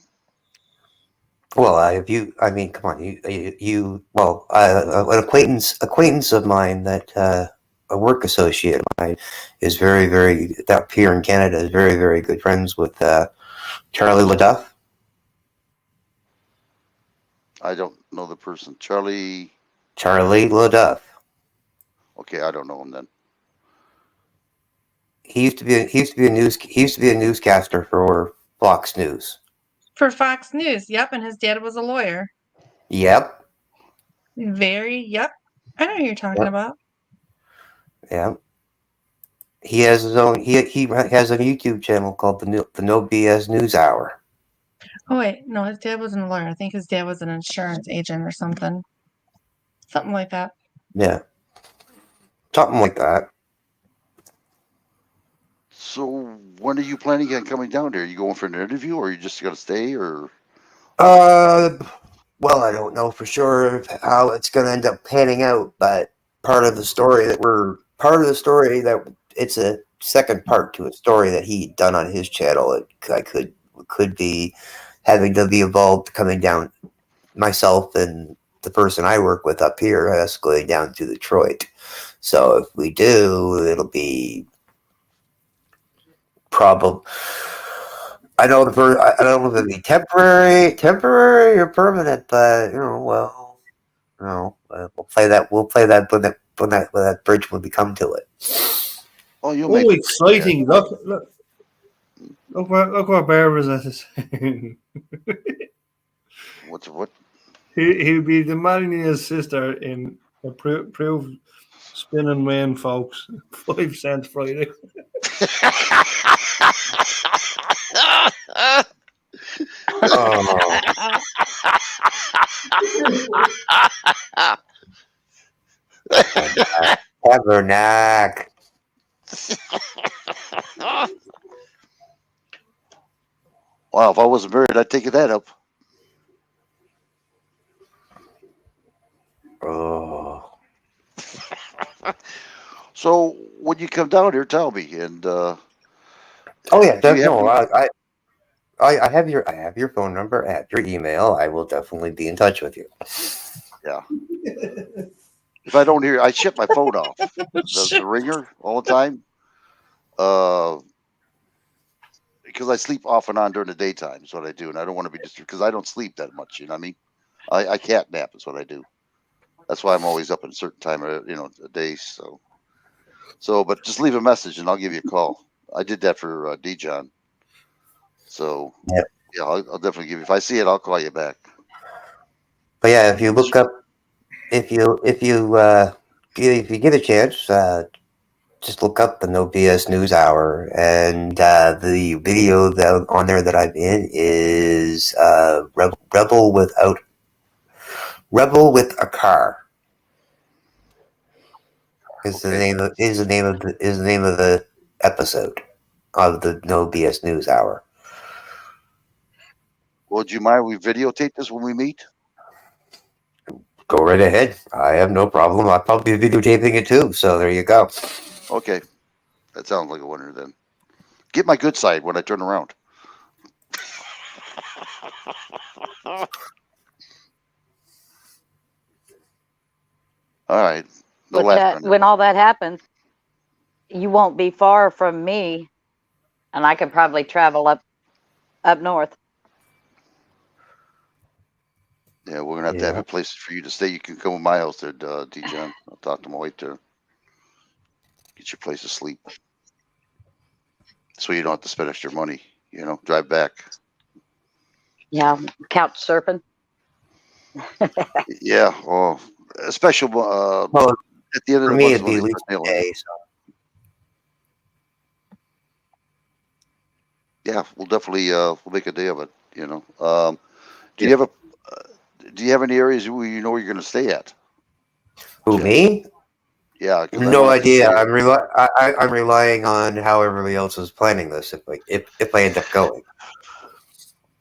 [SPEAKER 9] Well, come on, an acquaintance of mine that a work associate of mine is that here in Canada is very, very good friends with Charlie LaDuff.
[SPEAKER 1] I don't know the person. Charlie.
[SPEAKER 9] LaDuff.
[SPEAKER 1] Okay, I don't know him then.
[SPEAKER 9] He used to be a newscaster for Fox News.
[SPEAKER 7] For Fox News. Yep, and his dad was a lawyer.
[SPEAKER 9] Yep.
[SPEAKER 7] Yep. I know who you're talking about.
[SPEAKER 9] Yeah. He has his own. He has a YouTube channel called the No BS News Hour.
[SPEAKER 7] Oh wait, no, his dad wasn't a lawyer. I think his dad was an insurance agent or something. Something like that.
[SPEAKER 9] Yeah. Something like that.
[SPEAKER 1] So when are you planning on coming down there? Are you going for an interview, or are you just gonna stay, or?
[SPEAKER 9] Well, I don't know for sure how it's going to end up panning out, but part of the story that it's a second part to a story that he'd done on his channel. I could be having to be involved coming down myself and the person I work with up here escalating down to Detroit. So if we do, it'll be probably. I know I don't know if it'll be temporary or permanent, but we'll play that. We'll play that when that bridge when we come to it.
[SPEAKER 1] Oh, you'll
[SPEAKER 6] Oh,
[SPEAKER 1] make it.
[SPEAKER 6] exciting! Look what Barbara's at.
[SPEAKER 1] What?
[SPEAKER 6] He'll be the Molyneux's sister in Prove Spinning Man, folks. 5 cents Friday.
[SPEAKER 9] Oh, Tabernacle.
[SPEAKER 1] Wow, if I wasn't married, I'd take that up.
[SPEAKER 9] Oh,
[SPEAKER 1] So when you come down here, tell me. And
[SPEAKER 9] oh yeah,
[SPEAKER 1] do you have
[SPEAKER 9] no, I have your phone number, I have your email. I will definitely be in touch with you.
[SPEAKER 1] Yeah. If I don't hear, I shut my phone off. The ringer all the time. Because I sleep off and on during the daytime is what I do, and I don't want to be disturbed because I don't sleep that much. You know what I mean? I cat nap is what I do. That's why I'm always up at a certain time of a day. So, but just leave a message and I'll give you a call. I did that for Dijon. So
[SPEAKER 9] Yep.
[SPEAKER 1] yeah, I'll definitely give you. If I see it, I'll call you back.
[SPEAKER 9] But yeah, if you look up, if you get a chance, just look up the No BS News Hour, and the video that on there that I'm in is Rebel with a Car. Is the name of the episode of the No BS News Hour.
[SPEAKER 1] Well, do you mind we videotape this when we meet?
[SPEAKER 9] Go right ahead. I have no problem. I'll probably be videotaping it too. So there you go.
[SPEAKER 1] Okay, that sounds like a winner then. Get my good side when I turn around. All right. No laughing.
[SPEAKER 8] When all that happens, you won't be far from me, and I could probably travel up north.
[SPEAKER 1] Yeah, we're gonna have to have a place for you to stay. You can come to my house there, Dijon. I'll talk to my wife there. Get your place to sleep, so you don't have to spend extra money. Drive back.
[SPEAKER 8] Yeah, couch surfing.
[SPEAKER 1] Yeah. Oh, a special.
[SPEAKER 9] Well,
[SPEAKER 1] at the end of
[SPEAKER 9] for
[SPEAKER 1] the
[SPEAKER 9] me,
[SPEAKER 1] month,
[SPEAKER 9] it'd be at least a day. So.
[SPEAKER 1] Yeah, we'll definitely we'll make a day of it. Do you have any areas where you know where you're going to stay at?
[SPEAKER 9] Who,
[SPEAKER 1] Jim?
[SPEAKER 9] me?
[SPEAKER 1] Yeah, 'cause I
[SPEAKER 9] No
[SPEAKER 1] don't have to
[SPEAKER 9] idea.
[SPEAKER 1] stay.
[SPEAKER 9] I'm relying on how everybody else is planning this. If I end up going.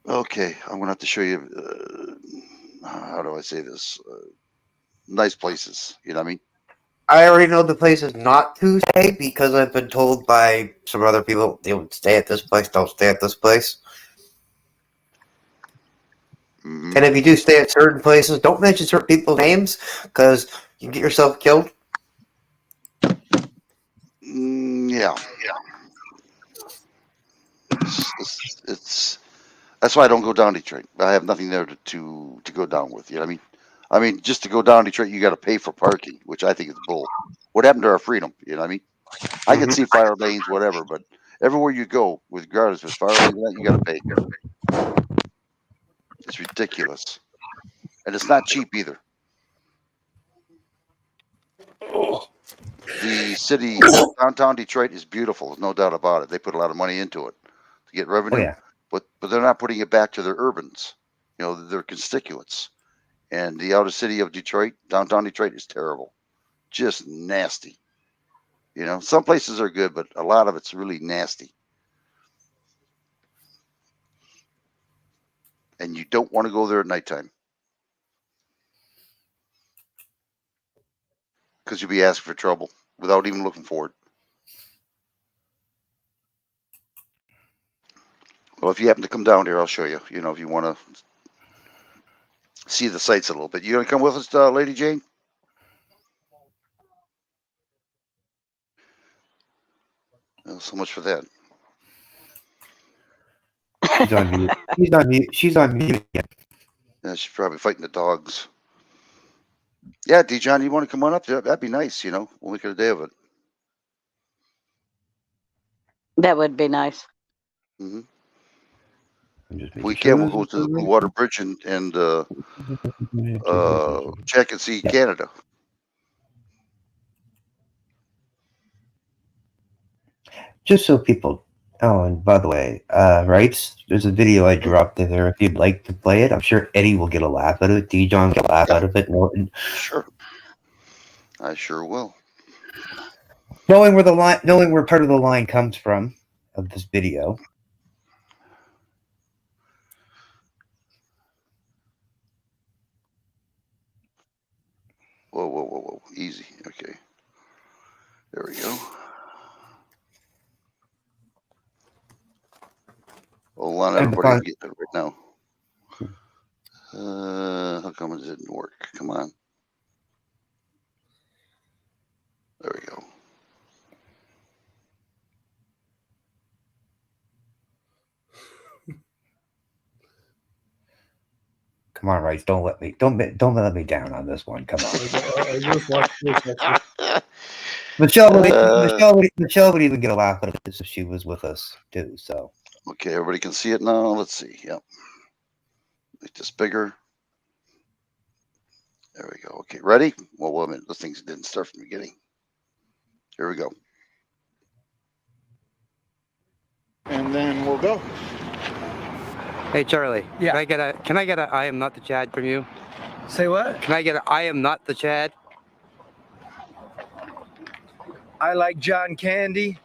[SPEAKER 1] Okay, I'm gonna have to show you. How do I say this? Nice places. You know what I mean?
[SPEAKER 9] I already know the places not to stay because I've been told by some other people, stay at this place, don't stay at this place.
[SPEAKER 1] Mm-hmm.
[SPEAKER 9] And if you do stay at certain places, don't mention certain people's names because you can get yourself killed.
[SPEAKER 1] Yeah. It's that's why I don't go down Detroit. I have nothing there to go down with. You know what I mean? I mean, just to go down Detroit, you got to pay for parking, which I think is bull. What happened to our freedom? You know what I mean? I can see fire lanes, whatever, but everywhere you go, regardless if it's fire lanes, you got to pay. It's ridiculous, and it's not cheap either. The city, downtown Detroit, is beautiful. There's no doubt about it. They put a lot of money into it to get revenue, but they're not putting it back to their urbans, their constituents. And the outer city of Detroit, downtown Detroit, is terrible, just nasty. Some places are good, but a lot of it's really nasty. And you don't want to go there at nighttime because you'll be asking for trouble without even looking for it. Well, if you happen to come down here, I'll show you. If you want to see the sights a little bit. You gonna come with us, Lady Jane? Well, so much for that.
[SPEAKER 9] She's on mute. She's on mute. She's on mute again.
[SPEAKER 1] Yeah, she's probably fighting the dogs. Yeah, D. John, you want to come on up? That'd be nice. We'll make it a day of it.
[SPEAKER 8] That would be nice.
[SPEAKER 1] Hmm.
[SPEAKER 9] I'm just
[SPEAKER 1] We
[SPEAKER 9] making
[SPEAKER 1] can.
[SPEAKER 9] sure
[SPEAKER 1] We'll go
[SPEAKER 9] this
[SPEAKER 1] to the
[SPEAKER 9] is
[SPEAKER 1] Blue Water Bridge and check and see Canada.
[SPEAKER 9] just so people. Oh, and by the way, rights. There's a video I dropped in there. If you'd like to play it, I'm sure Eddie will get a laugh out of it. D. John will get a laugh out of it.
[SPEAKER 1] Sure. I sure will.
[SPEAKER 9] Knowing where part of the line comes from of this video.
[SPEAKER 1] Whoa. Easy. Okay. There we go. Hold on, everybody. I'm getting it right now. How come it didn't work? Come on. There we go.
[SPEAKER 9] Come on, Rice. Don't let me down on this one. Come on. Michelle would even get a laugh out of this if she was with us too. So
[SPEAKER 1] okay, everybody can see it now. Let's see. Yep. Make this bigger. There we go. Okay, ready? Well, wait a minute. Those things didn't start from the beginning. Here we go.
[SPEAKER 10] And then we'll go.
[SPEAKER 11] Hey Charlie,
[SPEAKER 10] Yeah.
[SPEAKER 11] Can I get a I am not the Chad from you?
[SPEAKER 10] Say what?
[SPEAKER 11] Can I get a I am not the Chad?
[SPEAKER 10] I like John Candy.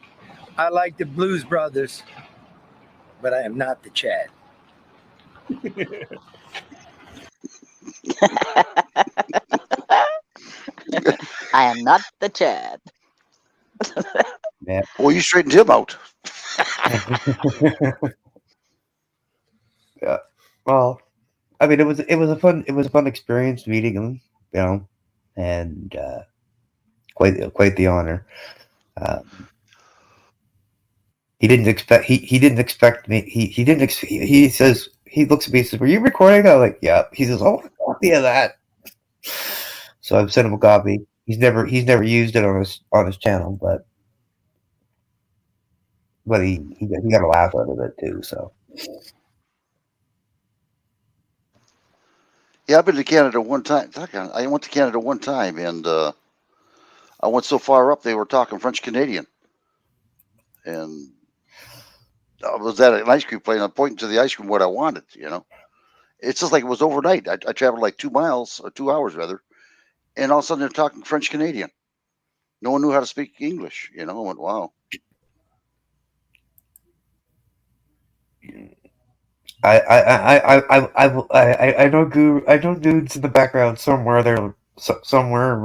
[SPEAKER 10] I like the Blues Brothers. But I am not the Chad.
[SPEAKER 8] I am not the Chad.
[SPEAKER 9] yeah.
[SPEAKER 1] Well, you straightened him out.
[SPEAKER 9] Yeah. Well, I mean, it was a fun experience meeting him, and quite the honor. He didn't expect me. He says, he looks at me and says, "Were you recording?" I'm like, "Yeah." He says, "I want a copy of that." So I've sent him a copy. He's never used it on his channel, but he got a laugh out of it too. So.
[SPEAKER 1] Yeah, I've been to Canada one time. I went to Canada one time, and I went so far up they were talking French Canadian, and I was at an ice cream place. I'm pointing to the ice cream what I wanted. It's just like it was overnight. I traveled like 2 miles or 2 hours rather, and all of a sudden they're talking French Canadian. No one knew how to speak English. I went, wow.
[SPEAKER 9] I know dudes in the background somewhere. They're somewhere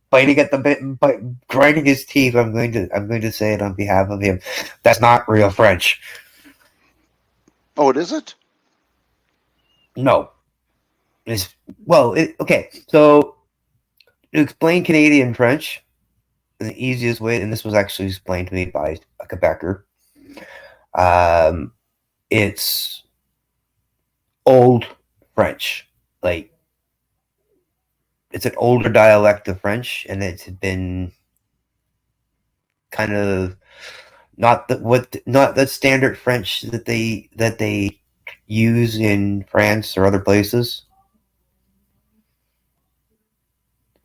[SPEAKER 9] biting at the bit, grinding his teeth. I'm going to say it on behalf of him. That's not real French.
[SPEAKER 1] Oh, it isn't?
[SPEAKER 9] No. Okay. So to explain Canadian French, the easiest way, and this was actually explained to me by a Quebecer. It's old French, like it's an older dialect of French, and it's been kind of not the standard French that they use in France or other places.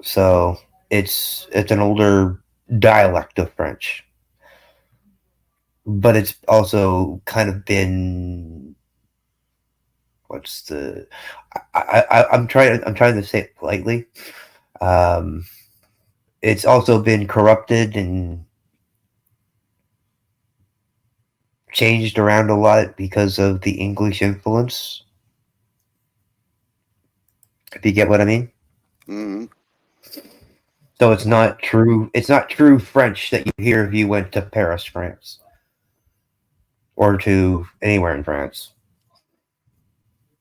[SPEAKER 9] So it's an older dialect of French, but it's also kind of been I'm trying to say it politely. It's also been corrupted and changed around a lot because of the English influence. If you get what I mean.
[SPEAKER 1] Mm-hmm.
[SPEAKER 9] So it's not true French that you hear if you went to Paris, France, or to anywhere in France.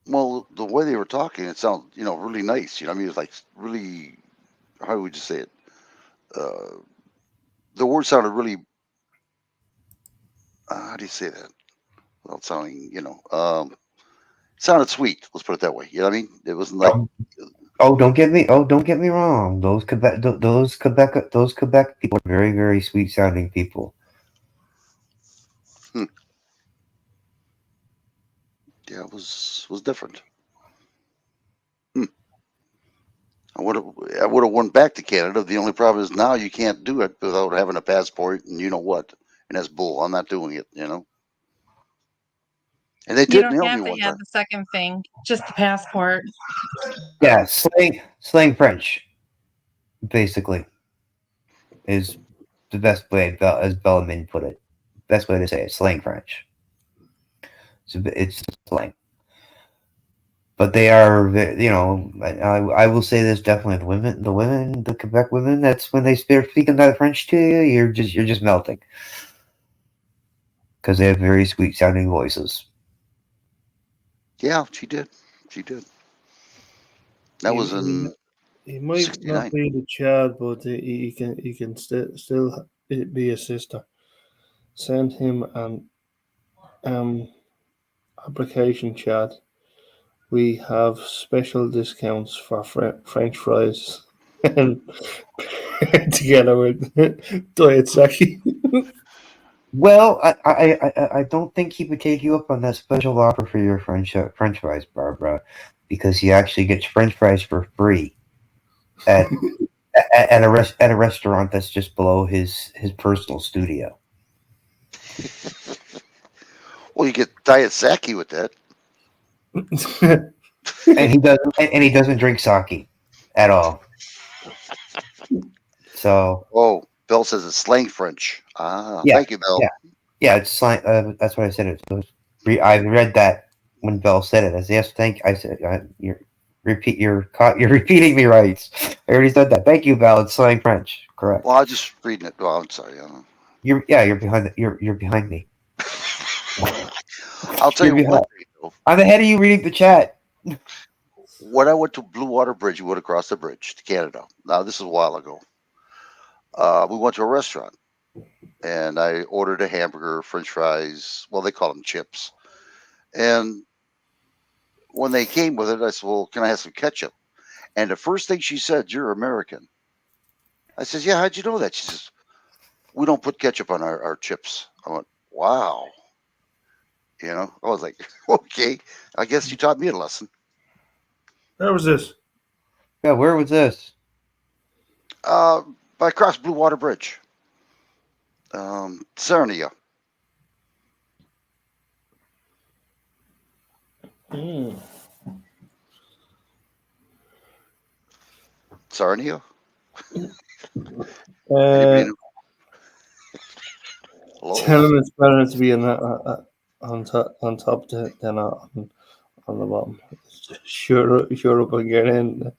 [SPEAKER 1] Well, the way they were talking, it sounded, really nice. You know, what I mean, it's like really, how would you say it? Uh, the word sounded really, how do you say that? Without sounding, sounded sweet. Let's put it that way. You know what I mean? It wasn't like,
[SPEAKER 9] Don't get me wrong. Those Quebec people are very, very sweet sounding people.
[SPEAKER 1] yeah, it was different. Hmm. I would have went back to Canada. The only problem is now you can't do it without having a passport and you know what. And that's bull. I'm not doing it, And they
[SPEAKER 7] You
[SPEAKER 1] did
[SPEAKER 7] don't
[SPEAKER 1] nail me
[SPEAKER 7] have to
[SPEAKER 1] one
[SPEAKER 7] have
[SPEAKER 1] time.
[SPEAKER 7] the second thing, just the passport.
[SPEAKER 9] Yeah, slang French, basically, is the best way, as Bellman put it. Best way to say it, slang French. It's slang. But they are, I will say this definitely: the Quebec women. That's when they start speaking that French to you. You're just melting because they have very sweet sounding voices.
[SPEAKER 1] Yeah, she did. She did. That
[SPEAKER 6] He,
[SPEAKER 1] was
[SPEAKER 6] he,
[SPEAKER 1] in
[SPEAKER 6] he might not
[SPEAKER 1] 69.
[SPEAKER 6] be the Chad, but he can still be a sister. Send him an application, Chad. We have special discounts for French fries and together with Diet Saki.
[SPEAKER 9] Well, I don't think he would take you up on that special offer for your French fries, Barbara, because he actually gets French fries for free at at a restaurant that's just below his personal studio.
[SPEAKER 1] Well, you get Diet Saki with that.
[SPEAKER 9] And he doesn't drink sake at all. So
[SPEAKER 1] Oh, Bill says it's slang French.
[SPEAKER 9] yeah,
[SPEAKER 1] Thank you, Bill.
[SPEAKER 9] yeah, it's like that's what I said. I read that when Bell said it. I said, yes, I said you're repeating me right. I already said that. Thank you, Bell. It's slang French, correct?
[SPEAKER 1] Well, I was just reading it. Oh, I'm sorry.
[SPEAKER 9] You're behind. You're behind me.
[SPEAKER 1] I'll tell
[SPEAKER 9] You're
[SPEAKER 1] you one
[SPEAKER 9] behind.
[SPEAKER 1] thing, though.
[SPEAKER 9] I'm ahead of you reading the chat.
[SPEAKER 1] When I went to Blue Water Bridge, we went across the bridge to Canada. Now, this is a while ago. We went to a restaurant, and I ordered a hamburger, French fries. Well, they call them chips. And when they came with it, I said, "Well, can I have some ketchup?" And the first thing she said, "You're American." I says, "Yeah, how'd you know that?" She says, "We don't put ketchup on our chips." I went, "Wow." I was like, "Okay, I guess you taught me a lesson."
[SPEAKER 6] Where was this?
[SPEAKER 9] Yeah, where was this?
[SPEAKER 1] By across Blue Water Bridge, Sarnia. Sarnia. Anybody know? Hello?
[SPEAKER 6] Tell him it's better to be on top than on the bottom. Sure up and get in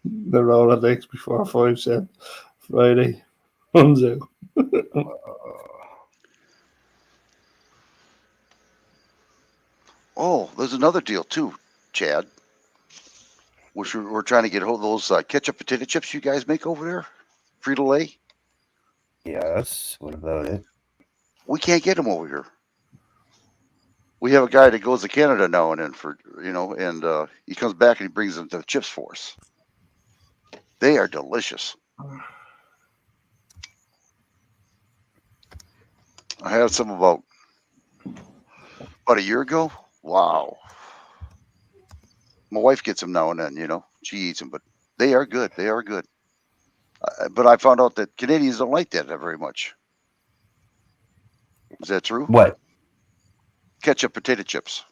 [SPEAKER 6] the Rolodex before 5 cent Friday comes out.
[SPEAKER 1] Oh, there's another deal too, Chad. Which we're trying to get hold of those ketchup potato chips you guys make over there, Frito Lay.
[SPEAKER 9] Yes. What about it?
[SPEAKER 1] We can't get them over here. We have a guy that goes to Canada now and then and he comes back and he brings them the chips for us. They are delicious. I had some about a year ago. Wow. My wife gets them now and then. She eats them, but they are good. They are good. But I found out that Canadians don't like that very much. Is that true?
[SPEAKER 9] What?
[SPEAKER 1] Ketchup potato chips.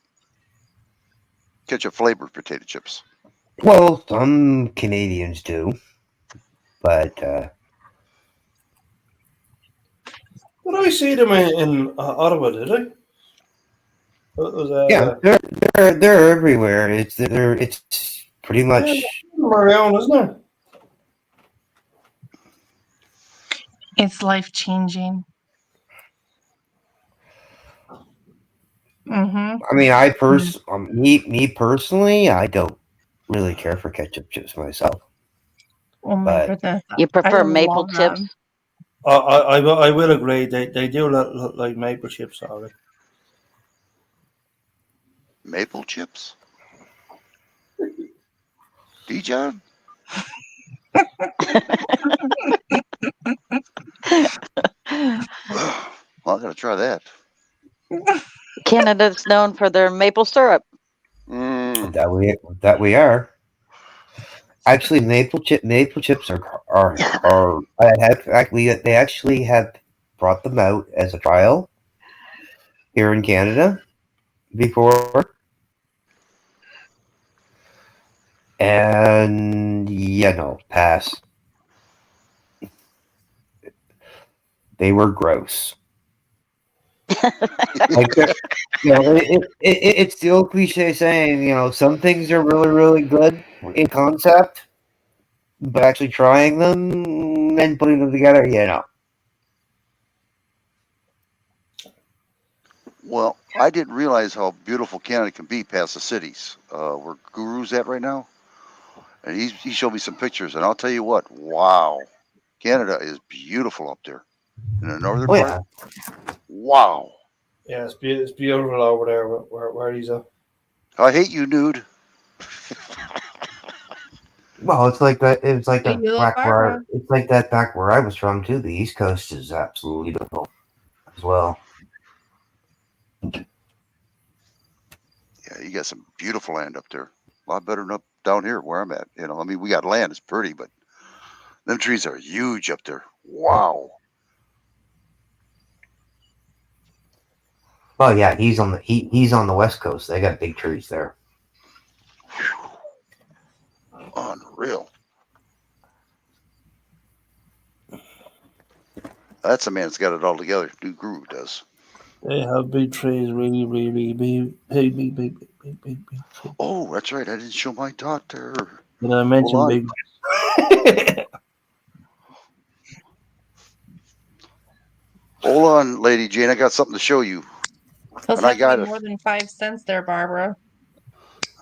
[SPEAKER 1] Ketchup flavored potato chips.
[SPEAKER 9] Well, some Canadians do, but
[SPEAKER 6] Did I see them in Ottawa? Did I?
[SPEAKER 9] yeah, they're everywhere. It's pretty much.
[SPEAKER 6] Around, isn't it?
[SPEAKER 7] It's life changing. Mm-hmm.
[SPEAKER 9] I mean, me personally, I don't really care for ketchup chips myself.
[SPEAKER 7] Oh my
[SPEAKER 9] But
[SPEAKER 7] goodness.
[SPEAKER 8] You
[SPEAKER 7] I
[SPEAKER 8] prefer maple
[SPEAKER 7] love
[SPEAKER 8] chips?
[SPEAKER 7] them.
[SPEAKER 6] I will agree. They do look like maple chips, already.
[SPEAKER 1] Maple chips? D-John? Well, I gotta try that.
[SPEAKER 8] Canada's known for their maple syrup.
[SPEAKER 1] Mm.
[SPEAKER 9] That we are. Actually, maple chips are they actually have brought them out as a trial here in Canada before, and pass. They were gross. Like, it's the old cliche saying, some things are really, really good in concept, but actually trying them and putting them together,
[SPEAKER 1] Well, I didn't realize how beautiful Canada can be past the cities. Where Guru's at right now, and he showed me some pictures, and I'll tell you what, wow, Canada is beautiful up there in the northern
[SPEAKER 9] Oh,
[SPEAKER 1] part. Wow.
[SPEAKER 6] Yeah, it's beautiful over there where he's at.
[SPEAKER 1] I hate you, nude.
[SPEAKER 9] Well, it's like that. It's like
[SPEAKER 7] But
[SPEAKER 9] that
[SPEAKER 7] you love
[SPEAKER 9] back
[SPEAKER 7] Barbara.
[SPEAKER 9] where it's like that back where I was from too. The East Coast is absolutely beautiful as well.
[SPEAKER 1] Yeah, you got some beautiful land up there. A lot better than up down here where I'm at. I mean, we got land, it's pretty, but them trees are huge up there. Wow.
[SPEAKER 9] Well, yeah, he's on the West Coast. They got big trees there.
[SPEAKER 1] Unreal. That's a man that's got it all together. New Guru does.
[SPEAKER 6] They have big trees, really, really big.
[SPEAKER 1] Oh, that's right. I didn't show my daughter.
[SPEAKER 6] Did I mention big?
[SPEAKER 1] Hold on, Lady Jane. I got something to show you.
[SPEAKER 7] Those
[SPEAKER 1] And I
[SPEAKER 7] have to
[SPEAKER 1] got
[SPEAKER 7] be
[SPEAKER 1] it.
[SPEAKER 7] more than 5 cents there, Barbara.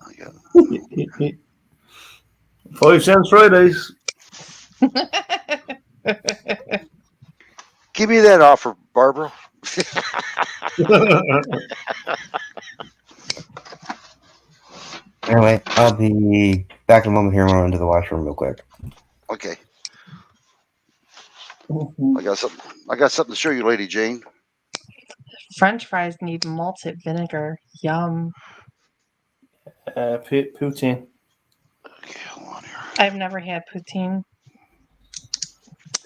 [SPEAKER 1] I got it.
[SPEAKER 6] 5 cents Fridays.
[SPEAKER 1] Give me that offer, Barbara.
[SPEAKER 9] Anyway, I'll be back in a moment here. I'm going to run to the washroom real quick.
[SPEAKER 1] Okay. I got something to show you, Lady Jane.
[SPEAKER 7] French fries need malted vinegar. Yum.
[SPEAKER 6] Poutine.
[SPEAKER 1] Okay, hold on here.
[SPEAKER 7] I've never had poutine.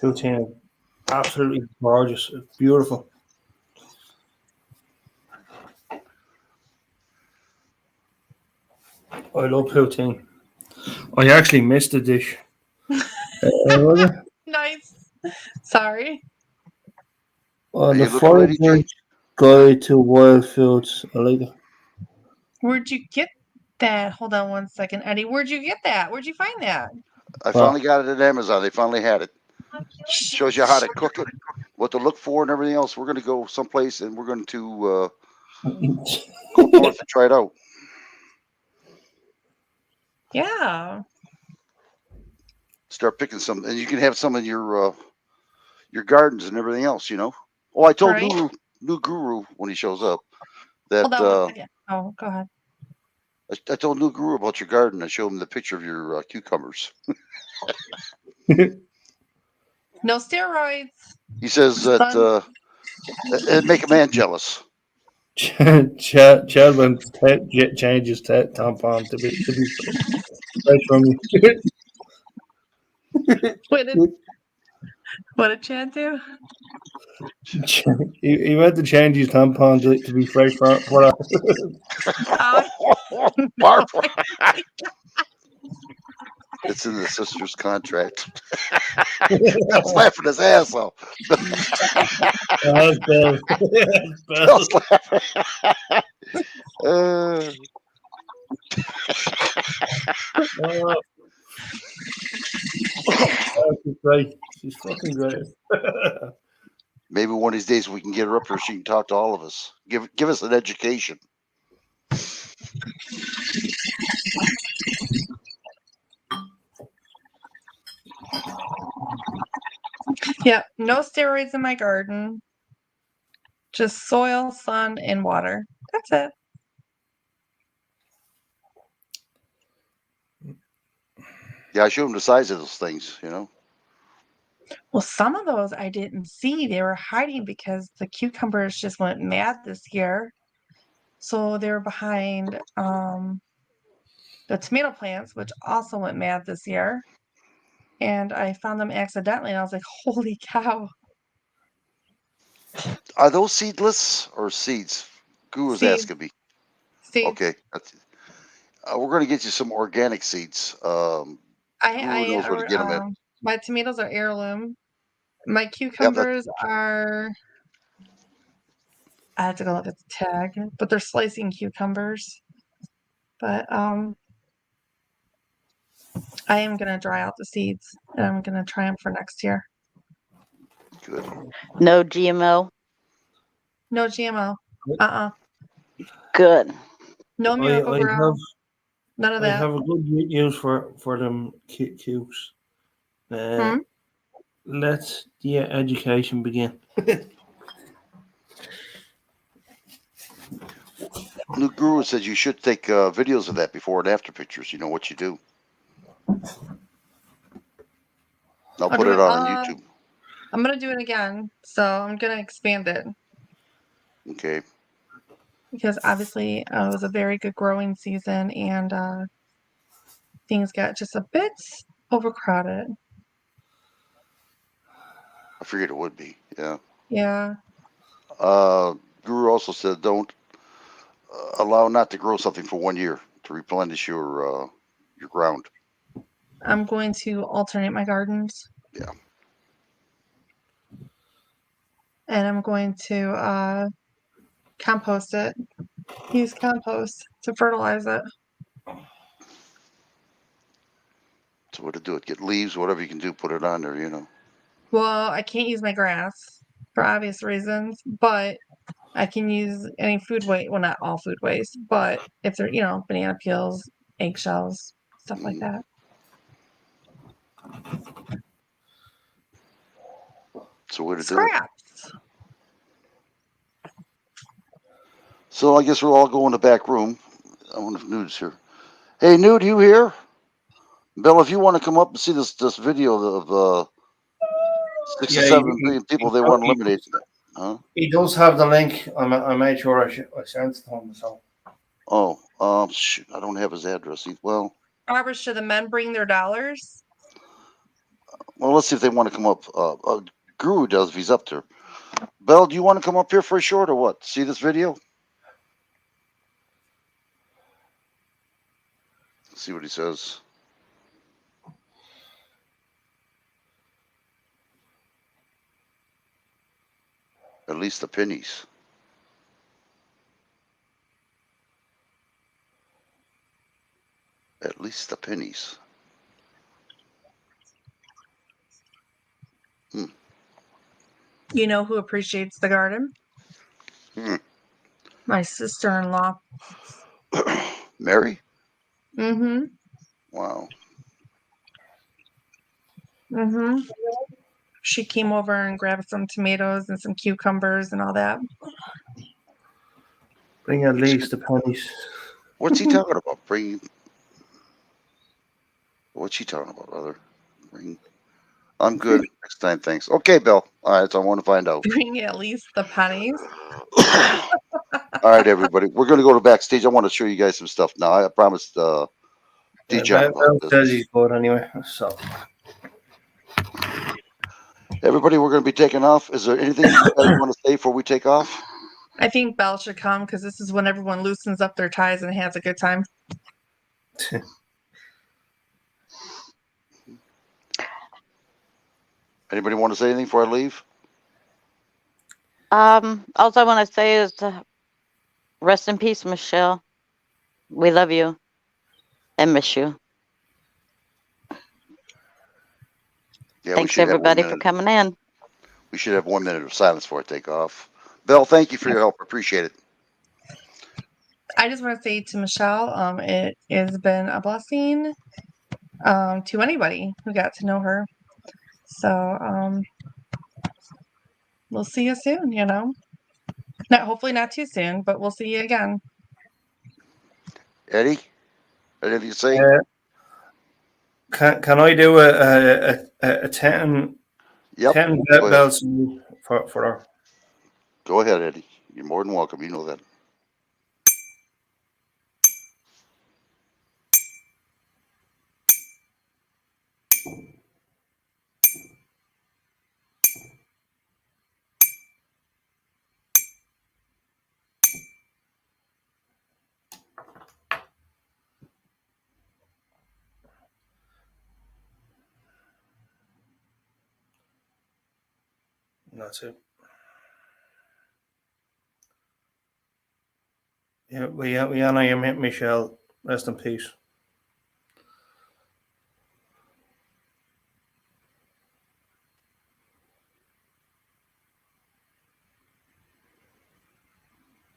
[SPEAKER 6] Poutine. Absolutely gorgeous. It's beautiful. I love poutine. I actually missed the dish.
[SPEAKER 7] Nice. Sorry.
[SPEAKER 6] On
[SPEAKER 1] you
[SPEAKER 6] the
[SPEAKER 1] looking ready,
[SPEAKER 6] Foraging Guide to Wild Foods. I like it.
[SPEAKER 7] Where'd you get that? Hold on one second, Eddie. Where'd you get that? Where'd you find that?
[SPEAKER 1] I finally got it at Amazon. They finally had it. Shows you how to cook it, what to look for, and everything else. We're going to go someplace, and we're going to go north and try it out.
[SPEAKER 7] Yeah.
[SPEAKER 1] Start picking some, and you can have some in your gardens and everything else. Oh, I told
[SPEAKER 7] Right.
[SPEAKER 1] new Guru when he shows up that
[SPEAKER 7] Hold on one second. Oh, go ahead.
[SPEAKER 1] I told new Guru about your garden. I showed him the picture of your cucumbers.
[SPEAKER 7] No steroids.
[SPEAKER 1] He says that it'd make a man jealous.
[SPEAKER 6] Chadman changes tampon to be right from you.
[SPEAKER 7] What did Chad do?
[SPEAKER 6] He went to change his tampon to be fresh for
[SPEAKER 1] Barbara. It's in the sister's contract. Bill's laughing his ass off. Bill's laughing.
[SPEAKER 6] She's great. She's fucking great.
[SPEAKER 1] Maybe one of these days we can get her up here. She can talk to all of us. Give us an education.
[SPEAKER 7] Yep, no steroids in my garden. Just soil, sun, and water. That's it.
[SPEAKER 1] Yeah, I showed him the size of those things, you know.
[SPEAKER 7] Well, some of those I didn't see. They were hiding because the cucumbers just went mad this year. So they were behind the tomato plants, which also went mad this year. And I found them accidentally, and I was like, holy cow.
[SPEAKER 1] Are those seedless or seeds? Guru was
[SPEAKER 7] Seeds.
[SPEAKER 1] asking me.
[SPEAKER 7] Seeds.
[SPEAKER 1] Okay. We're going to get you some organic seeds. Guru knows where to get them at.
[SPEAKER 7] My tomatoes are heirloom. My
[SPEAKER 1] Yep,
[SPEAKER 7] cucumbers are, I have to go look at the tag, but they're slicing cucumbers. But I am going to dry out the seeds, and I'm going to try them for next year.
[SPEAKER 1] good.
[SPEAKER 8] No GMO.
[SPEAKER 7] No GMO.
[SPEAKER 8] Good.
[SPEAKER 7] No Miracle Grow. None of
[SPEAKER 6] I
[SPEAKER 7] that.
[SPEAKER 6] have a good news for them cubes. Let the education begin.
[SPEAKER 1] The Guru says you should take videos of that before and after pictures. You know what you do. I'll put it on YouTube.
[SPEAKER 7] I'm going to do it again. So I'm going to expand it.
[SPEAKER 1] Okay.
[SPEAKER 7] Because obviously it was a very good growing season, and things got just a bit overcrowded.
[SPEAKER 1] I figured it would be. Yeah.
[SPEAKER 7] Yeah.
[SPEAKER 1] Guru also said don't allow not to grow something for 1 year to replenish your ground.
[SPEAKER 7] I'm going to alternate my gardens.
[SPEAKER 1] Yeah.
[SPEAKER 7] And I'm going to compost it. Use compost to fertilize it.
[SPEAKER 1] So what to do it? Get leaves, whatever you can do, put it on there, you know.
[SPEAKER 7] Well, I can't use my grass for obvious reasons, but I can use any food waste. Well, not all food waste, but if they're, banana peels, eggshells, stuff like that.
[SPEAKER 1] So what to do it?
[SPEAKER 7] Scraps.
[SPEAKER 1] So I guess we'll all go in the back room. I wonder if Nude's here. Hey, Nude, you here? Bill, if you want to come up and see this video of 6 to 7 billion people they want eliminated. Huh?
[SPEAKER 6] He does have the link. I made sure I sent it to him. So.
[SPEAKER 1] Oh, shoot, I don't have his address. Well,
[SPEAKER 7] Robert, should the men bring their dollars?
[SPEAKER 1] Well, let's see if they want to come up. Guru does if he's up there. Bell, do you want to come up here for a short or what? See this video? Let's see what he says. At least the pennies. At least the pennies.
[SPEAKER 7] You know who appreciates the garden? My sister-in-law.
[SPEAKER 1] Mary?
[SPEAKER 7] Mm-hmm.
[SPEAKER 1] Wow.
[SPEAKER 7] Mm-hmm. She came over and grabbed some tomatoes and some cucumbers and all that.
[SPEAKER 6] Bring at least the pennies.
[SPEAKER 1] What's he talking about? What's she talking about, brother? I'm good. Next time, thanks. Okay, Bill. All right, so I want to find out.
[SPEAKER 7] Bring at least the pennies.
[SPEAKER 1] All right, everybody. We're going to go to backstage. I want to show you guys some stuff now. I promised DJ about this.
[SPEAKER 6] Says he's good anyway. So.
[SPEAKER 1] Everybody, we're going to be taking off. Is there anything you guys want to say before we take off?
[SPEAKER 7] I think Belle should come because this is when everyone loosens up their ties and has a good time.
[SPEAKER 1] Anybody want to say anything before I leave?
[SPEAKER 8] All I want to say is rest in peace, Michelle. We love you and miss you.
[SPEAKER 1] Yeah,
[SPEAKER 8] thanks everybody for coming in.
[SPEAKER 1] We should have 1 minute of silence before I take off. Belle, thank you for your help. Appreciate it.
[SPEAKER 7] I just want to say to Michelle, it has been a blessing to anybody who got to know her. So we'll see you soon, you know. Not hopefully not too soon, but we'll see you again.
[SPEAKER 1] Eddie, anything to say?
[SPEAKER 6] Can I do a 10
[SPEAKER 1] Yep.
[SPEAKER 6] 10
[SPEAKER 1] Go ahead.
[SPEAKER 6] bells for her?
[SPEAKER 1] Go ahead, Eddie. You're more than welcome. You know that.
[SPEAKER 6] That's it. Yeah, we honor you, Michelle. Rest in peace.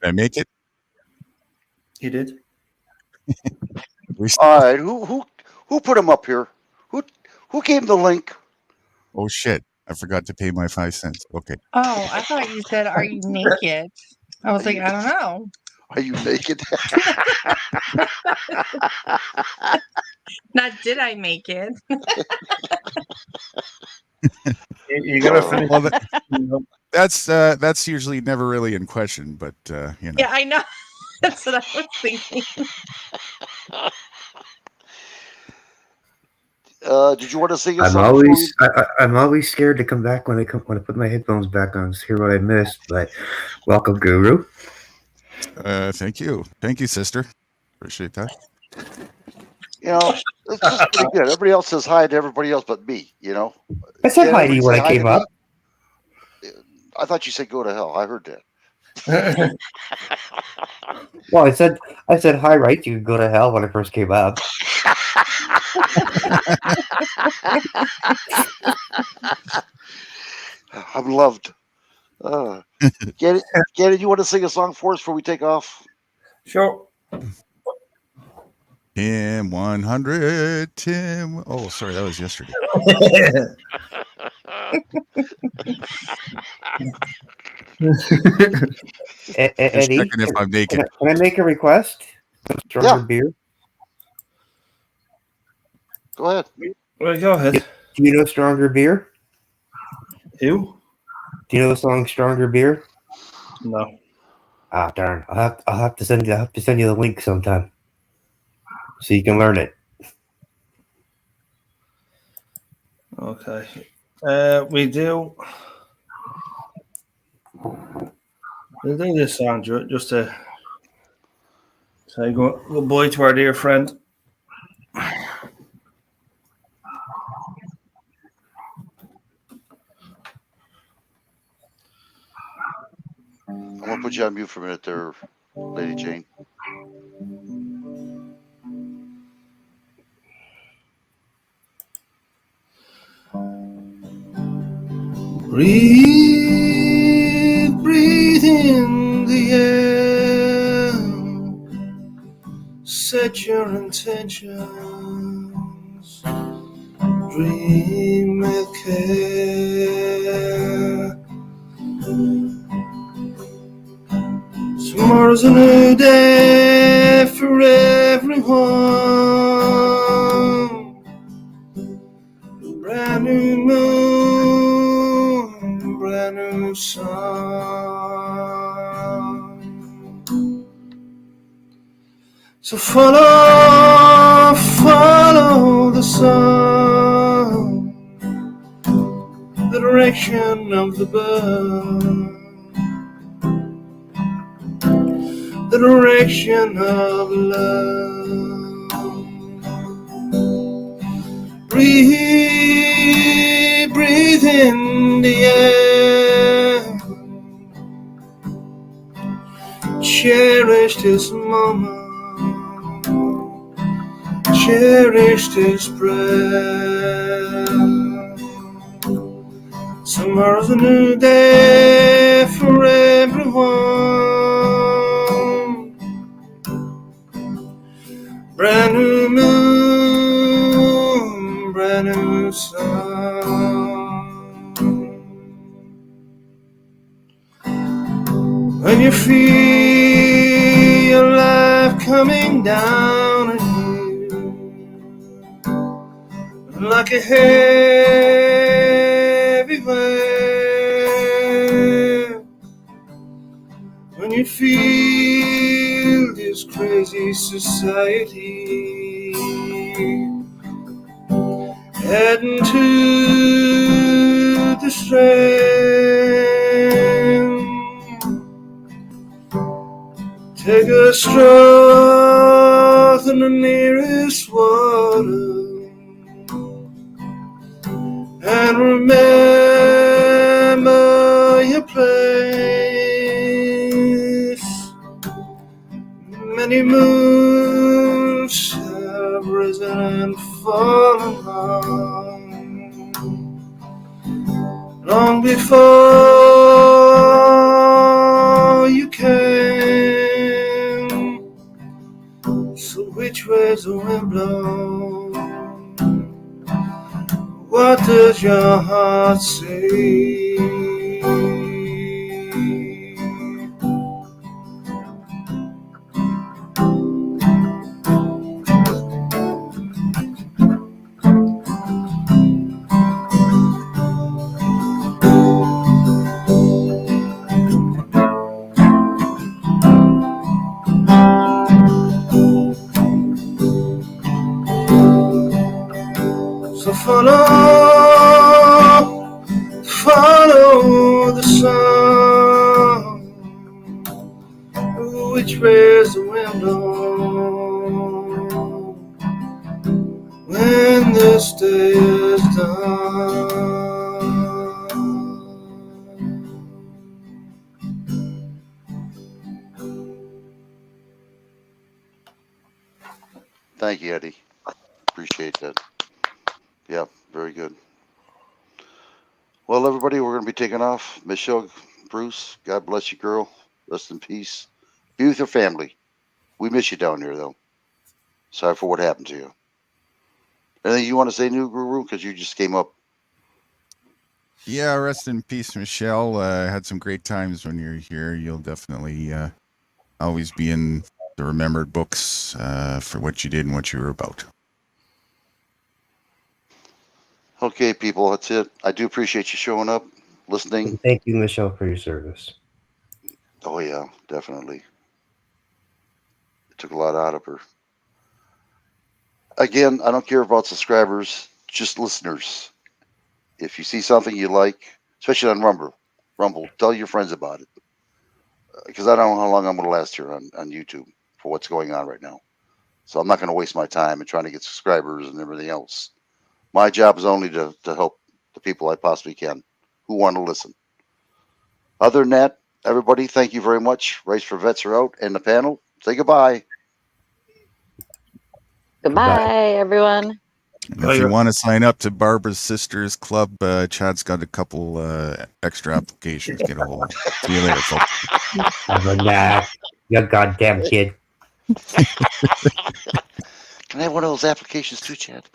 [SPEAKER 12] Did I make it?
[SPEAKER 6] You did.
[SPEAKER 1] All right. Who put him up here? Who gave him the link?
[SPEAKER 12] Oh shit! I forgot to pay my 5 cents. Okay.
[SPEAKER 7] Oh, I thought you said, "Are you naked?" I was like, I don't know.
[SPEAKER 1] Are you naked?
[SPEAKER 7] Not did I make it?
[SPEAKER 6] You gotta finish.
[SPEAKER 12] Well, that's usually never really in question, but you know.
[SPEAKER 7] Yeah, I know. That's what I was thinking.
[SPEAKER 1] Did you want to sing a
[SPEAKER 9] I'm
[SPEAKER 1] song?
[SPEAKER 9] always I'm always scared to come back when I put my headphones back on to hear what I missed. But welcome, Guru.
[SPEAKER 12] Thank you, sister. Appreciate that.
[SPEAKER 1] You know, it's just pretty good. Everybody else says hi to everybody else but me. You know.
[SPEAKER 9] I said hi to
[SPEAKER 1] everybody
[SPEAKER 9] you when
[SPEAKER 1] say
[SPEAKER 9] I
[SPEAKER 1] hi
[SPEAKER 9] came
[SPEAKER 1] to me?
[SPEAKER 9] up.
[SPEAKER 1] I thought you said go to hell. I heard that.
[SPEAKER 9] Well, I said hi, right? You can go to hell when I first came up.
[SPEAKER 1] I'm loved. Get it? You want to sing a song for us before we take off?
[SPEAKER 6] Sure.
[SPEAKER 12] Tim 100. Tim. Oh, sorry, that was yesterday.
[SPEAKER 9] Eddie,
[SPEAKER 12] checking if I'm naked.
[SPEAKER 9] Can I make a request? Stronger beer.
[SPEAKER 1] Go ahead.
[SPEAKER 6] Well, go ahead.
[SPEAKER 9] Do you know Stronger Beer?
[SPEAKER 6] Who?
[SPEAKER 9] Do you know the song Stronger Beer?
[SPEAKER 6] No.
[SPEAKER 9] Ah, darn! I'll have to send you the link sometime, so you can learn it.
[SPEAKER 6] Okay. We do. We'll do this song just to say goodbye to our dear friend.
[SPEAKER 1] I'm gonna put you on mute for a minute there, Lady Jane.
[SPEAKER 6] Breathe in the air. Set your intentions. Dream with care. Tomorrow's a new day for everyone. Brand new moon, brand new sun. So follow the sun, the direction of the bird. The direction of love. Breathe in the air. Cherish this moment. Cherish this breath. Tomorrow's a new day for everyone. Brand new moon, brand new sun. you feel your life coming down on you like a heavy weight, when you feel this crazy society heading to the strand, take a stroll in the nearest water and remember your place. Many moons have risen and fallen long before you came. So which way's the wind blow? What does your heart say? So follow the sun. Which way's the wind blow when this day is done?
[SPEAKER 1] Thank you, Eddie. Appreciate that. Yeah, very good. Well, everybody, we're going to be taking off. Michelle, Bruce, God bless you, girl. Rest in peace. Be with your family. We miss you down here, though. Sorry for what happened to you. Anything you want to say, New Guru? Because you just came up.
[SPEAKER 12] Yeah, rest in peace, Michelle. Had some great times when you were here. You'll definitely always be in the remembered books for what you did and what you were about.
[SPEAKER 1] Okay, people, that's it. I do appreciate you showing up, listening.
[SPEAKER 9] Thank you, Michelle, for your service.
[SPEAKER 1] Oh, yeah, definitely. It took a lot out of her. Again, I don't care about subscribers, just listeners. If you see something you like, especially on Rumble, tell your friends about it. Because I don't know how long I'm going to last here on YouTube for what's going on right now. So I'm not going to waste my time in trying to get subscribers and everything else. My job is only to help the people I possibly can who want to listen. Other than that, everybody, thank you very much. Race for Vets are out, and the panel, say goodbye.
[SPEAKER 8] Goodbye, everyone.
[SPEAKER 12] And if you want to sign up to Barbara's Sisters Club, Chad's got a couple extra applications. Get a hold of. See you later, folks.
[SPEAKER 9] Nah, you goddamn kid.
[SPEAKER 1] Can I have one of those applications too, Chad?